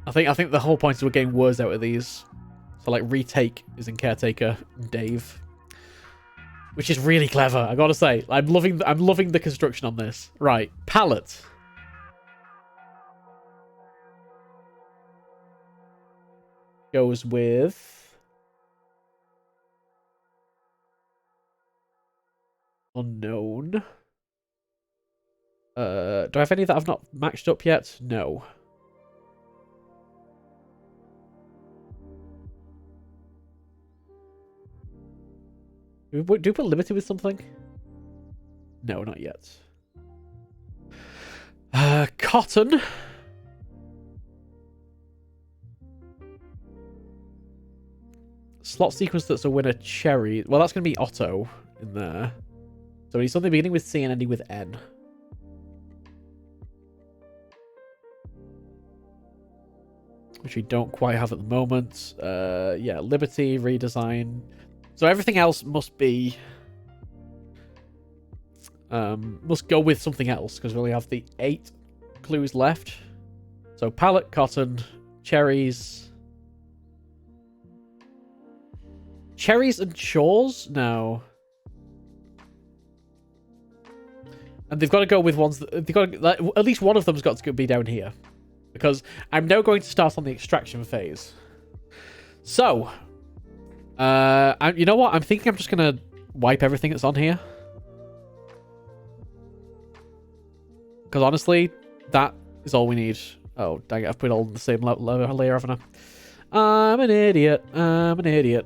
I think the whole point is we're getting words out of these. So like retake is in caretaker, Dave, which is really clever. I gotta say, I'm loving the construction on this. Right, palette. Goes with unknown. Do I have any that I've not matched up yet? No. Do we put Liberty with something? No, not yet. Cotton. Slot sequence that's a winner, Cherry. Well, that's going to be Otto in there. So we need something beginning with C and ending with N. Which we don't quite have at the moment. Yeah, Liberty, redesign. So everything else must be... must go with something else, because we only have the 8 clues left. So palette, cotton, cherries... Cherries and chores? No. And they've got to go with ones that... They've got to, at least one of them's got to be down here. Because I'm now going to start on the extraction phase. So... you know what? I'm thinking I'm just going to wipe everything that's on here. Because honestly, that is all we need. Oh, dang it. I've put it all in the same layer, haven't I? I'm an idiot. I'm an idiot.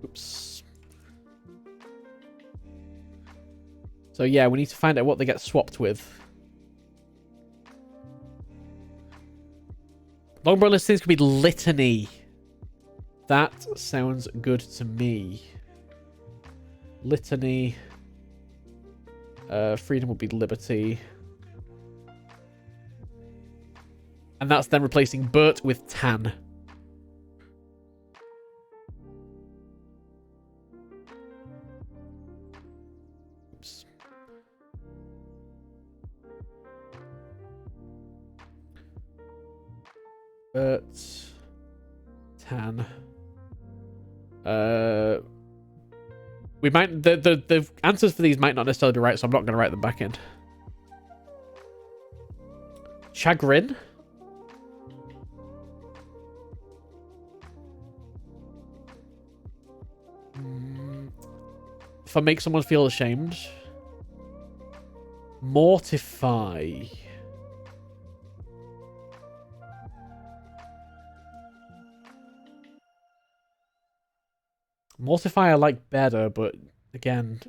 Oops. So yeah, we need to find out what they get swapped with. Long umbrella listings could be litany. That sounds good to me. Litany. Freedom would be liberty. And that's then replacing Bert with Tan. Oops. Bert. Tan. We might... The answers for these might not necessarily be right, so I'm not going to write them back in. Chagrin. If I make someone feel ashamed. Mortify. Mortify I like better, but again,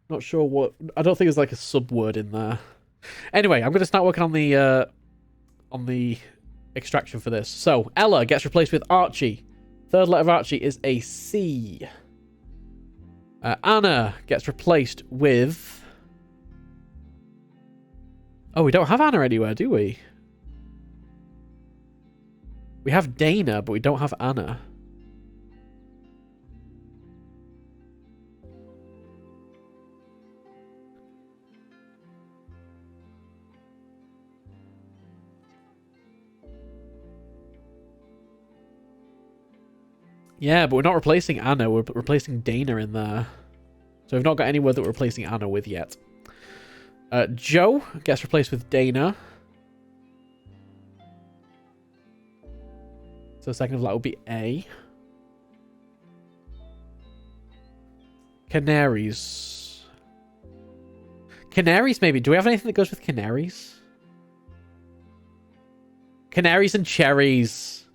not sure what... I don't think there's like a sub-word in there. Anyway, I'm going to start working on the extraction for this. So, Ella gets replaced with Archie. Third letter of Archie is a C. Anna gets replaced with... Oh, we don't have Anna anywhere, do we? We have Dana, but we don't have Anna. Yeah, but we're not replacing Anna. We're replacing Dana in there. So we've not got any word that we're replacing Anna with yet. Joe gets replaced with Dana. So the second of that will be A. Canaries. Canaries, maybe. Do we have anything that goes with canaries? Canaries and cherries.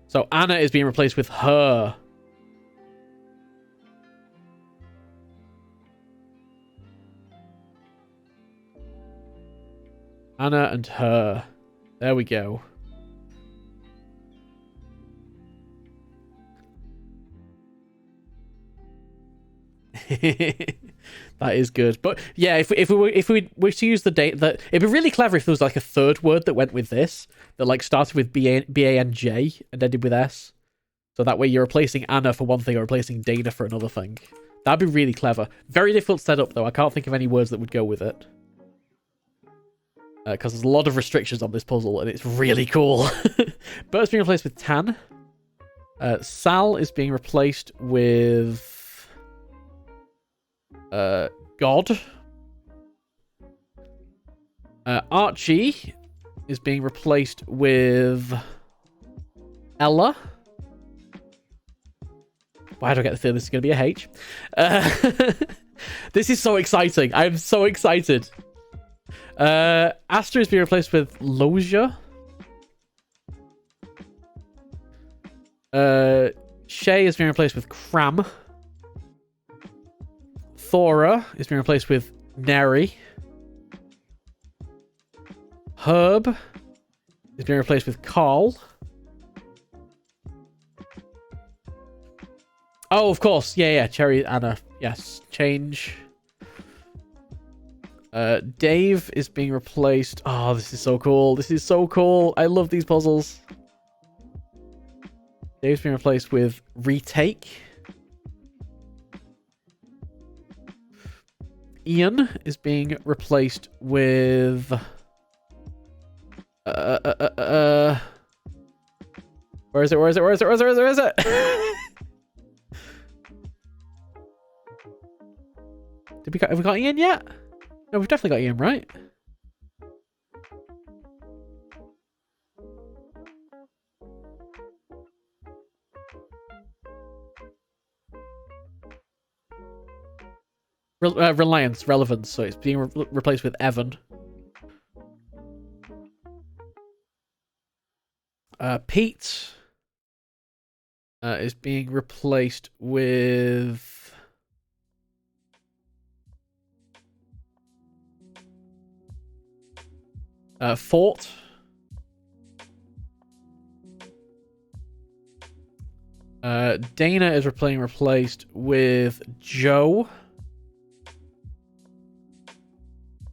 So Anna is being replaced with her. Anna and her. There we go. That is good. But yeah, if we were to use the date, that it'd be really clever if there was like a third word that went with this, that like started with B-A-N-J and ended with S. So that way you're replacing Anna for one thing or replacing Dana for another thing. That'd be really clever. Very difficult to set up though. I can't think of any words that would go with it. Because there's a lot of restrictions on this puzzle and it's really cool. Bert's being replaced with Tan. Sal is being replaced with God. Archie is being replaced with Ella. Why do I get the feeling this is going to be a H? This is so exciting. I'm so excited. Astra is being replaced with Loja. Shay is being replaced with Cram. Thora is being replaced with Neri. Herb is being replaced with Carl. Oh, of course. Yeah. Cherry Anna. Yes. Change. Dave is being replaced. Oh, this is so cool. This is so cool. I love these puzzles. Dave's being replaced with Retake. Ian is being replaced with where is it? Have we got Ian yet? No, we've definitely got Ian, right? Reliance, relevance, so it's being replaced with Evan. Pete is being replaced with Fort. Dana is being replaced with Joe.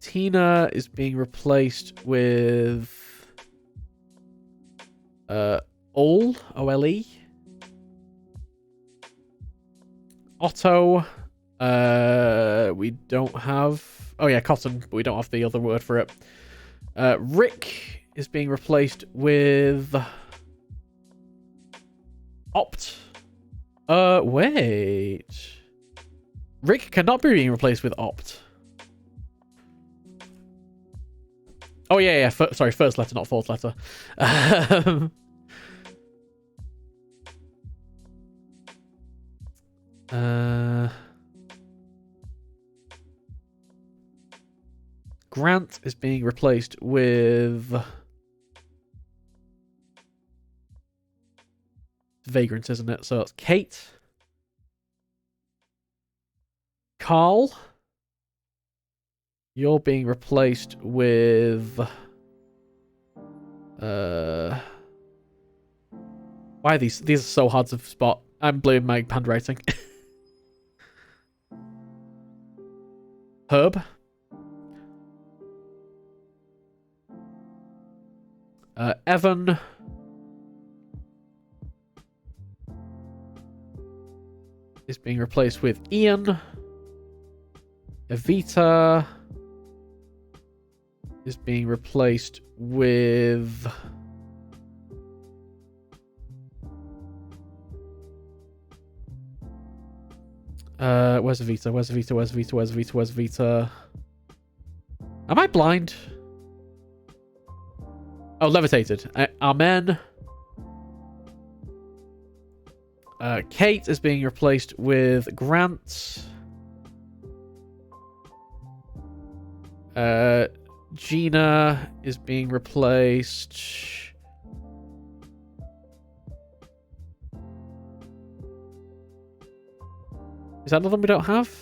Tina is being replaced with Ole, O-L-E. Otto, we don't have... Oh yeah, Cotton, but we don't have the other word for it. Rick is being replaced with Opt. Wait. Rick cannot be being replaced with Opt. Oh yeah. Sorry, first letter, not fourth letter. Grant is being replaced with Vagrant, isn't it? So it's Kate. Carl. You're being replaced with why are these are so hard to spot. I'm blaming my handwriting. Herb. Evan. Is being replaced with Ian. Evita. is being replaced with... where's Vita? Where's Vita? Where's Vita? Where's Vita? Where's Vita? Am I blind? Oh, levitated. Amen. Kate is being replaced with Grant. Gina is being replaced. Is that another one we don't have?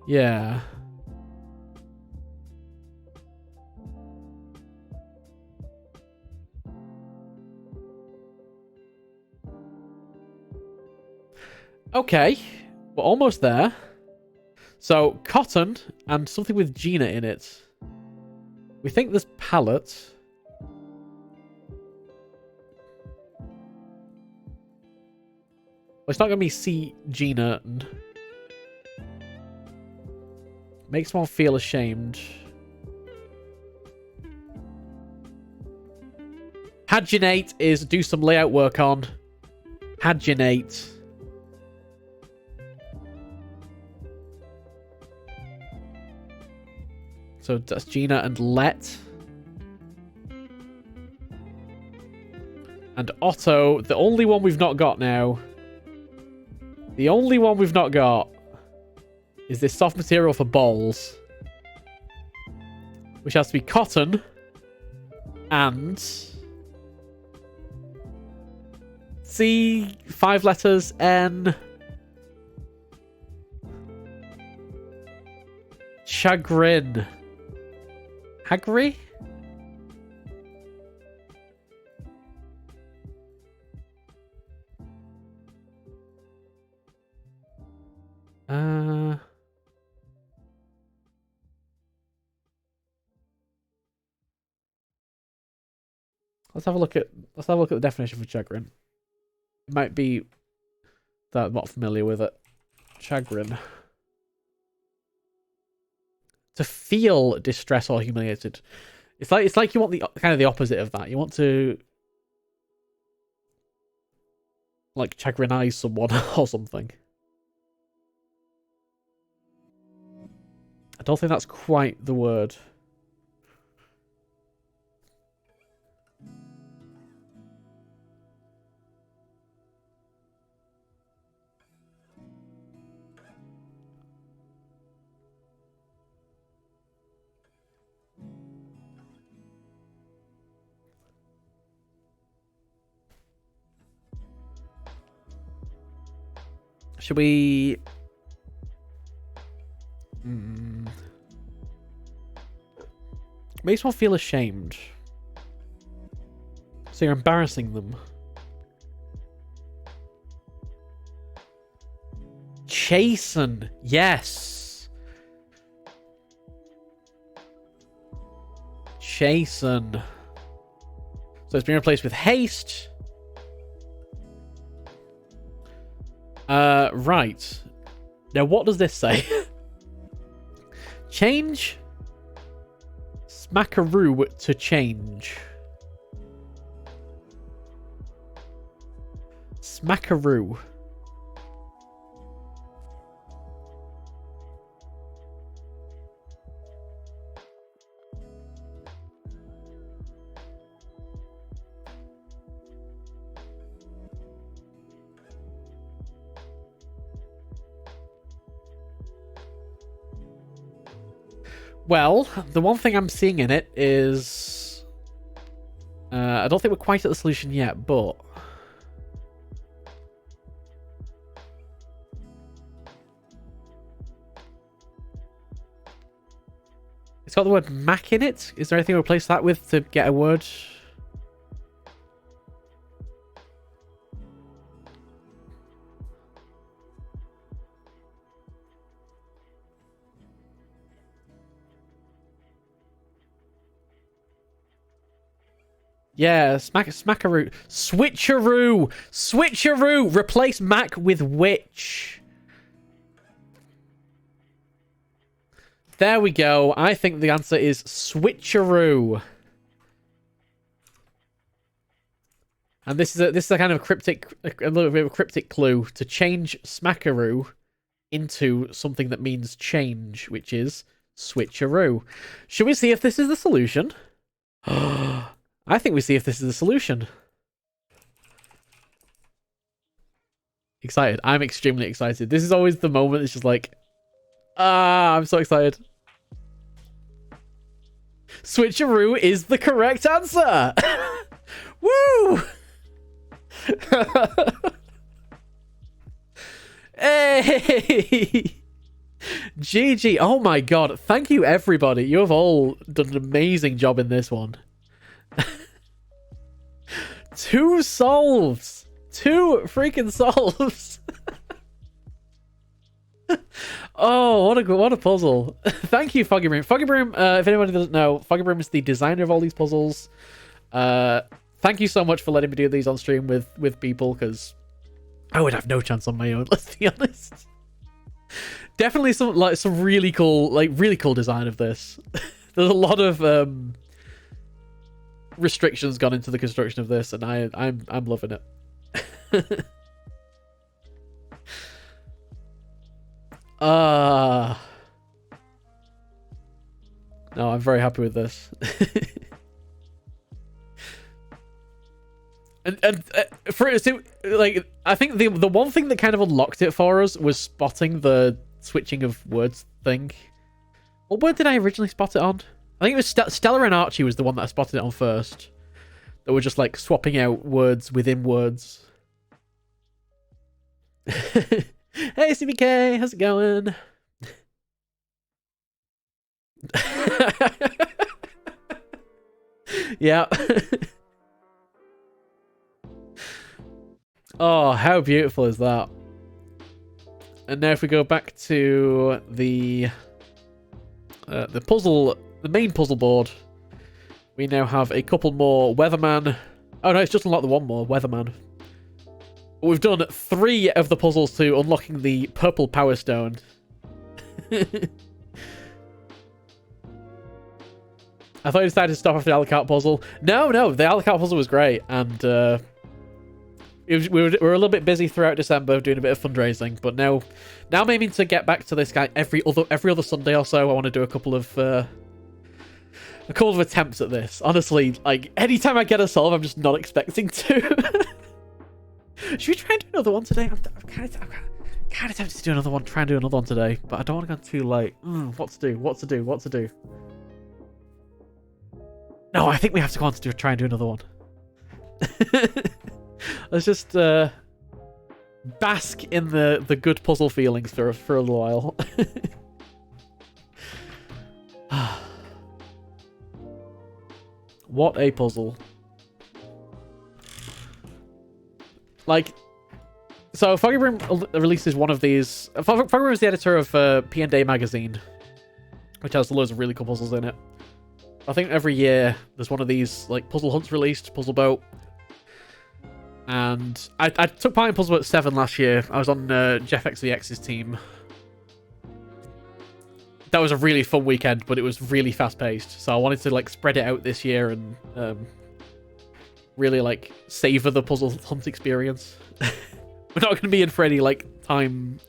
Yeah. Okay. We're almost there. So, cotton and something with Gina in it. We think there's pallet. Well, it's not going to be C. Gina. Makes one feel ashamed. Paginate is do some layout work on. Paginate. So that's Gina and Let. And Otto, the only one we've not got now. The only one we've not got is this soft material for balls. Which has to be cotton. And... C, 5 letters, N... Chagrin. Hagri? Let's have a look at the definition for chagrin. It might be that I'm not familiar with it. Chagrin. To feel distress or humiliated. It's like you want the kind of the opposite of that. You want to like chagrinize someone or something. I don't think that's quite the word. Should we... Makes one feel ashamed. So you're embarrassing them. Chasten. Yes. Chasten. So it's been replaced with haste. Right. Now, what does this say? Change smackaroo to change. Smackaroo. Well, the one thing I'm seeing in it is... I don't think we're quite at the solution yet, but... It's got the word Mac in it. Is there anything to replace that with to get a word? Yeah, smackaroo. Switcheroo! Switcheroo! Replace Mac with witch. There we go. I think the answer is switcheroo. And this is a kind of a little bit of a cryptic clue to change smackaroo into something that means change, which is switcheroo. Should we see if this is the solution? I think we see if this is the solution. Excited. I'm extremely excited. This is always the moment. It's just like, I'm so excited. Switcheroo is the correct answer. Woo! Hey! GG. Oh my god. Thank you, everybody. You have all done an amazing job in this one. 2 solves. 2 freaking solves. Oh, what a puzzle. Thank you, Foggy Broom. Foggy Broom, if anybody doesn't know, Foggy Broom is the designer of all these puzzles. Thank you so much for letting me do these on stream with people, because I would have no chance on my own, let's be honest. Definitely some really cool design of this. There's a lot of restrictions gone into the construction of this, and I'm loving it. No, I'm very happy with this. and for like, I think the one thing that kind of unlocked it for us was spotting the switching of words thing. What word did I originally spot it on? I think it was Stella and Archie was the one that I spotted it on first. That were just like swapping out words within words. Hey CBK, how's it going? Yeah. Oh, how beautiful is that? And now if we go back to the puzzle, the main puzzle board, we now have a couple more Weatherman. Oh no, it's just unlocked the one more Weatherman. We've done 3 of the puzzles to unlocking the purple power stone. I thought you decided to stop after the Alucard puzzle. No, the Alucard puzzle was great, and we were a little bit busy throughout December doing a bit of fundraising, but now I'm aiming to get back to this guy every other Sunday or so. I want to do a couple of attempts at this. Honestly, like anytime I get a solve, I'm just not expecting to. Should we try and do another one today? I'm kind of tempted to do another one. Try and do another one today, but I don't want to go too late. What to do? No, I think we have to go on to try and do another one. Let's just bask in the good puzzle feelings for a little while. What a puzzle. Like, so Foggy Broom releases one of these. Foggy Broom is the editor of P&A magazine, which has loads of really cool puzzles in it. I think every year there's one of these like puzzle hunts released, Puzzle Boat. And I took part in Puzzle Boat 7 last year. I was on Jeff XVX's team. That was a really fun weekend, but it was really fast paced. So I wanted to like spread it out this year and really like savor the puzzle hunt experience. We're not going to be in for any like time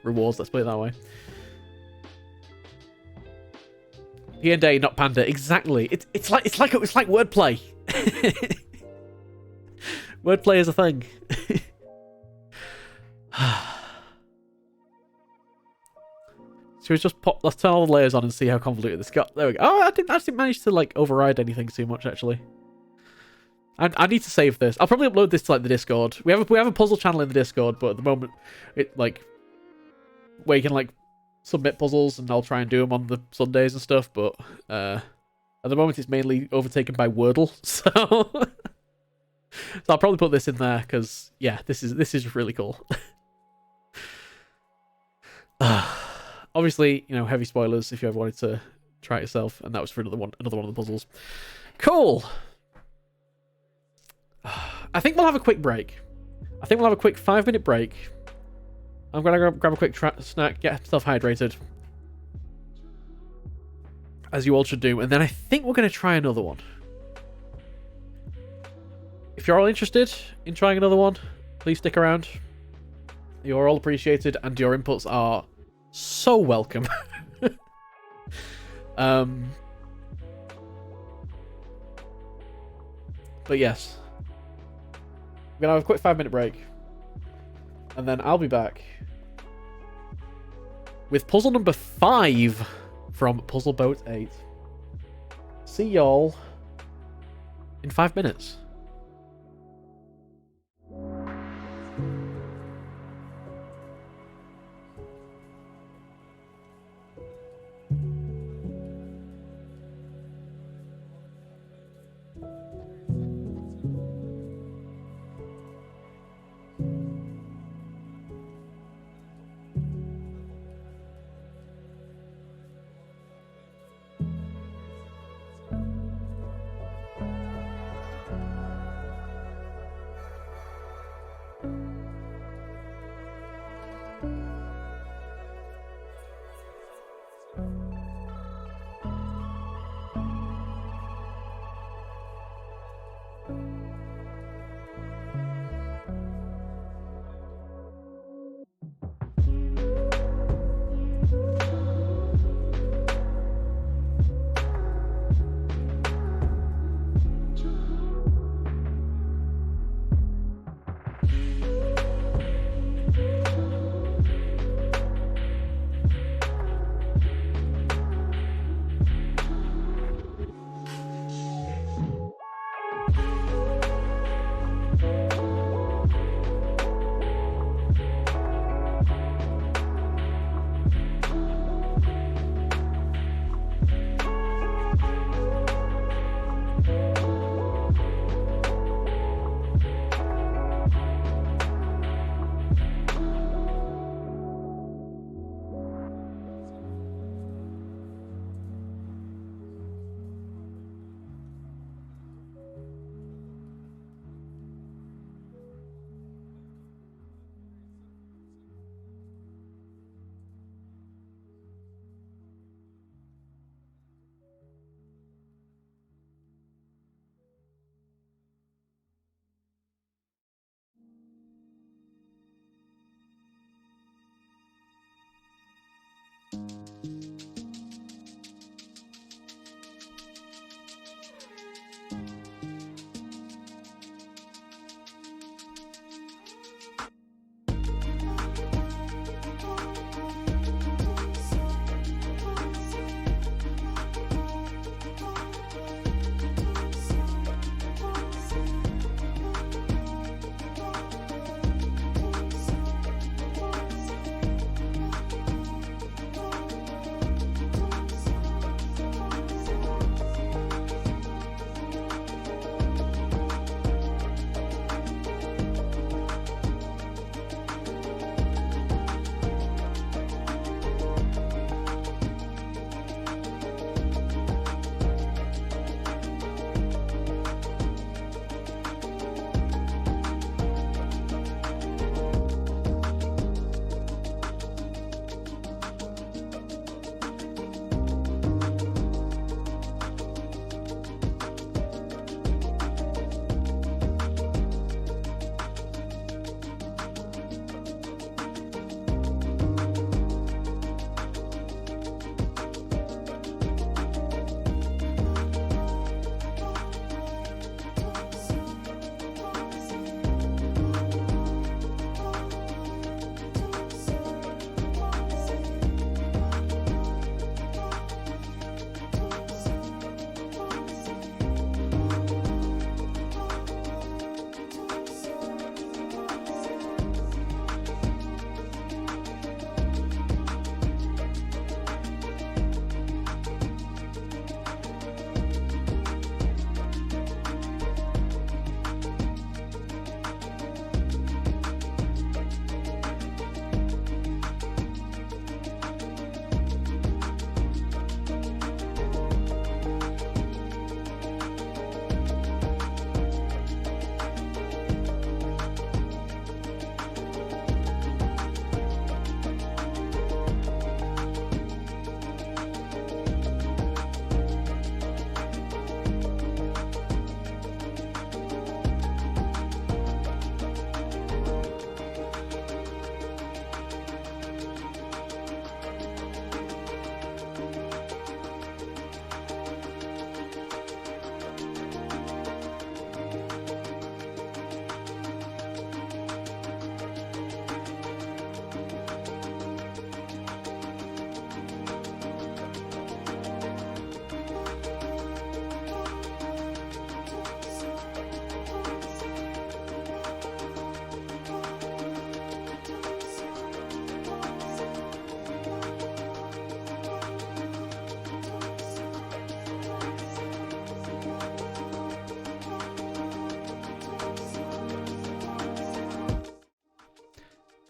rewards, let's put it that way. P&A, not Panda. Exactly. It's like wordplay. Wordplay is a thing. Should we just pop? Let's turn all the layers on and see how convoluted this got. There we go. Oh, I didn't actually manage to like override anything too much actually. I need to save this. I'll probably upload this to like the Discord. We have a puzzle channel in the Discord, but at the moment, it like where you can like submit puzzles, and I'll try and do them on the Sundays and stuff. But at the moment, it's mainly overtaken by Wordle. So, so I'll probably put this in there because yeah, this is really cool. Obviously, you know, heavy spoilers if you ever wanted to try it yourself, and that was for another one of the puzzles. Cool. I think we'll have a quick break. I think we'll have a quick 5-minute break. I'm going to grab a quick snack, get myself hydrated. As you all should do. And then I think we're going to try another one. If you're all interested in trying another one, please stick around. You're all appreciated and your inputs are so welcome. But yes. We're going to have a quick 5-minute break. And then I'll be back with puzzle number 5 from Puzzle Boat 8. See y'all in 5 minutes.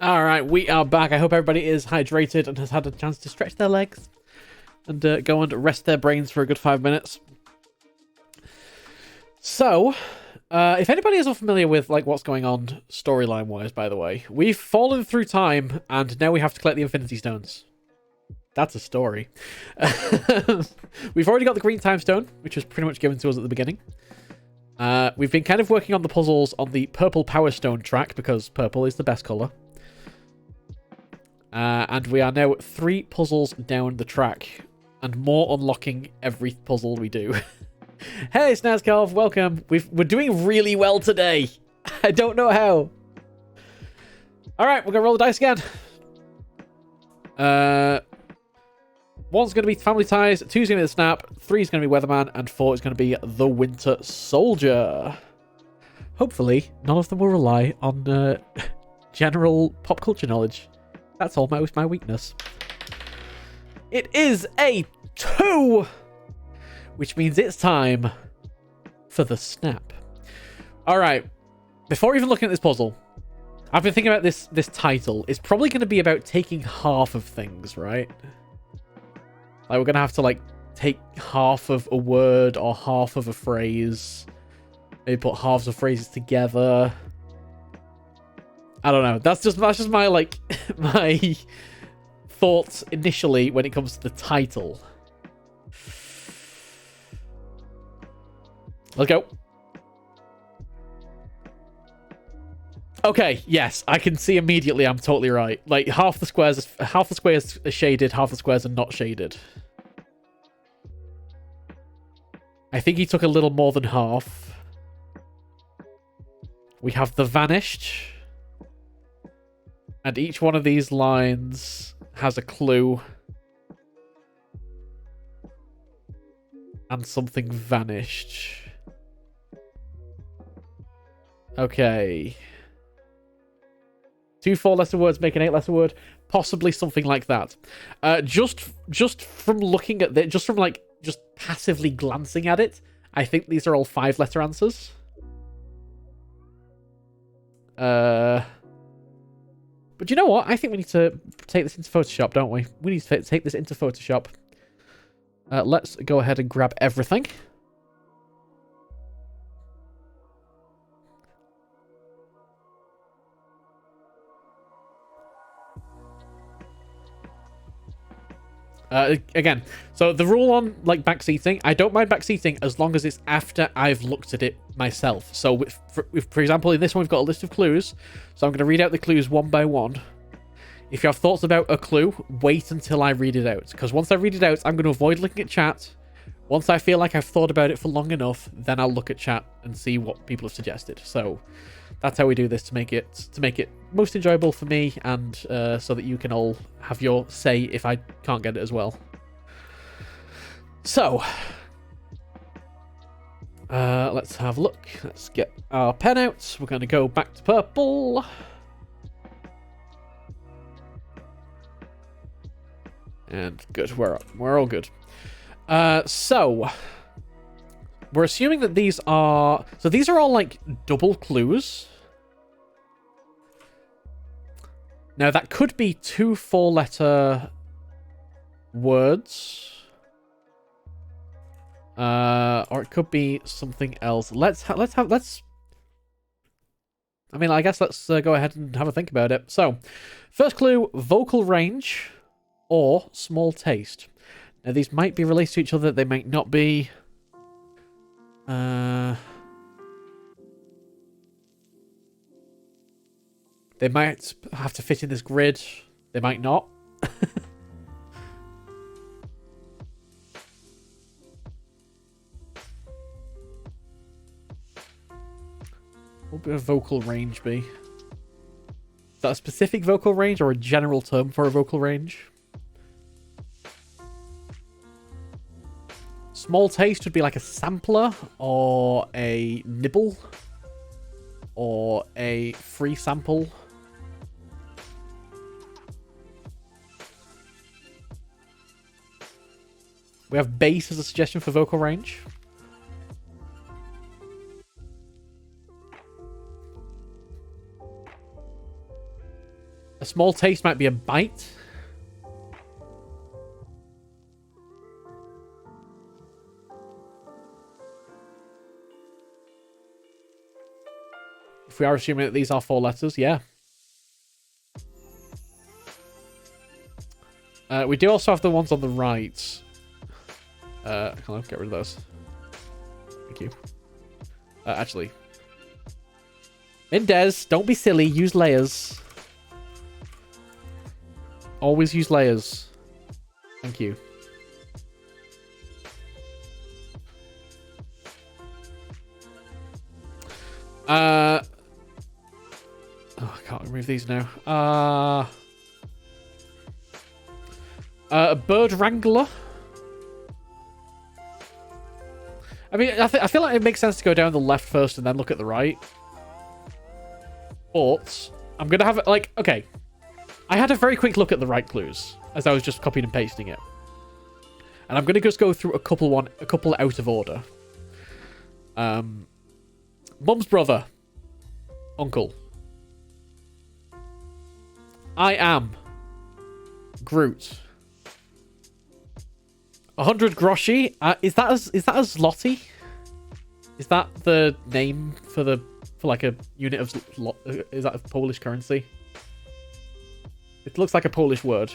All right, we are back. I hope everybody is hydrated and has had a chance to stretch their legs and go and rest their brains for a good 5 minutes. So, if anybody is unfamiliar with like what's going on storyline-wise, by the way, we've fallen through time and now we have to collect the Infinity Stones. That's a story. We've already got the green time stone, which was pretty much given to us at the beginning. We've been kind of working on the puzzles on the purple power stone track because purple is the best color. And we are now 3 puzzles down the track and more unlocking every puzzle we do. Hey, Snazcalv, welcome. We're doing really well today. I don't know how. All right, we're going to roll the dice again. 1's going to be Family Ties, 2's going to be the Snap, 3's going to be Weatherman, and 4 is going to be the Winter Soldier. Hopefully, none of them will rely on general pop culture knowledge. That's almost my weakness. It is a 2, which means it's time for the Snap. All right, before even looking at this puzzle, I've been thinking about this title. It's probably going to be about taking half of things, right? Like, we're going to have to, like, take half of a word or half of a phrase. Maybe put halves of phrases together. I don't know. That's just my, like, my thoughts initially when it comes to the title. Let's go. Okay, yes, I can see immediately I'm totally right. Like, half the squares are shaded, half the squares are not shaded. I think he took a little more than half. We have the vanished. And each one of these lines has a clue. And something vanished. Okay. 2 4-letter words make an 8-letter word. Possibly something like that. Just from looking at just from like just passively glancing at it, I think these are all 5-letter answers. But you know what? I think we need to take this into Photoshop, don't we? We need to take this into Photoshop. Let's go ahead and grab everything. Again, so the rule on like backseating, I don't mind backseating as long as it's after I've looked at it myself. So, for example, in this one, we've got a list of clues. So I'm going to read out the clues one by one. If you have thoughts about a clue, wait until I read it out. Because once I read it out, I'm going to avoid looking at chat. Once I feel like I've thought about it for long enough, then I'll look at chat and see what people have suggested. So that's how we do this to make it most enjoyable for me and so that you can all have your say if I can't get it as well. So let's have a look. Let's get our pen out. We're going to go back to purple. And good, we're all good. So we're assuming that these are all like double clues. Now that could be 2 4-letter words, or it could be something else. I mean, I guess let's go ahead and have a think about it. So, first clue: vocal range or small taste. Now these might be related to each other. They might not be. They might have to fit in this grid. They might not. What would a vocal range be? Is that a specific vocal range or a general term for a vocal range? Small taste would be like a sampler or a nibble or a free sample. We have bass as a suggestion for vocal range. Small taste might be a bite. If we are assuming that these are 4 letters, yeah. We do also have the ones on the right. Hold on, get rid of those. Thank you. Actually. Mindez, don't be silly. Use layers. Always use layers. Thank you. Oh, I can't remove these now. A bird wrangler. I mean, I feel like it makes sense to go down the left first and then look at the right. But I'm going to have, like, okay. I had a very quick look at the right clues as I was just copying and pasting it. And I'm going to just go through a couple out of order. Mum's brother. Uncle. I am Groot. 100 groszy. Is that a zloty? Is that the name for like a unit of is that a Polish currency? It looks like a Polish word.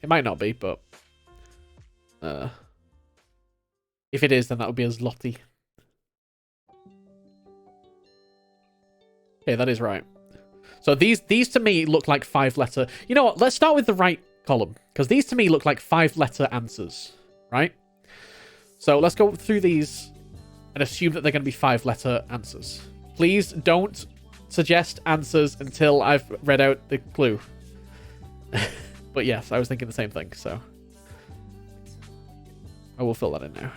It might not be, but if it is, then that would be a zloty. Okay, that is right. So these to me look like 5-letter. You know what? Let's start with the right column, because these to me look like 5-letter answers, right? So let's go through these and assume that they're going to be 5-letter answers. Please don't suggest answers until I've read out the clue. But yes, I was thinking the same thing, so I will fill that in now.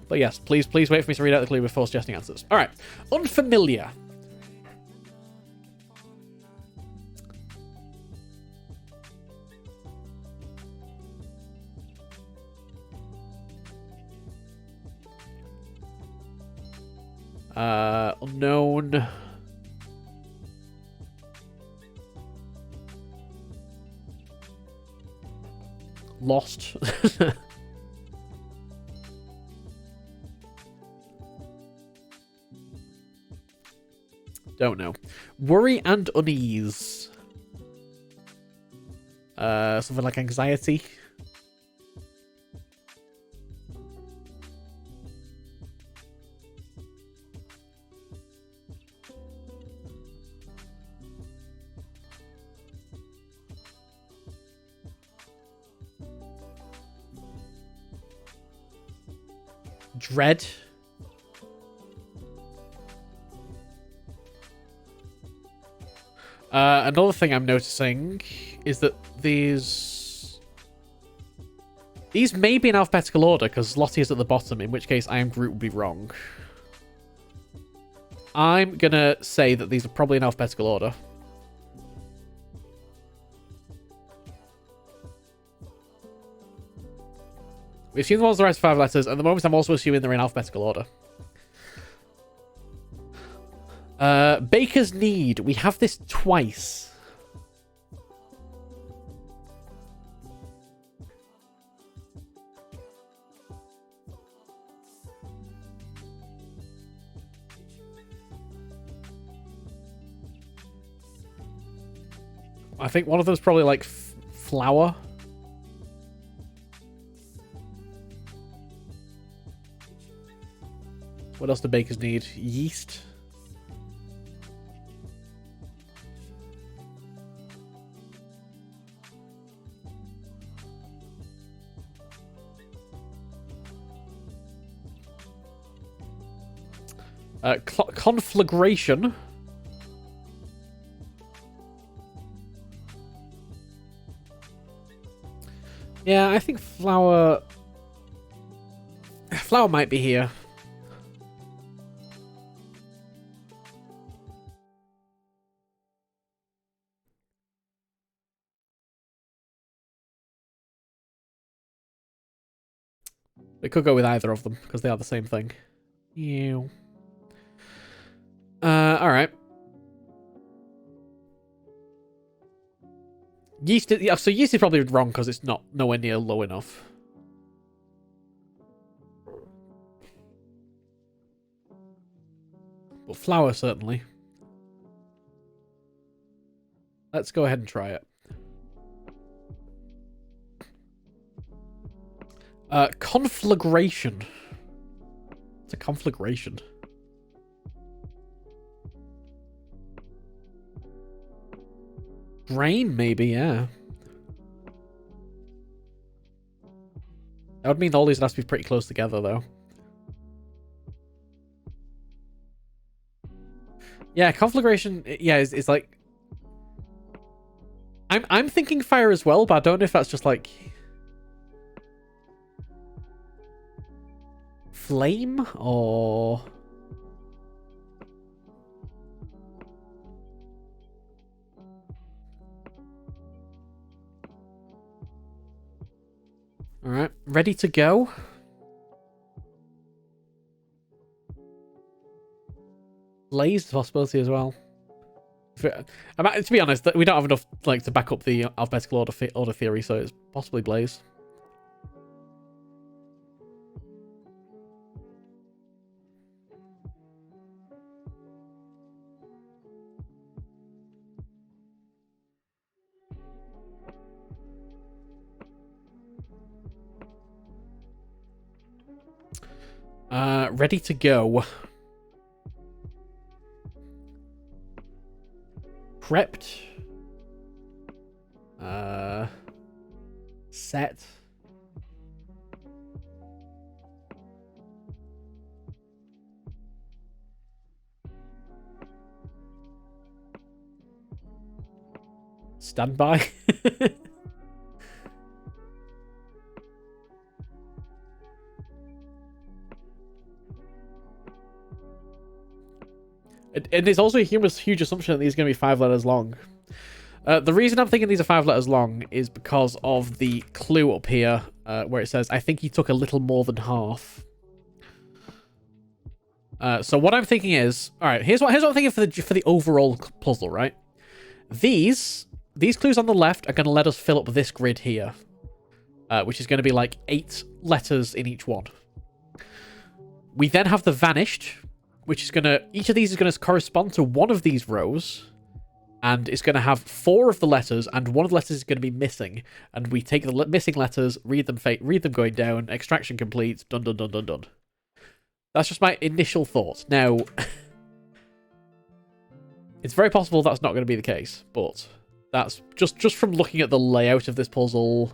But yes, please wait for me to read out the clue before suggesting answers. All right. Unfamiliar. Unknown. Lost. Don't know. Worry and unease. Something like anxiety. Dread. Another thing I'm noticing is that these may be in alphabetical order, because Lottie is at the bottom, in which case I am Groot would be wrong. I'm gonna say that these are probably in alphabetical order. We assume the ones that are 5 letters. At the moment, I'm also assuming they're in alphabetical order. Baker's Need. We have this twice. I think one of them's probably like flour. What else do bakers need? Yeast. Conflagration. Yeah, I think flour might be here. It could go with either of them, because they are the same thing. Ew. Alright. Yeast, yeah, so yeast is probably wrong because it's not nowhere near low enough. But flour, certainly. Let's go ahead and try it. Conflagration. What's a conflagration? Grain, maybe, yeah. That would mean all these have to be pretty close together, though. Yeah, conflagration, yeah, is like... I'm thinking fire as well, but I don't know if that's just like... flame, or... Alright, ready to go? Blaze is a possibility as well. To be honest, we don't have enough like to back up the alphabetical order theory, so it's possibly Blaze. Ready to go. Prepped. Set. Standby. And there's also a huge assumption that these are going to be 5 letters long. The reason I'm thinking these are 5 letters long is because of the clue up here, where it says, I think he took a little more than half. So what I'm thinking is, all right, here's what I'm thinking for the overall puzzle, right? These clues on the left are going to let us fill up this grid here, which is going to be like 8 letters in each one. We then have the vanished, which is going to... Each of these is going to correspond to one of these rows. And it's going to have 4 of the letters, and one of the letters is going to be missing. And we take the missing letters, read them going down, extraction complete, done, done, done, done, done. That's just my initial thought. Now, it's very possible that's not going to be the case, but that's just from looking at the layout of this puzzle,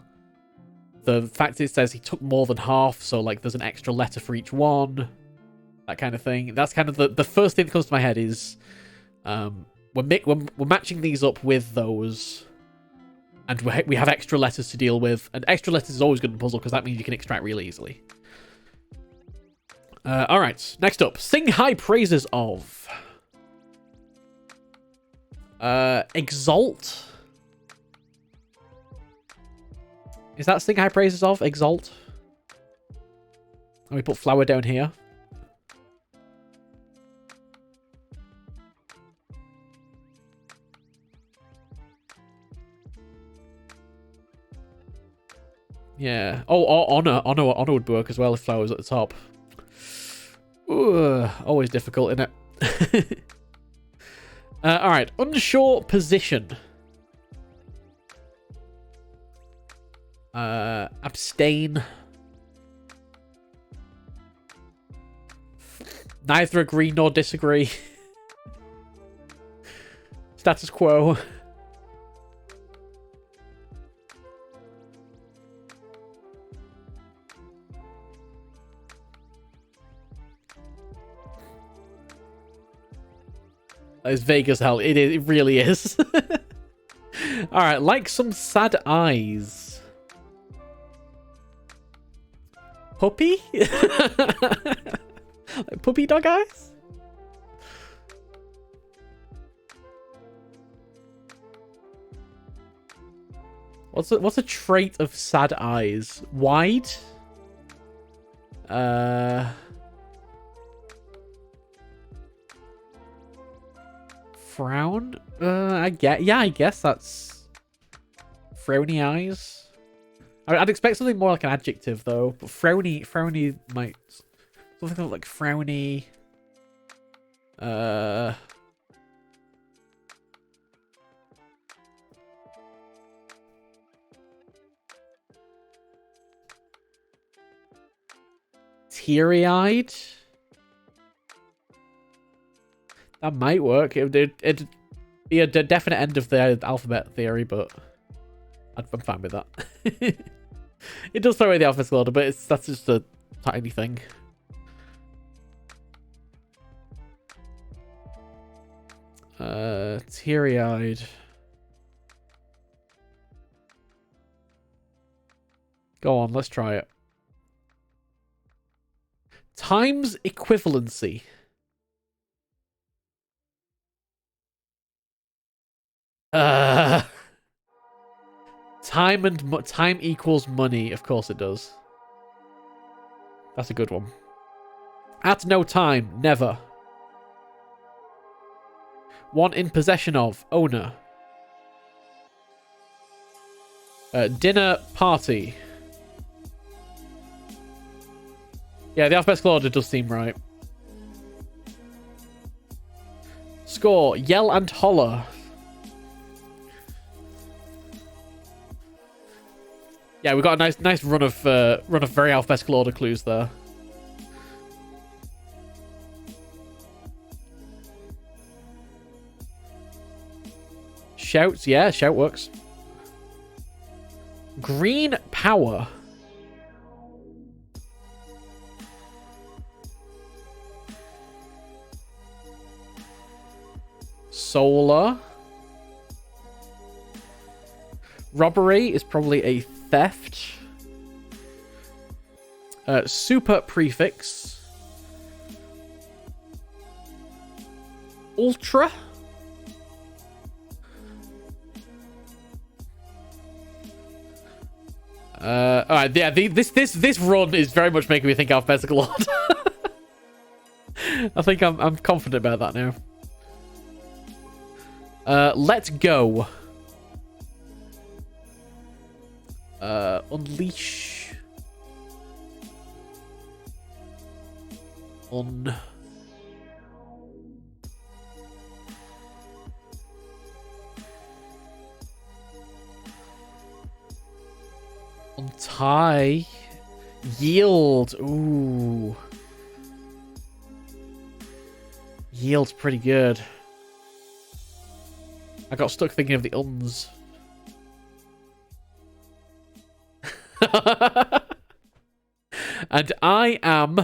the fact it says he took more than half, so like there's an extra letter for each one, that kind of thing. That's kind of the first thing that comes to my head is we're matching these up with those, and we have extra letters to deal with, and extra letters is always good in a puzzle because that means you can extract really easily. Alright, next up. Sing high praises of. Exalt. Is that sing high praises of? Exalt. And we put flower down here. Yeah. Oh, honor would work as well if flower was at the top. Ooh, always difficult, isn't it? Alright, unsure position. Abstain. Neither agree nor disagree. Status quo. It's vague as hell. It really is. Alright, like some sad eyes. Puppy? Like puppy dog eyes? What's a trait of sad eyes? Wide? Frown? I guess that's frowny eyes. I'd expect something more like an adjective though, but frowny might something like frowny. Teary-eyed? That might work. It'd be a definite end of the alphabet theory, but I'm fine with that. It does throw away the alphabetical order, but that's just a tiny thing. Teary-eyed. Go on, let's try it. Times equivalency. Time equals money. Of course it does. That's a good one. At no time, never. One in possession of, owner. Dinner party. Yeah, the alphabetical order does seem right. Score, yell and holler. Yeah, we got a nice run of very alphabetical order clues there. Shouts, yeah, shout works. Green power. Solar. Robbery is probably a theft. Super prefix. Ultra. Alright, yeah, this run is very much making me think alphabetical order. I think I'm confident about that now. Let's go. Unleash. Untie. Yield. Ooh. Yield's pretty good. I got stuck thinking of the uns. And I am...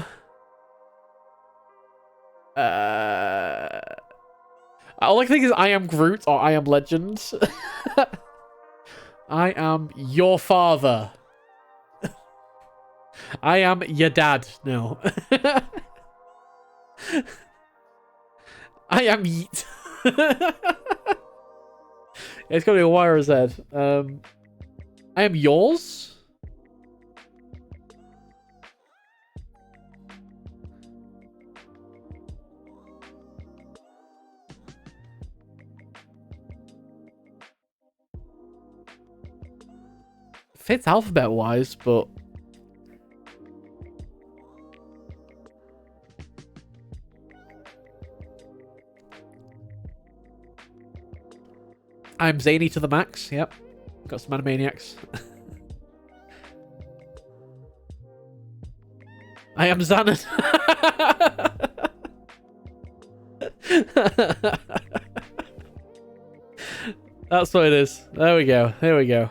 all I can think is I am Groot or I am Legend. I am your father. I am your dad. No. I am Yeet. It's got to be a Y or a Z. I am yours. Fits alphabet-wise, but... I'm zany to the max, yep. Got some Animaniacs. I am Xanon. That's what it is. There we go. Here we go.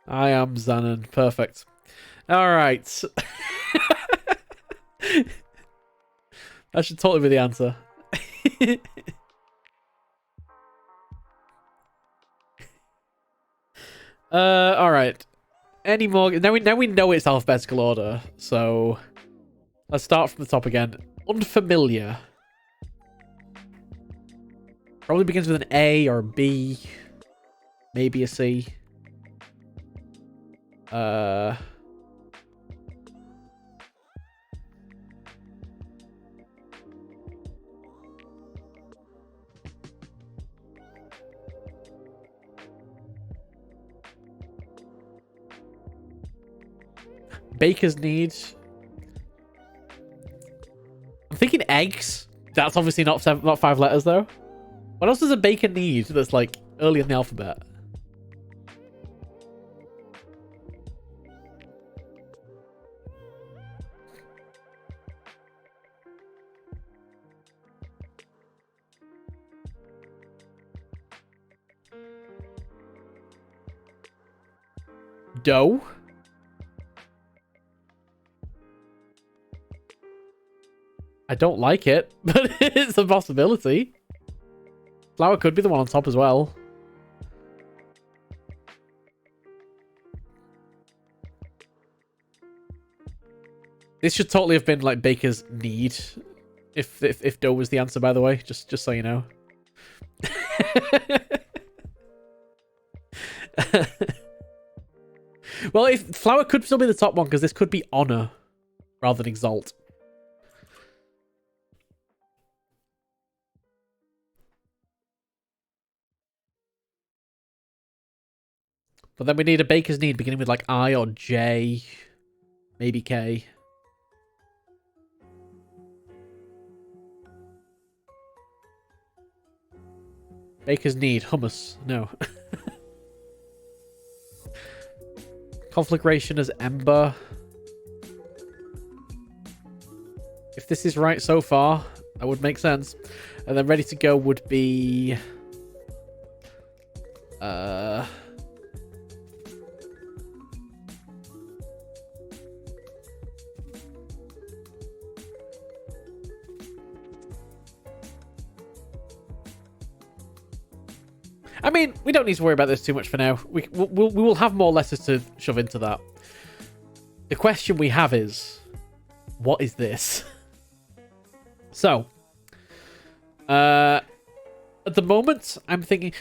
I am Xanon. Perfect. Alright. That should totally be the answer. Alright. Any more? Now we know it's alphabetical order, so let's start from the top again. Unfamiliar. Probably begins with an A or a B. Maybe a C. Baker's need. I'm thinking eggs. That's obviously not 5 letters though. What else does a baker need that's like early in the alphabet? Dough. I don't like it, but it's a possibility. Flour could be the one on top as well. This should totally have been like baker's need, if dough was the answer. By the way, just so you know. Well, if flour could still be the top one because this could be honor rather than exalt. But then we need a baker's need beginning with like I or J, maybe K. Baker's need hummus. No. Conflagration as ember. If this is right so far, that would make sense. And then ready to go would be... I mean, we don't need to worry about this too much for now. We will have more letters to shove into that. The question we have is, what is this? So, at the moment, I'm thinking,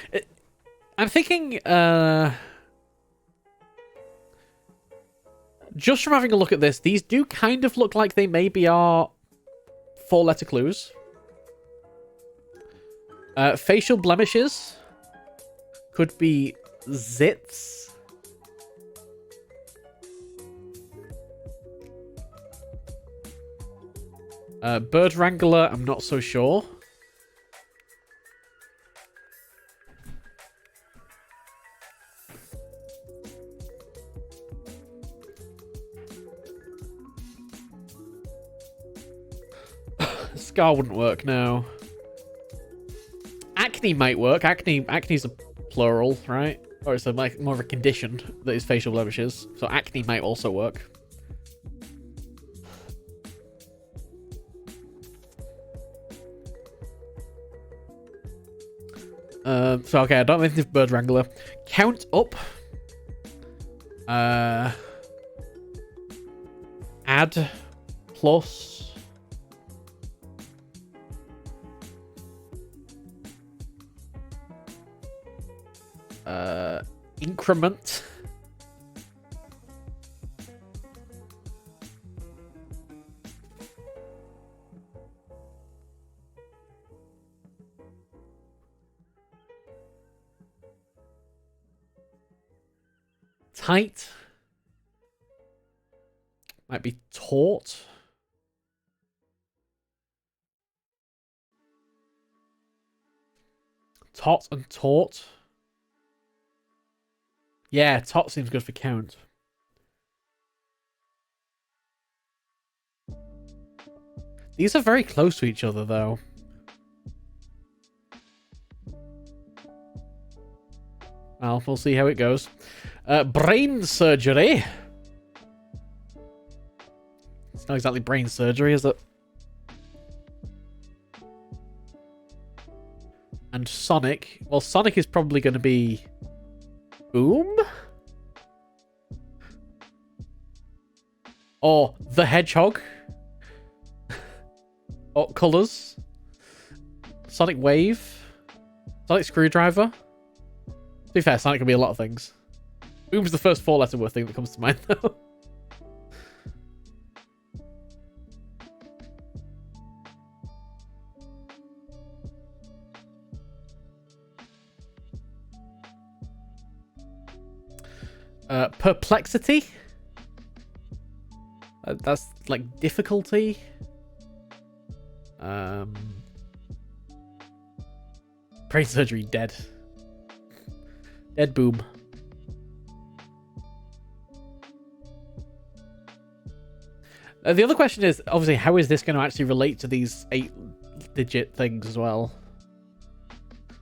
just from having a look at this, these do kind of look like they maybe are 4-letter clues. Facial blemishes. Could be zits. Bird wrangler, I'm not so sure. Scar wouldn't work now. Acne might work. Acne's a plural, right? Or it's like more of a condition that is facial blemishes. So acne might also work. So okay, I don't think this bird wrangler. Count up. Add plus. Increment. Tight. Might be taut. Tot and taut. Yeah, tot seems good for count. These are very close to each other, though. Well, we'll see how it goes. Brain surgery. It's not exactly brain surgery, is it? And Sonic. Well, Sonic is probably going to be... Boom? Or the Hedgehog? Or Colours? Sonic Wave? Sonic Screwdriver? To be fair, Sonic can be a lot of things. Boom's the first 4-letter word thing that comes to mind, though. Perplexity? That's like difficulty. Brain surgery, dead. Dead boom. The other question is, obviously, how is this going to actually relate to these 8-digit things as well?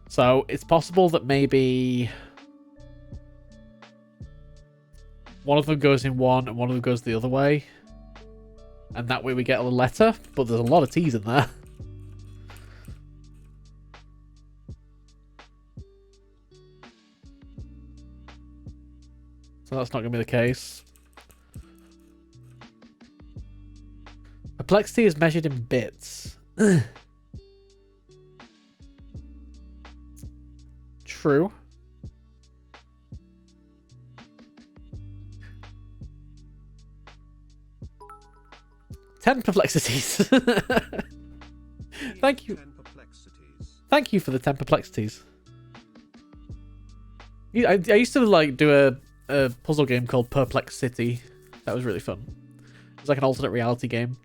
So it's possible that maybe one of them goes in one and one of them goes the other way. And that way we get a letter, but there's a lot of T's in there. So that's not going to be the case. Perplexity is measured in bits. True. Ten perplexities. Thank you. Thank you for the 10 perplexities. I used to like do a puzzle game called Perplex City. That was really fun. It was like an alternate reality game.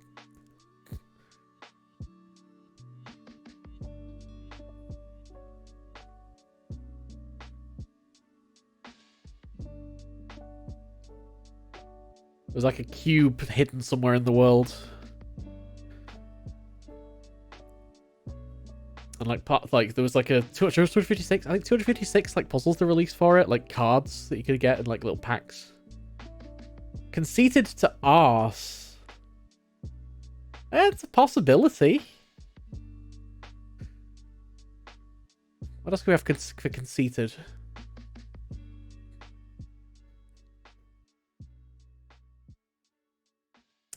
It was like a cube hidden somewhere in the world. And like there was like a 256, I think 256 like puzzles to release for it, like cards that you could get in like little packs. Conceited to arse. It's a possibility. What else can we have for conceited?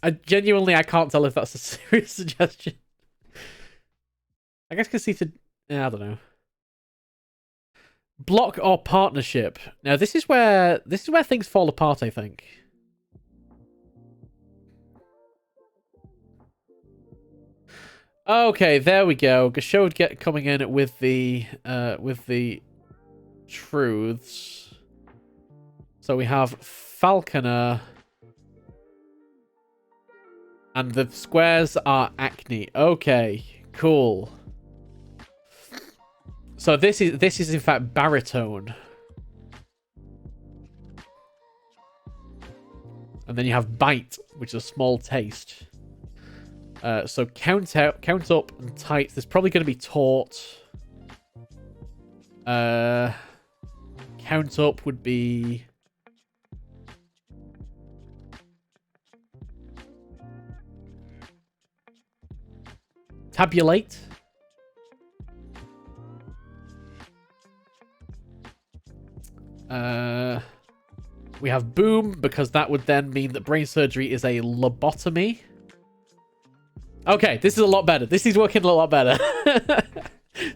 I can't tell if that's a serious suggestion. I guess conceited. Yeah, I don't know. Block or partnership. Now this is where things fall apart, I think. Okay, there we go. Gashode coming in with the truths. So we have Falconer. And the squares are acne. Okay, cool. So this is in fact baritone. And then you have bite, which is a small taste. So count up and tight. There's probably going to be taut. Count up would be tabulate. We have boom, because that would then mean that brain surgery is a lobotomy. Okay, this is a lot better. This is working a lot better.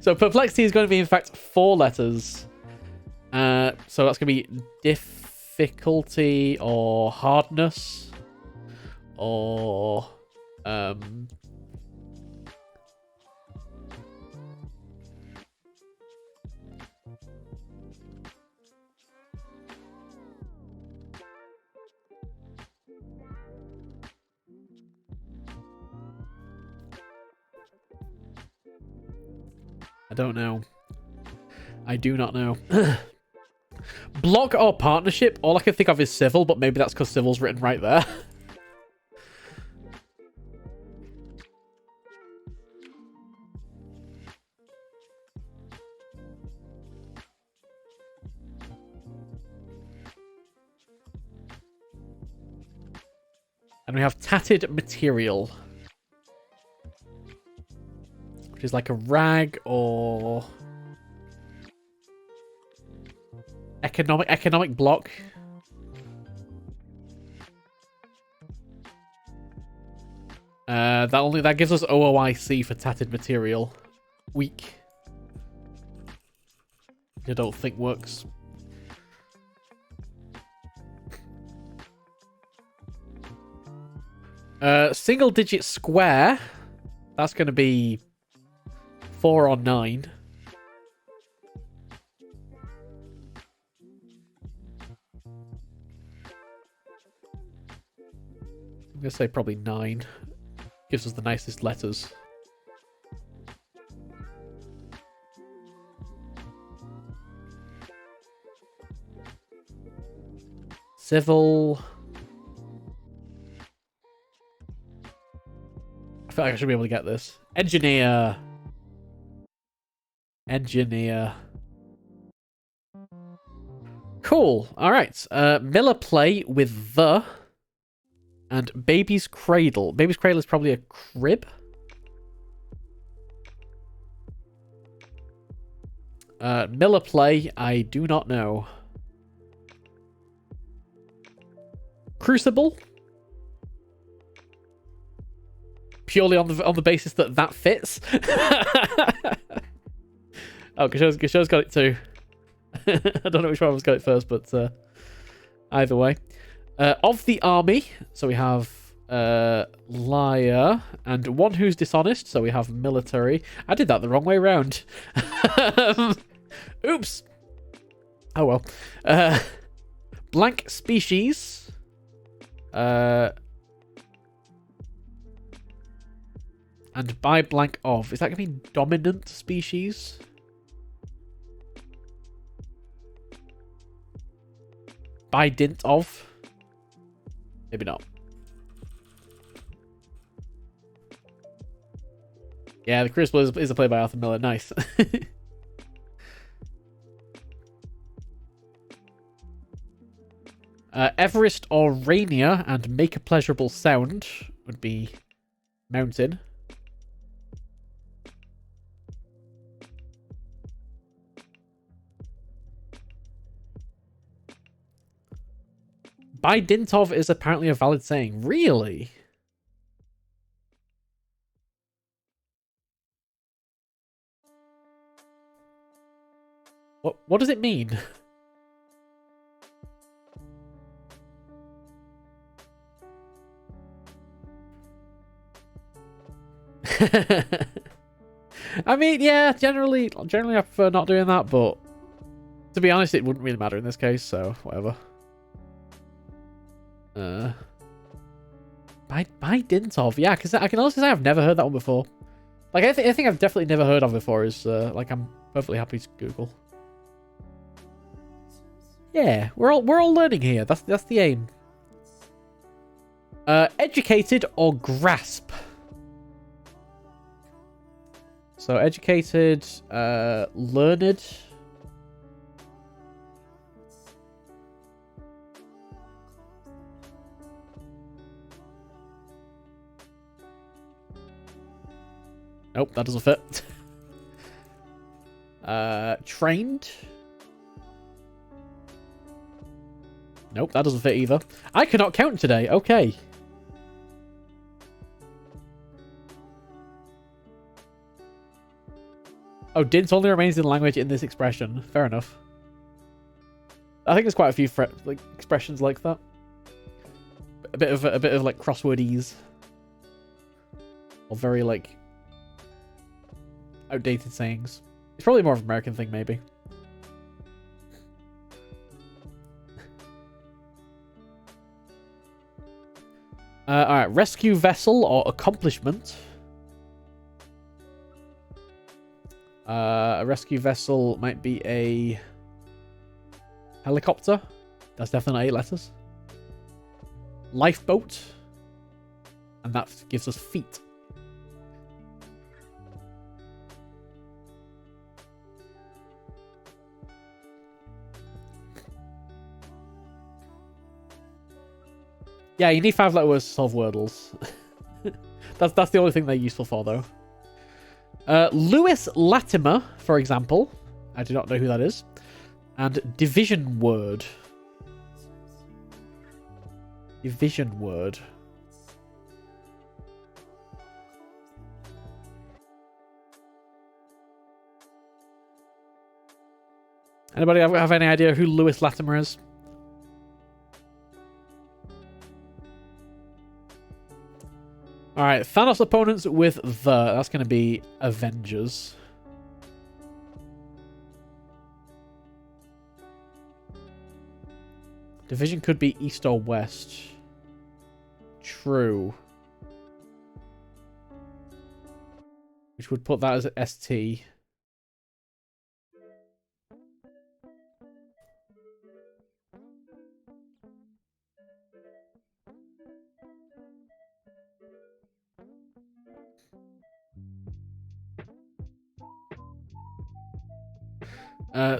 So perplexity is going to be, in fact, 4 letters. So that's going to be difficulty or hardness or I don't know. I do not know. Block or partnership? All I can think of is civil, but maybe that's because civil's written right there. And we have tatted material. Which is like a rag or economic block. That gives us OOIC for tatted material. Weak. I don't think works. Single digit square. That's going to be 4 or 9. going to say probably 9. Gives us the nicest letters. Civil. I feel like I should be able to get this. Engineer. Engineer. Cool. All right. Miller play with the and baby's cradle. Baby's cradle is probably a crib. Miller play. I do not know. Crucible. Purely on the basis that that fits. Oh, Gasho's got it too. I don't know which one was got it first, but either way. Of the army, so we have liar, and one who's dishonest, so we have military. I did that the wrong way around. Oops. Oh well. Blank species. And by blank of. Is that going to be dominant species? By dint of? Maybe not. Yeah, the Crucible is a play by Arthur Miller. Nice. Everest or Rainier and make a pleasurable sound would be mountain. By dint of is apparently a valid saying. Really? What does it mean? I mean, yeah, generally I prefer not doing that, but to be honest, it wouldn't really matter in this case, so whatever. By dint of, yeah, because I can honestly say I've never heard that one before. Like, I think I've definitely never heard of before. Is like, I'm perfectly happy to Google. Yeah, we're all learning here. That's the aim. Educated or grasp. So educated, learned. Nope, that doesn't fit. Trained. Nope, that doesn't fit either. I cannot count today. Okay. Oh, dint only remains in language in this expression. Fair enough. I think there's quite a few expressions like that. A bit of like crosswordese, or very like outdated sayings. It's probably more of an American thing, maybe. Alright, rescue vessel or accomplishment. A rescue vessel might be a helicopter. That's definitely 8 letters. Lifeboat. And that gives us feet. Yeah, you need 5-letter words to solve Wordles. That's the only thing they're useful for, though. Lewis Latimer, for example. I do not know who that is. And division word. Division word. Anybody have any idea who Lewis Latimer is? Alright, Thanos opponents with the. That's going to be Avengers. Division could be East or West. true. Which would put that as ST.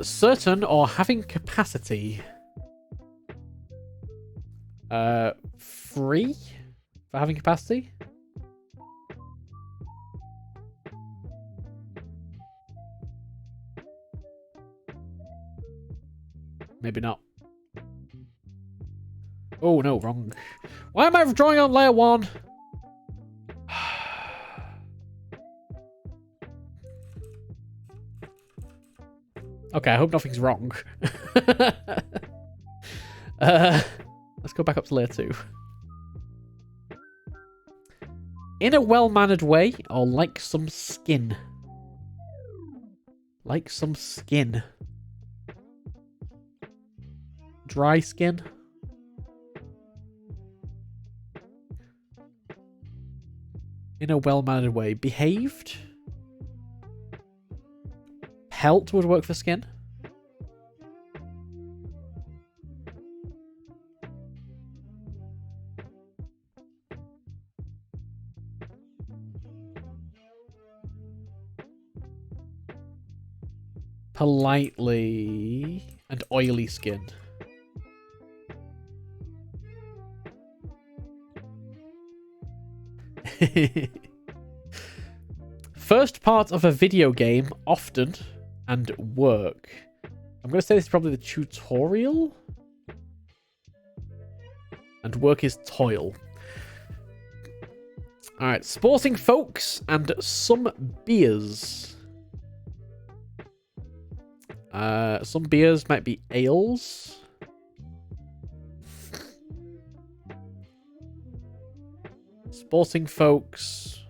Certain or having capacity. Free for having capacity. Maybe not. Oh no, wrong. Why am I drawing on layer 1? Okay, I hope nothing's wrong. Let's go back up to layer 2. In a well-mannered way, or like some skin. Like some skin. Dry skin. In a well-mannered way. Behaved. Pelt would work for skin. Politely and oily skin. First part of a video game, often, and work. I'm going to say this is probably the tutorial. And work is toil. Alright, sporting folks and some beers. Some beers might be ales. Sporting folks.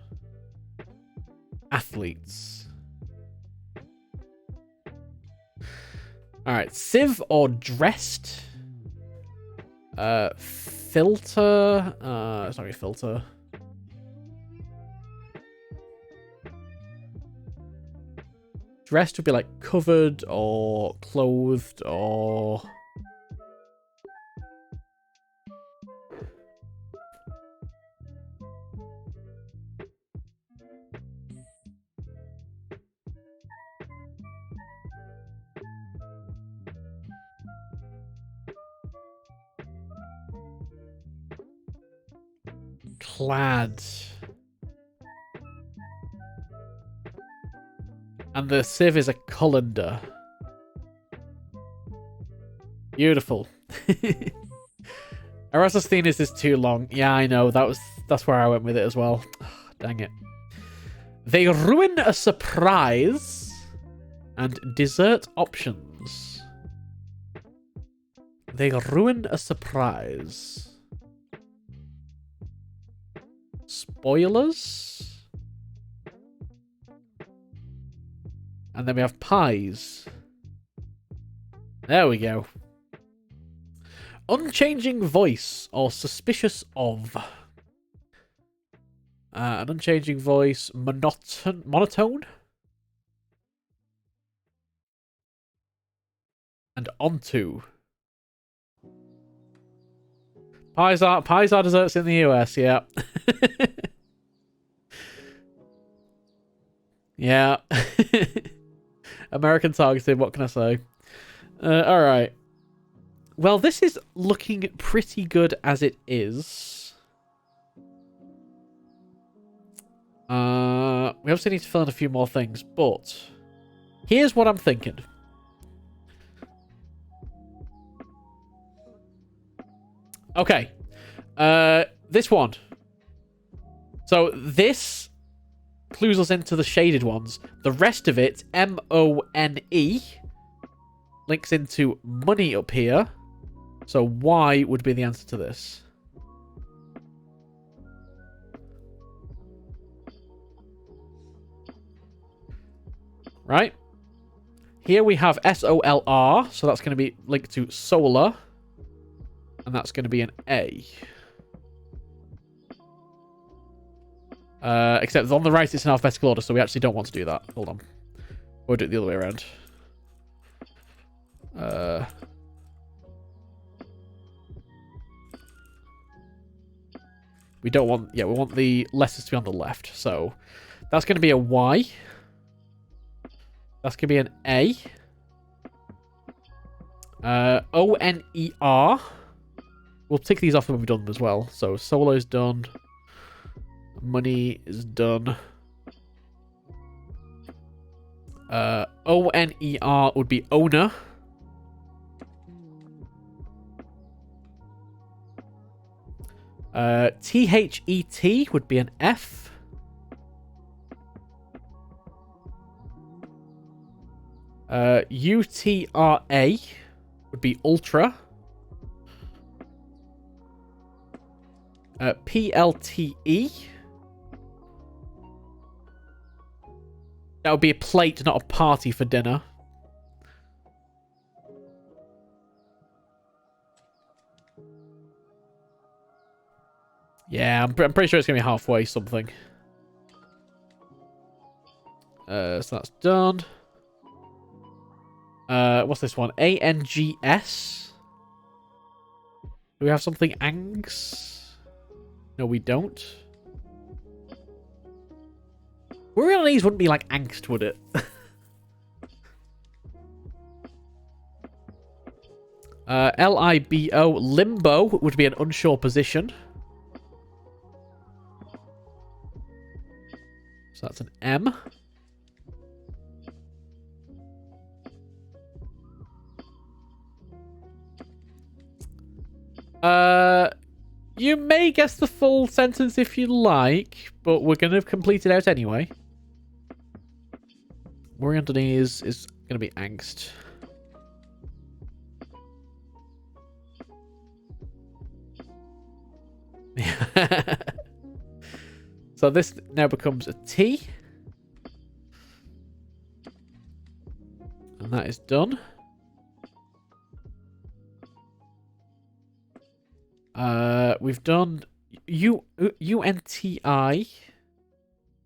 Athletes. Alright, sieve or dressed. Filter. It's not really filter. Dressed would be like covered or clothed or... clad. And the sieve is a colander. Beautiful. Erasmusthenes is too long. Yeah, I know. That's where I went with it as well. Oh, dang it. They ruin a surprise and dessert options. They ruin a surprise. Spoilers. And then we have pies. There we go. Unchanging voice or suspicious of. An unchanging voice. Monotone. And onto. Pies are desserts in the US, yeah. Yeah. American targeted, what can I say? Alright. Well, this is looking pretty good as it is. We obviously need to fill in a few more things, but here's what I'm thinking. Okay. This one. So this clues us into the shaded ones. The rest of it, M-O-N-E, links into money up here. So Y would be the answer to this. Right? Here we have S-O-L-R, so that's going to be linked to solar. And that's going to be an A. Except on the right it's in alphabetical order, so we actually don't want to do that. Hold on. We'll do it the other way around. We don't want... Yeah, we want the letters to be on the left. So that's going to be a Y. That's going to be an A. O-N-E-R. We'll tick these off when we've done them as well. So solo's done. Money is done. O-N-E-R would be owner. T-H-E-T would be an F. U-T-R-A would be ultra. P-L-T-E. That would be a plate, not a party for dinner. Yeah, I'm pretty sure it's going to be halfway something. So that's done. What's this one? A-N-G-S. Do we have something Angs? No, we don't. Worry on these wouldn't be like angst, would it? L-I-B-O. Limbo would be an unsure position. So that's an M. You may guess the full sentence if you like, but we're going to complete it out anyway. Worry underneath is going to be angst. So this now becomes a T. And that is done. We've done U-N-T-I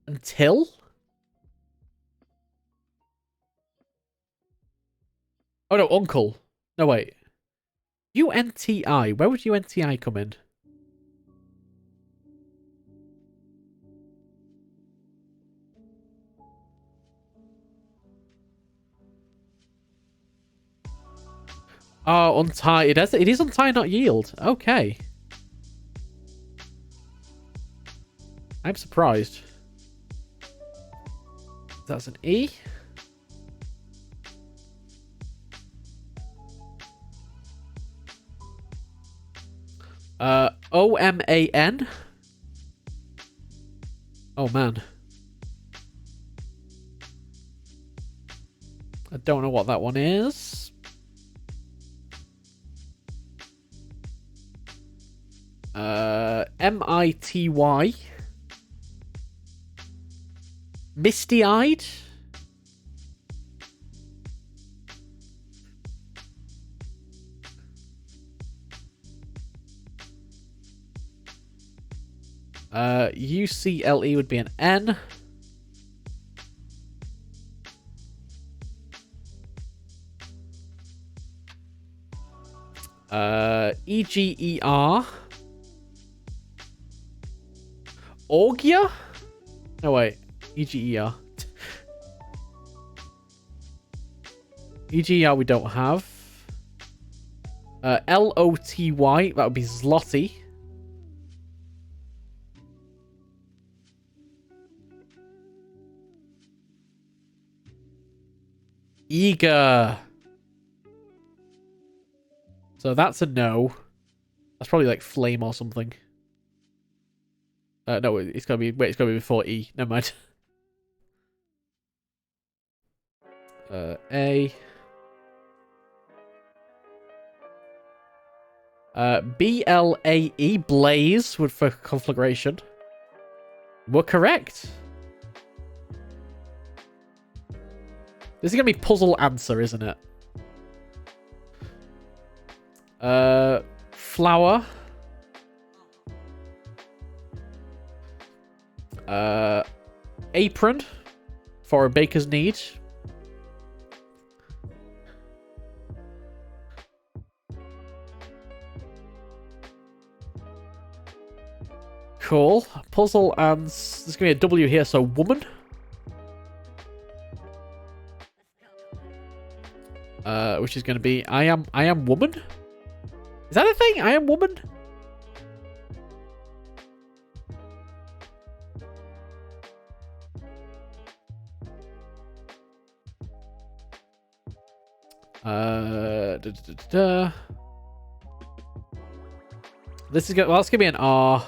until. Oh no, uncle. No wait. U-N-T-I. Where would U-N-T-I come in? Oh, untie. It is untie, not yield. Okay. I'm surprised. That's an E. O-M-A-N. Oh, man. I don't know what that one is. M-I-T-Y. Misty-eyed? U-C-L-E would be an N. E-G-E-R. Orgia? No, wait. E-G-E-R. E-G-E-R we don't have. L-O-T-Y. That would be Zloty. Eager. So that's a no. That's probably like flame or something. No, it's gotta be. Wait, it's gotta be before E. Never mind. A. B-L-A-E. Blaze would for conflagration. We're correct. This is gonna be puzzle answer, isn't it? Flower. apron for a baker's need. Cool. Puzzle, and there's going to be a W here, so woman. Which is going to be I am woman. Is that a thing? I am woman? This is going. Well, it's gonna be an R.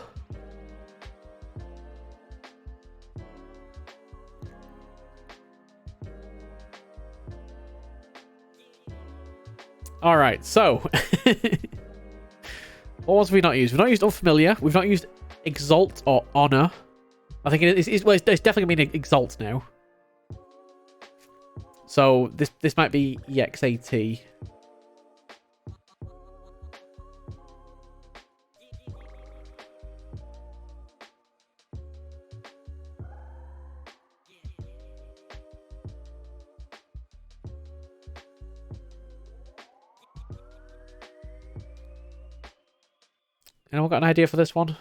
All right. So, what else have we not used? We've not used unfamiliar. We've not used exalt or honor. I think it's definitely gonna be an exalt now. So this might be EXAT. Anyone got an idea for this one?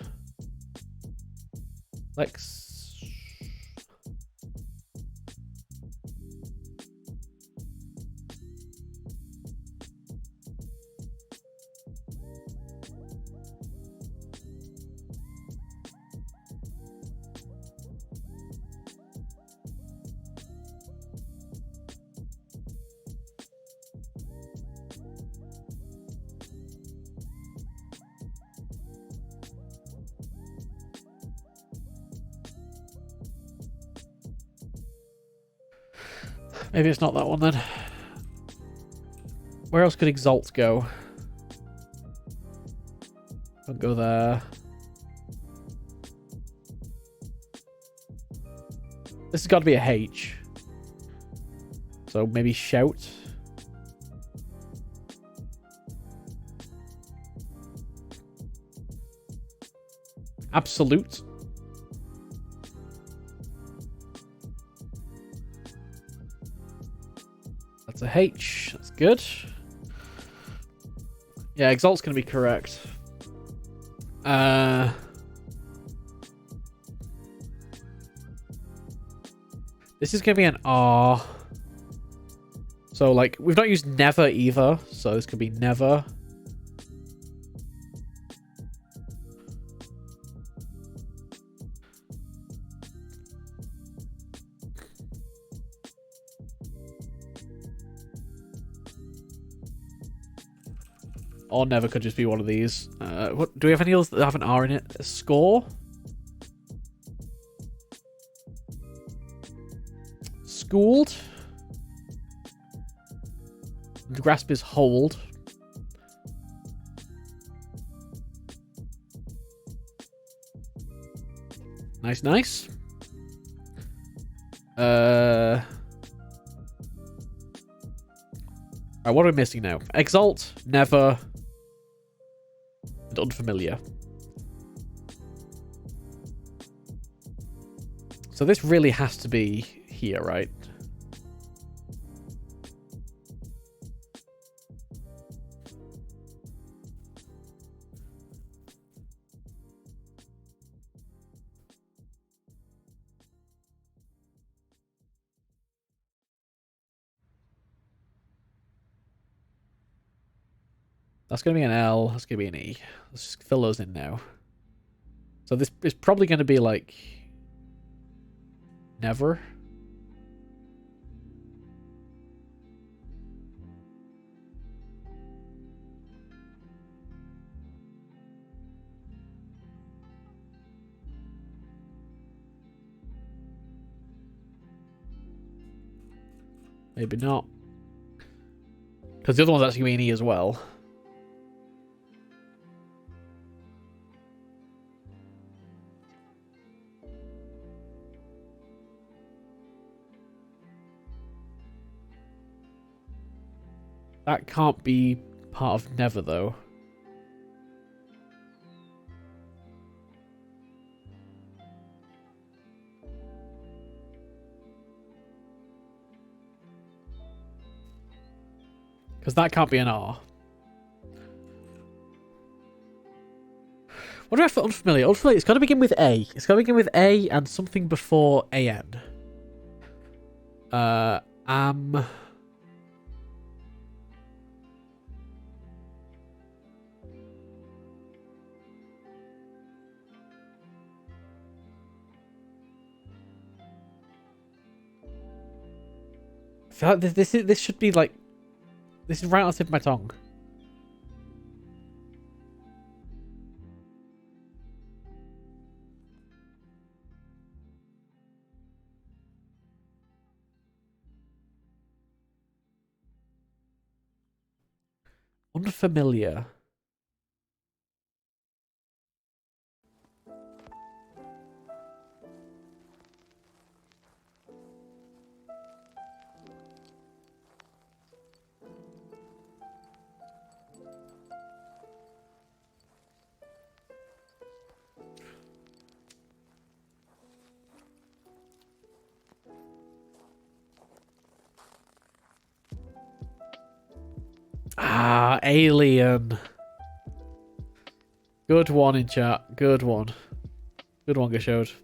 Lex. Maybe it's not that one then. Where else could exalt go? I'll go there. This has got to be a H. So maybe shout. Absolute. That's a H. That's good. Yeah, exalt's going to be correct. This is going to be an R. So, like, we've not used never either. So this could be never. Or never could just be one of these. What do we have any others that have an R in it? A score? Schooled? Grasp is hold. Nice, nice. Alright, what are we missing now? Exalt, never, and unfamiliar. So this really has to be here, right? That's going to be an L. That's going to be an E. Let's just fill those in now. So this is probably going to be like... never. Maybe not. Because the other one's actually going to be an E as well. That can't be part of never, though. Because that can't be an R. What do I have for unfamiliar? Unfamiliar, it's got to begin with A. It's got to begin with A and something before AN. Am... I feel like this should be like... This is right on the tip of my tongue. Unfamiliar. Ah, alien. Good one in chat. Good one. Good one, Gashode.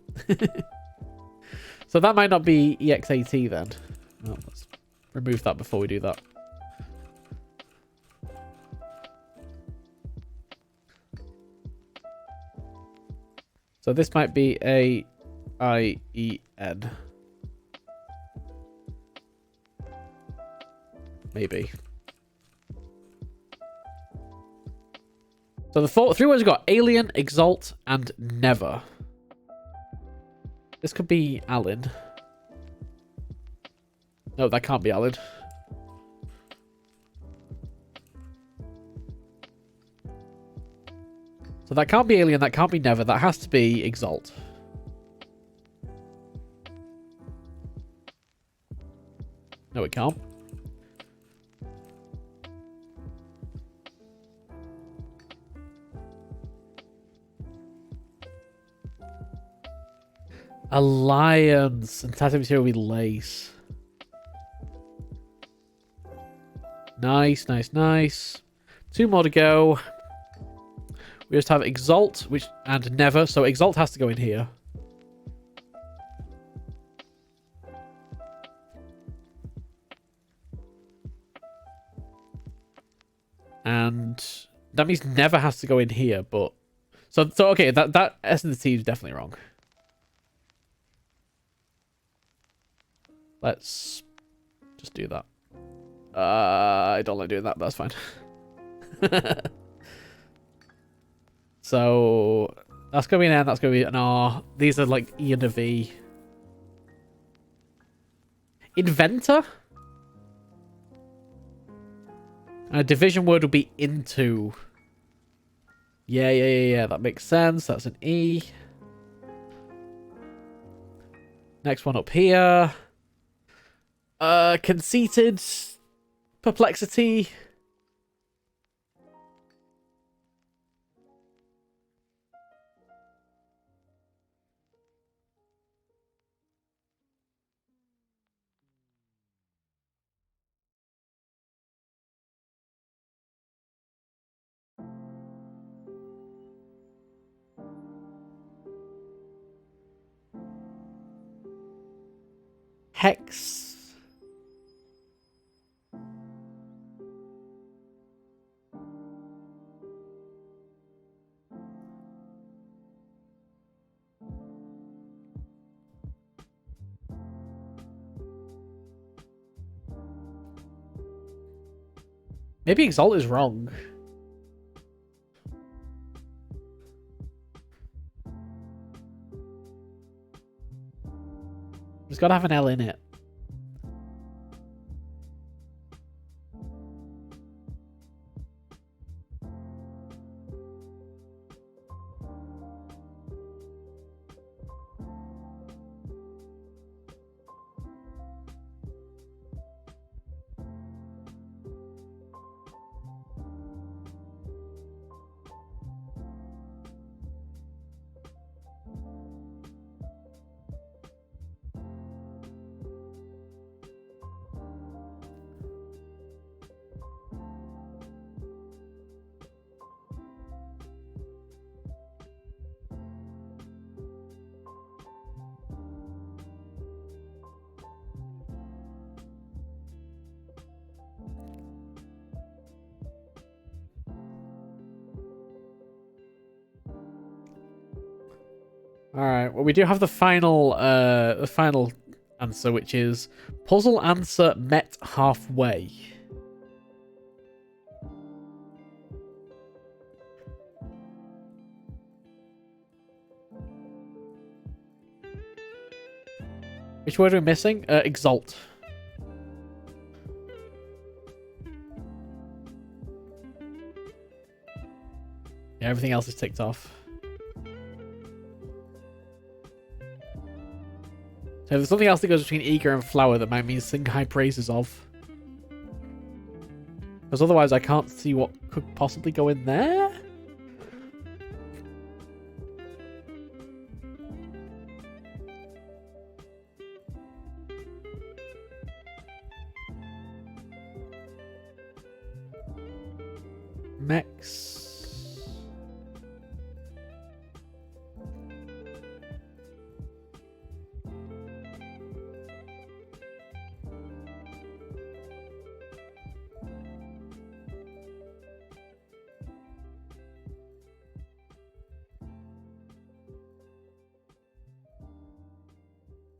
So that might not be EXAT then. Oh, let's remove that before we do that. So this might be AIEN. Maybe. So the three words we've got alien, exalt, and never. This could be Alan. No, that can't be Alan. So that can't be alien, that can't be never, that has to be exalt. No, it can't. Alliance. And Tattoo material will be lace. Nice, nice, nice. Two more to go. We just have exalt, and never. So exalt has to go in here. And that means never has to go in here, but so okay, that S and the T is definitely wrong. Let's just do that. I don't like doing that, but that's fine. So that's gonna be an N, that's gonna be an R. These are like E and a V. Inventor? And a division word would be into. Yeah. That makes sense. That's an E. Next one up here. Conceited. Perplexity. Hex. Maybe exalt is wrong. It's got to have an L in it. Alright, well we do have the final answer, which is puzzle answer met halfway. Which word are we missing? Exalt. Yeah, everything else is ticked off. So if there's something else that goes between eager and flower, that might mean sing high praises of. Because otherwise I can't see what could possibly go in there. Mex.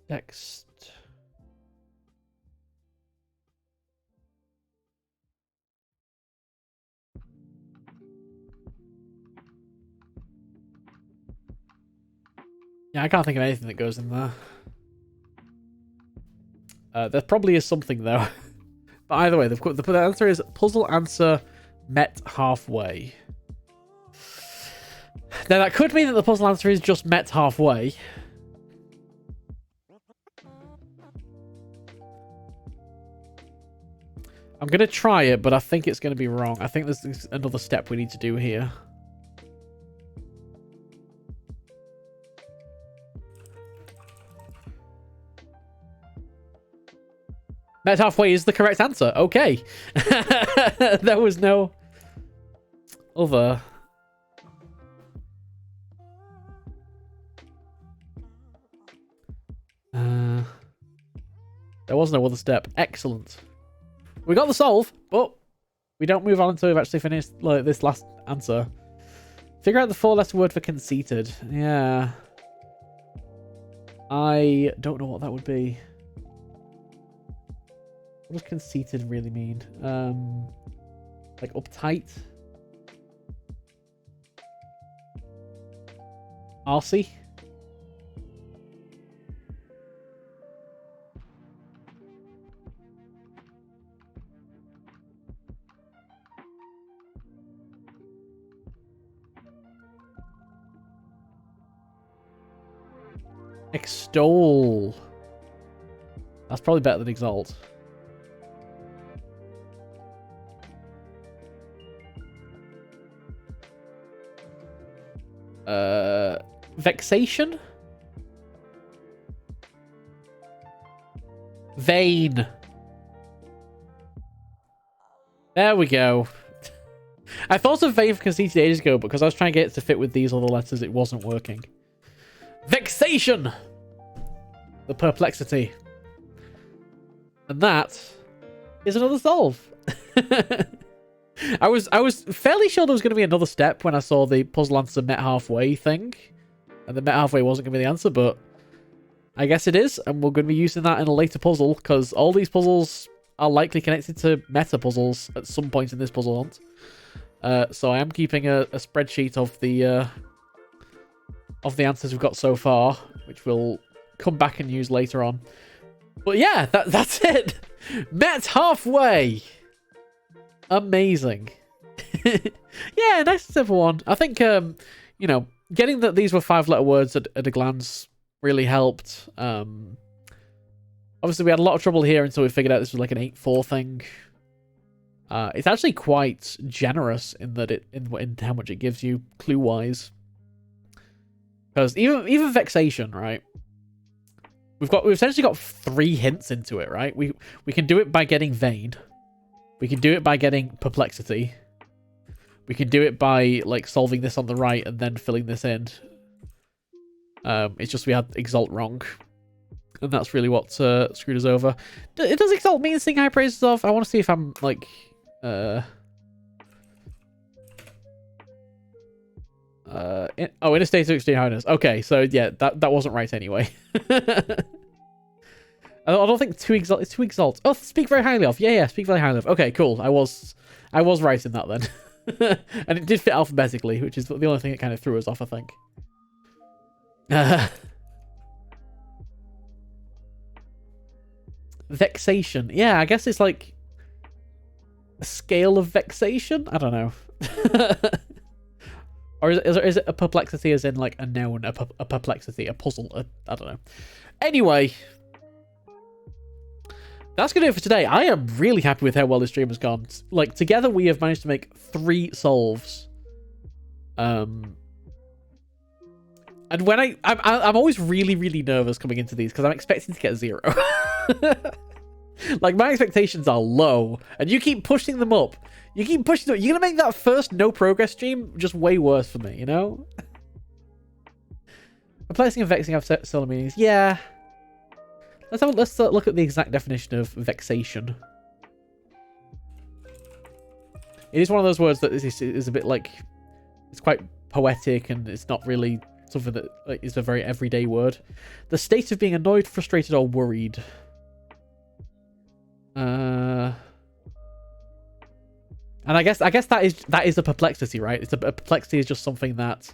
Next. Yeah, I can't think of anything that goes in there. There probably is something though. But either way, the answer is puzzle answer met halfway. Now that could mean that the puzzle answer is just met halfway. I'm going to try it, but I think it's going to be wrong. I think there's another step we need to do here. Met halfway is the correct answer. Okay. There was no other. There was no other step. Excellent. We got the solve, but we don't move on until we've actually finished like this last answer. Figure out the 4-letter word for conceited. Yeah. I don't know what that would be. What does conceited really mean? Like uptight? Arsey? Extol. That's probably better than exalt. Vexation? Vain. There we go. I thought of vain for conceited ages ago, but because I was trying to get it to fit with these other letters, it wasn't working. Vexation! The perplexity. And that is another solve. I was fairly sure there was going to be another step when I saw the puzzle answer met halfway thing. And the met halfway wasn't going to be the answer, but I guess it is. And we're going to be using that in a later puzzle, because all these puzzles are likely connected to meta puzzles at some point in this puzzle hunt. So I am keeping a spreadsheet of the answers we've got so far, which we'll come back and use later on. But yeah, that's it. Met halfway. Amazing. Yeah, nice and simple one. I think, you know, getting that these were 5-letter words at a glance really helped. Obviously, we had a lot of trouble here until we figured out this was like an 8-4 thing. It's actually quite generous in that in how much it gives you clue-wise. Because even vexation, right? We've essentially got 3 hints into it, right? We can do it by getting vain. We can do it by getting perplexity. We can do it by like solving this on the right and then filling this in. It's just we had exalt wrong, and that's really what screwed us over. Does exalt mean sing high praises of? I want to see if I'm like In a state of extreme highness. Okay, so yeah, that wasn't right anyway. I don't think too exalt. Oh, speak very highly of. Yeah, speak very highly of. Okay, cool. I was right in that then. And it did fit alphabetically, which is the only thing that kind of threw us off, I think. Vexation. Yeah, I guess it's like a scale of vexation? I don't know. Or is it a perplexity as in like a noun, a perplexity, a puzzle? I don't know. Anyway, that's going to do it for today. I am really happy with how well this stream has gone. Like, together we have managed to make 3 solves. And when I'm always really, really nervous coming into these because I'm expecting to get 0. Like, my expectations are low, and you keep pushing them up. You keep pushing them up. You're going to make that first no progress stream just way worse for me, you know? Replacing and vexing have similar meanings. Yeah. Let's look at the exact definition of vexation. It is one of those words that is a bit like... It's quite poetic, and it's not really something that is a very everyday word. The state of being annoyed, frustrated, or worried. And I guess that is a perplexity, right? A perplexity is just something that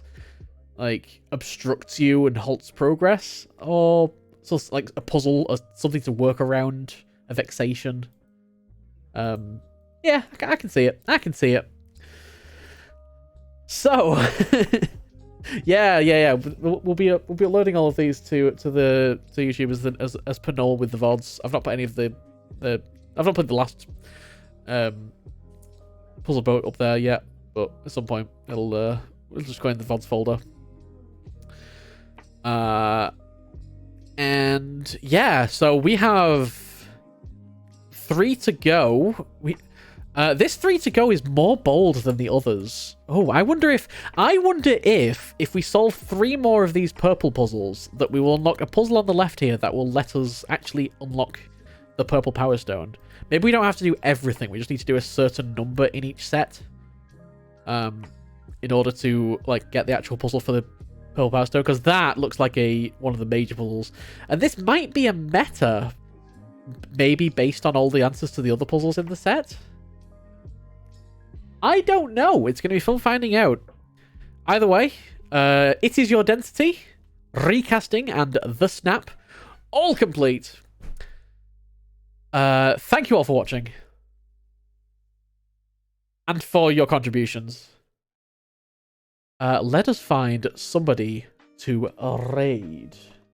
like obstructs you and halts progress, or so like a puzzle or something to work around, a vexation. Yeah, I can see it. I can see it. So, yeah. We'll be uploading all of these to YouTube as per normal with the VODs. I've not put any of I've not put the last puzzle boat up there yet, but at some point we'll just go in the VODs folder. And yeah, so we have 3 to go. This 3 to go is more bold than the others. Oh, I wonder if we solve 3 more of these purple puzzles, that we will unlock a puzzle on the left here that will let us actually unlock the purple power stone. Maybe we don't have to do everything. We just need to do a certain number in each set, in order to like get the actual puzzle for the purple power stone, because that looks like one of the major puzzles. And this might be a meta, maybe based on all the answers to the other puzzles in the set. I don't know. It's going to be fun finding out. Either way, it is your density, recasting, and the snap, all complete. Thank you all for watching. And for your contributions. Let us find somebody to raid.